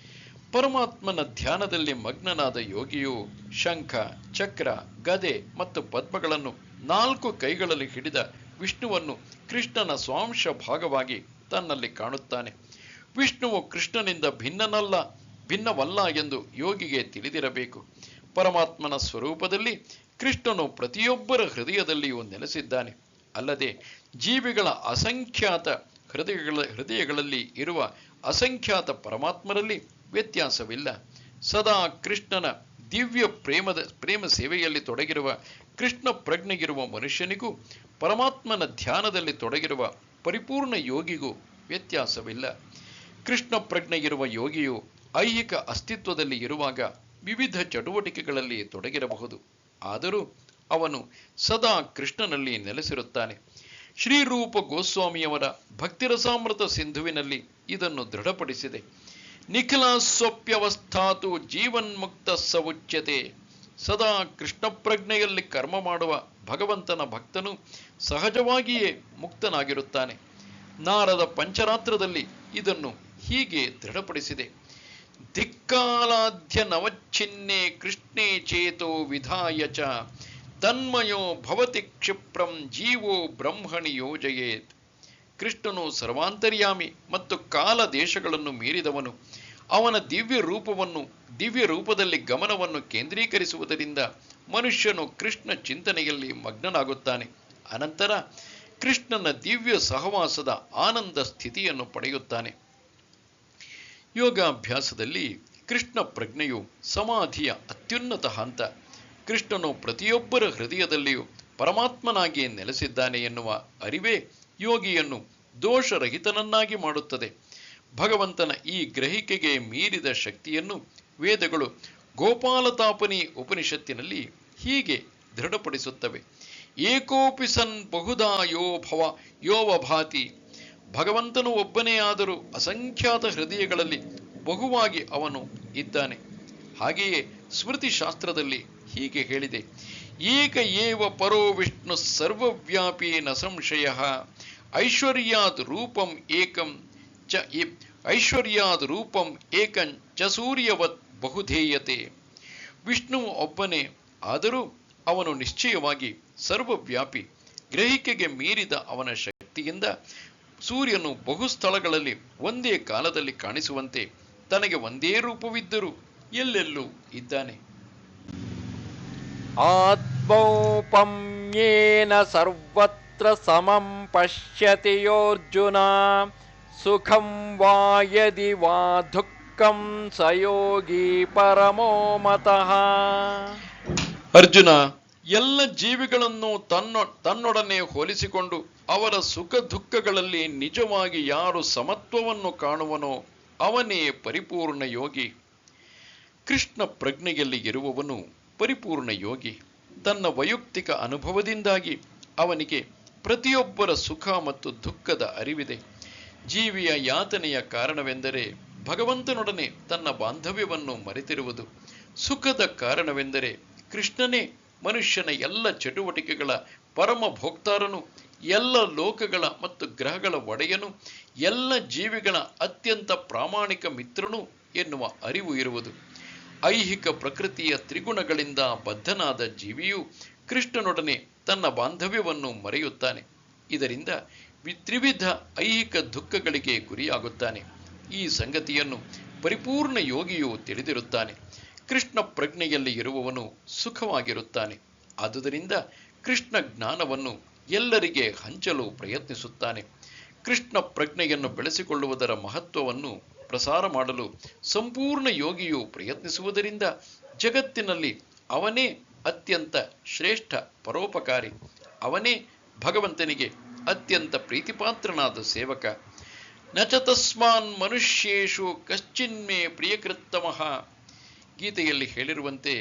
ಪರಮಾತ್ಮನ ಧ್ಯಾನದಲ್ಲಿ ಮಗ್ನನಾದ ಯೋಗಿಯು ಶಂಖ, ಚಕ್ರ, ಗದೆ ಮತ್ತು ಪದ್ಮಗಳನ್ನು 4 ಕೈಗಳಲ್ಲಿ ಹಿಡಿದ ವಿಷ್ಣುವನ್ನು ಕೃಷ್ಣನ ಸ್ವಾಂಶ ಭಾಗವಾಗಿ ತನ್ನಲ್ಲಿ ಕಾಣುತ್ತಾನೆ. ವಿಷ್ಣುವು ಕೃಷ್ಣನಿಂದ ಭಿನ್ನವಲ್ಲ ಎಂದು ಯೋಗಿಗೆ ತಿಳಿದಿರಬೇಕು. ಪರಮಾತ್ಮನ ಸ್ವರೂಪದಲ್ಲಿ ಕೃಷ್ಣನು ಪ್ರತಿಯೊಬ್ಬರ ಹೃದಯದಲ್ಲಿಯೂ ನೆಲೆಸಿದ್ದಾನೆ. ಅಲ್ಲದೆ ಜೀವಿಗಳ ಅಸಂಖ್ಯಾತ ಹೃದಯಗಳಲ್ಲಿ ಇರುವ ಅಸಂಖ್ಯಾತ ಪರಮಾತ್ಮರಲ್ಲಿ ವ್ಯತ್ಯಾಸವಿಲ್ಲ. ಸದಾ ಕೃಷ್ಣನ ದಿವ್ಯ ಪ್ರೇಮ ಸೇವೆಯಲ್ಲಿ ತೊಡಗಿರುವ ಕೃಷ್ಣ ಪ್ರಜ್ಞೆಗಿರುವ ಮನುಷ್ಯನಿಗೂ ಪರಮಾತ್ಮನ ಧ್ಯಾನದಲ್ಲಿ ತೊಡಗಿರುವ ಪರಿಪೂರ್ಣ ಯೋಗಿಗೂ ವ್ಯತ್ಯಾಸವಿಲ್ಲ. ಕೃಷ್ಣ ಪ್ರಜ್ಞೆಗಿರುವ ಯೋಗಿಯು ಐಹಿಕ ಅಸ್ತಿತ್ವದಲ್ಲಿ ಇರುವಾಗ ವಿವಿಧ ಚಟುವಟಿಕೆಗಳಲ್ಲಿ ತೊಡಗಿರಬಹುದು, ಆದರೂ ಅವನು ಸದಾ ಕೃಷ್ಣನಲ್ಲಿ ನೆಲೆಸಿರುತ್ತಾನೆ. ಶ್ರೀರೂಪ ಗೋಸ್ವಾಮಿಯವರ ಭಕ್ತಿರಸಾಮೃತ ಸಿಂಧುವಿನಲ್ಲಿ ಇದನ್ನು ದೃಢಪಡಿಸಿದೆ. ನಿಖಿಲಾಸ್ವಪ್ಯವಸ್ಥಾತು ಜೀವನ್ಮುಕ್ತ ಸ ಉಚ್ಯತೆ. ಸದಾ ಕೃಷ್ಣ ಪ್ರಜ್ಞೆಯಲ್ಲಿ ಕರ್ಮ ಮಾಡುವ ಭಗವಂತನ ಭಕ್ತನು ಸಹಜವಾಗಿಯೇ ಮುಕ್ತನಾಗಿರುತ್ತಾನೆ. ನಾರದ ಪಂಚರಾತ್ರದಲ್ಲಿ ಇದನ್ನು ಹೀಗೆ ದೃಢಪಡಿಸಿದೆ: ಧಿಕ್ಕಾಲಾಧ್ಯ ನವಚ್ಛಿನ್ನೆ ಕೃಷ್ಣೇ ಚೇತೋ ವಿಧಾಯ ಚ ತನ್ಮಯೋ ಭವತಿ ಕ್ಷಿಪ್ರಂ ಜೀವೋ ಬ್ರಹ್ಮಣಿ ಯೋಜಯೇತ್. ಕೃಷ್ಣನು ಸರ್ವಾಂತರ್ಯಾಮಿ ಮತ್ತು ಕಾಲ ದೇಶಗಳನ್ನು ಮೀರಿದವನು. ಅವನ ದಿವ್ಯ ರೂಪದಲ್ಲಿ ಗಮನವನ್ನು ಕೇಂದ್ರೀಕರಿಸುವುದರಿಂದ ಮನುಷ್ಯನು ಕೃಷ್ಣ ಚಿಂತನೆಯಲ್ಲಿ ಮಗ್ನನಾಗುತ್ತಾನೆ. ಅನಂತರ ಕೃಷ್ಣನ ದಿವ್ಯ ಸಹವಾಸದ ಆನಂದ ಸ್ಥಿತಿಯನ್ನು ಪಡೆಯುತ್ತಾನೆ. ಯೋಗಾಭ್ಯಾಸದಲ್ಲಿ ಕೃಷ್ಣ ಪ್ರಜ್ಞೆಯು ಸಮಾಧಿಯ ಅತ್ಯುನ್ನತ ಹಂತ. ಕೃಷ್ಣನು ಪ್ರತಿಯೊಬ್ಬರ ಹೃದಯದಲ್ಲಿಯೂ ಪರಮಾತ್ಮನಾಗಿ ನೆಲೆಸಿದ್ದಾನೆ ಎನ್ನುವ ಅರಿವೇ ಯೋಗಿಯನ್ನು ದೋಷರಹಿತನನ್ನಾಗಿ ಮಾಡುತ್ತದೆ. ಭಗವಂತನ ಈ ಗ್ರಹಿಕೆಗೆ ಮೀರಿದ ಶಕ್ತಿಯನ್ನು ವೇದಗಳು ಗೋಪಾಲತಾಪನಿ ಉಪನಿಷತ್ತಿನಲ್ಲಿ ಹೀಗೆ ದೃಢಪಡಿಸುತ್ತವೆ: ಏಕೋಪಿ ಸನ್ ಬಹುಧಾ ಯೋವಭಾತಿ. ಭಗವಂತನು ಒಬ್ಬನೇ ಆದರೂ ಅಸಂಖ್ಯಾತ ಹೃದಯಗಳಲ್ಲಿ ಬಹುವಾಗಿ ಅವನು ಇದ್ದಾನೆ. ಹಾಗೆಯೇ ಸ್ಮೃತಿ ಶಾಸ್ತ್ರದಲ್ಲಿ ಹೀಗೆ ಹೇಳಿದೆ, ಏಕ ಏವ ಪರೋ ವಿಷ್ಣು ಸರ್ವವ್ಯಾಪಿ ನ ಸಂಶಯ ಐಶ್ವರ್ಯಾದ್ ರೂಪಂ ಏಕಂ ಚ ಐಶ್ವರ್ಯಾದ್ ರೂಪಂ ಏಕಂ ಚ ಸೂರ್ಯವತ್ ಬಹುಧೇಯತೆ. ವಿಷ್ಣುವು ಒಬ್ಬನೇ, ಆದರೂ ಅವನು ನಿಶ್ಚಯವಾಗಿ ಸರ್ವವ್ಯಾಪಿ. ಗ್ರಹಿಕೆಗೆ ಮೀರಿದ ಅವನ ಶಕ್ತಿಯಿಂದ ಸೂರ್ಯನು ಬಹುಸ್ಥಳಗಳಲ್ಲಿ ಒಂದೇ ಕಾಲದಲ್ಲಿ ಕಾಣಿಸುವಂತೆ ತನಗೆ ಒಂದೇ ರೂಪವಿದ್ದರೂ ಎಲ್ಲೆಲ್ಲೂ ಇದ್ದಾನೆ.
ಆತ್ಮೌಪಮ್ಯೇನ ಸರ್ವತ್ರ ಸಮಂ ಪಶ್ಯತಿ ಯೋರ್ಜುನ ಸುಖಂ ವಾ ಯದಿ ವಾ ದುಃಖಂ ಸ ಯೋಗಿ ಪರಮೋ ಮತಃ.
ಅರ್ಜುನ, ಎಲ್ಲ ಜೀವಿಗಳನ್ನು ತನ್ನೊಡನೆ ಹೋಲಿಸಿಕೊಂಡು ಅವರ ಸುಖ ದುಃಖಗಳಲ್ಲಿ ನಿಜವಾಗಿ ಯಾರು ಸಮತ್ವವನ್ನು ಕಾಣುವನೋ ಅವನೇ ಪರಿಪೂರ್ಣ ಯೋಗಿ. ಕೃಷ್ಣ ಪ್ರಜ್ಞೆಯಲ್ಲಿ ಇರುವವನು ಪರಿಪೂರ್ಣ ಯೋಗಿ. ತನ್ನ ವೈಯಕ್ತಿಕ ಅನುಭವದಿಂದಾಗಿ ಅವನಿಗೆ ಪ್ರತಿಯೊಬ್ಬರ ಸುಖ ಮತ್ತು ದುಃಖದ ಅರಿವಿದೆ. ಜೀವಿಯ ಯಾತನೆಯ ಕಾರಣವೆಂದರೆ ಭಗವಂತನೊಡನೆ ತನ್ನ ಬಾಂಧವ್ಯವನ್ನು ಮರೆತಿರುವುದು. ಸುಖದ ಕಾರಣವೆಂದರೆ ಕೃಷ್ಣನೇ ಮನುಷ್ಯನ ಎಲ್ಲ ಚಟುವಟಿಕೆಗಳ ಪರಮ ಭೋಕ್ತಾರನು, ಎಲ್ಲ ಲೋಕಗಳ ಮತ್ತು ಗ್ರಹಗಳ ಒಡೆಯನು, ಎಲ್ಲ ಜೀವಿಗಳ ಅತ್ಯಂತ ಪ್ರಾಮಾಣಿಕ ಮಿತ್ರನು ಎನ್ನುವ ಅರಿವು ಇರುವುದು. ಐಹಿಕ ಪ್ರಕೃತಿಯ ತ್ರಿಗುಣಗಳಿಂದ ಬದ್ಧನಾದ ಜೀವಿಯು ಕೃಷ್ಣನೊಡನೆ ತನ್ನ ಬಾಂಧವ್ಯವನ್ನು ಮರೆಯುತ್ತಾನೆ. ಇದರಿಂದ ತ್ರಿವಿಧ ಐಹಿಕ ದುಃಖಗಳಿಗೆ ಗುರಿಯಾಗುತ್ತಾನೆ. ಈ ಸಂಗತಿಯನ್ನು ಪರಿಪೂರ್ಣ ಯೋಗಿಯು ತಿಳಿದಿರುತ್ತಾನೆ. ಕೃಷ್ಣ ಪ್ರಜ್ಞೆಯಲ್ಲಿ ಇರುವವನು ಸುಖವಾಗಿರುತ್ತಾನೆ. ಆದುದರಿಂದ ಕೃಷ್ಣ ಜ್ಞಾನವನ್ನು ಎಲ್ಲರಿಗೆ ಹಂಚಲು ಪ್ರಯತ್ನಿಸುತ್ತಾನೆ. ಕೃಷ್ಣ ಪ್ರಜ್ಞೆಯನ್ನು ಬೆಳೆಸಿಕೊಳ್ಳುವುದರ ಮಹತ್ವವನ್ನು ಪ್ರಸಾರ ಮಾಡಲು ಸಂಪೂರ್ಣ ಯೋಗಿಯು ಪ್ರಯತ್ನಿಸುವುದರಿಂದ ಜಗತ್ತಿನಲ್ಲಿ ಅವನೇ ಅತ್ಯಂತ ಶ್ರೇಷ್ಠ ಪರೋಪಕಾರಿ. ಅವನೇ ಭಗವಂತನಿಗೆ ಅತ್ಯಂತ ಪ್ರೀತಿಪಾತ್ರನಾದ ಸೇವಕ. ನಚ ತಸ್ಮಾನ್ ಮನುಷ್ಯೇಷು ಕಶ್ಚಿನ್ಮೇ ಪ್ರಿಯಕೃತ್ತಮಃ. ಗೀತೆಯಲ್ಲಿ ಹೇಳಿರುವಂತೆ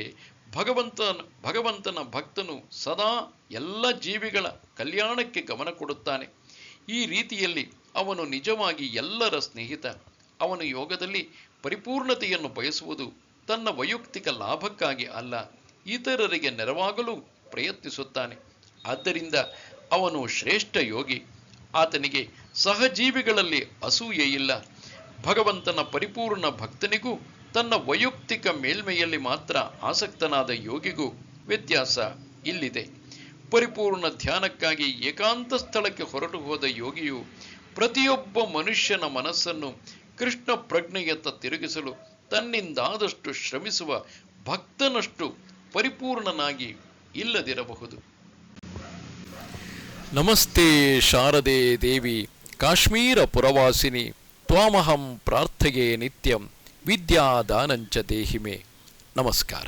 ಭಗವಂತನ ಭಕ್ತನು ಸದಾ ಎಲ್ಲ ಜೀವಿಗಳ ಕಲ್ಯಾಣಕ್ಕೆ ಗಮನ ಕೊಡುತ್ತಾನೆ. ಈ ರೀತಿಯಲ್ಲಿ ಅವನು ನಿಜವಾಗಿ ಎಲ್ಲರ ಸ್ನೇಹಿತ. ಅವನು ಯೋಗದಲ್ಲಿ ಪರಿಪೂರ್ಣತೆಯನ್ನು ಬಯಸುವುದು ತನ್ನ ವೈಯಕ್ತಿಕ ಲಾಭಕ್ಕಾಗಿ ಅಲ್ಲ, ಇತರರಿಗೆ ನೆರವಾಗಲು ಪ್ರಯತ್ನಿಸುತ್ತಾನೆ. ಆದ್ದರಿಂದ ಅವನು ಶ್ರೇಷ್ಠ ಯೋಗಿ. ಆತನಿಗೆ ಸಹಜೀವಿಗಳಲ್ಲಿ ಅಸೂಯೆ ಇಲ್ಲ. ಭಗವಂತನ ಪರಿಪೂರ್ಣ ಭಕ್ತನಿಗೂ ತನ್ನ ವೈಯಕ್ತಿಕ ಮೇಲ್ಮೆಯಲ್ಲಿ ಮಾತ್ರ ಆಸಕ್ತನಾದ ಯೋಗಿಗೂ ವ್ಯತ್ಯಾಸ ಇಲ್ಲಿದೆ. ಪರಿಪೂರ್ಣ ಧ್ಯಾನಕ್ಕಾಗಿ ಏಕಾಂತ ಸ್ಥಳಕ್ಕೆ ಹೊರಟು ಹೋದ ಯೋಗಿಯು ಪ್ರತಿಯೊಬ್ಬ ಮನುಷ್ಯನ ಮನಸ್ಸನ್ನು ಕೃಷ್ಣ ಪ್ರಜ್ಞೆಯತ್ತ ತಿರುಗಿಸಲು ತನ್ನಿಂದಾದಷ್ಟು ಶ್ರಮಿಸುವ ಭಕ್ತನಷ್ಟು ಪರಿಪೂರ್ಣನಾಗಿ ಇಲ್ಲದಿರಬಹುದು.
ನಮಸ್ತೆ ಶಾರದೆ ದೇವಿ ಕಾಶ್ಮೀರ ಪುರವಾಸಿನಿ ತ್ವಾಮಹಂ ಪ್ರಾರ್ಥಯೇ ನಿತ್ಯಂ ವಿದ್ಯಾದಾನಂಚ ದೇಹಿಮೆ. ನಮಸ್ಕಾರ.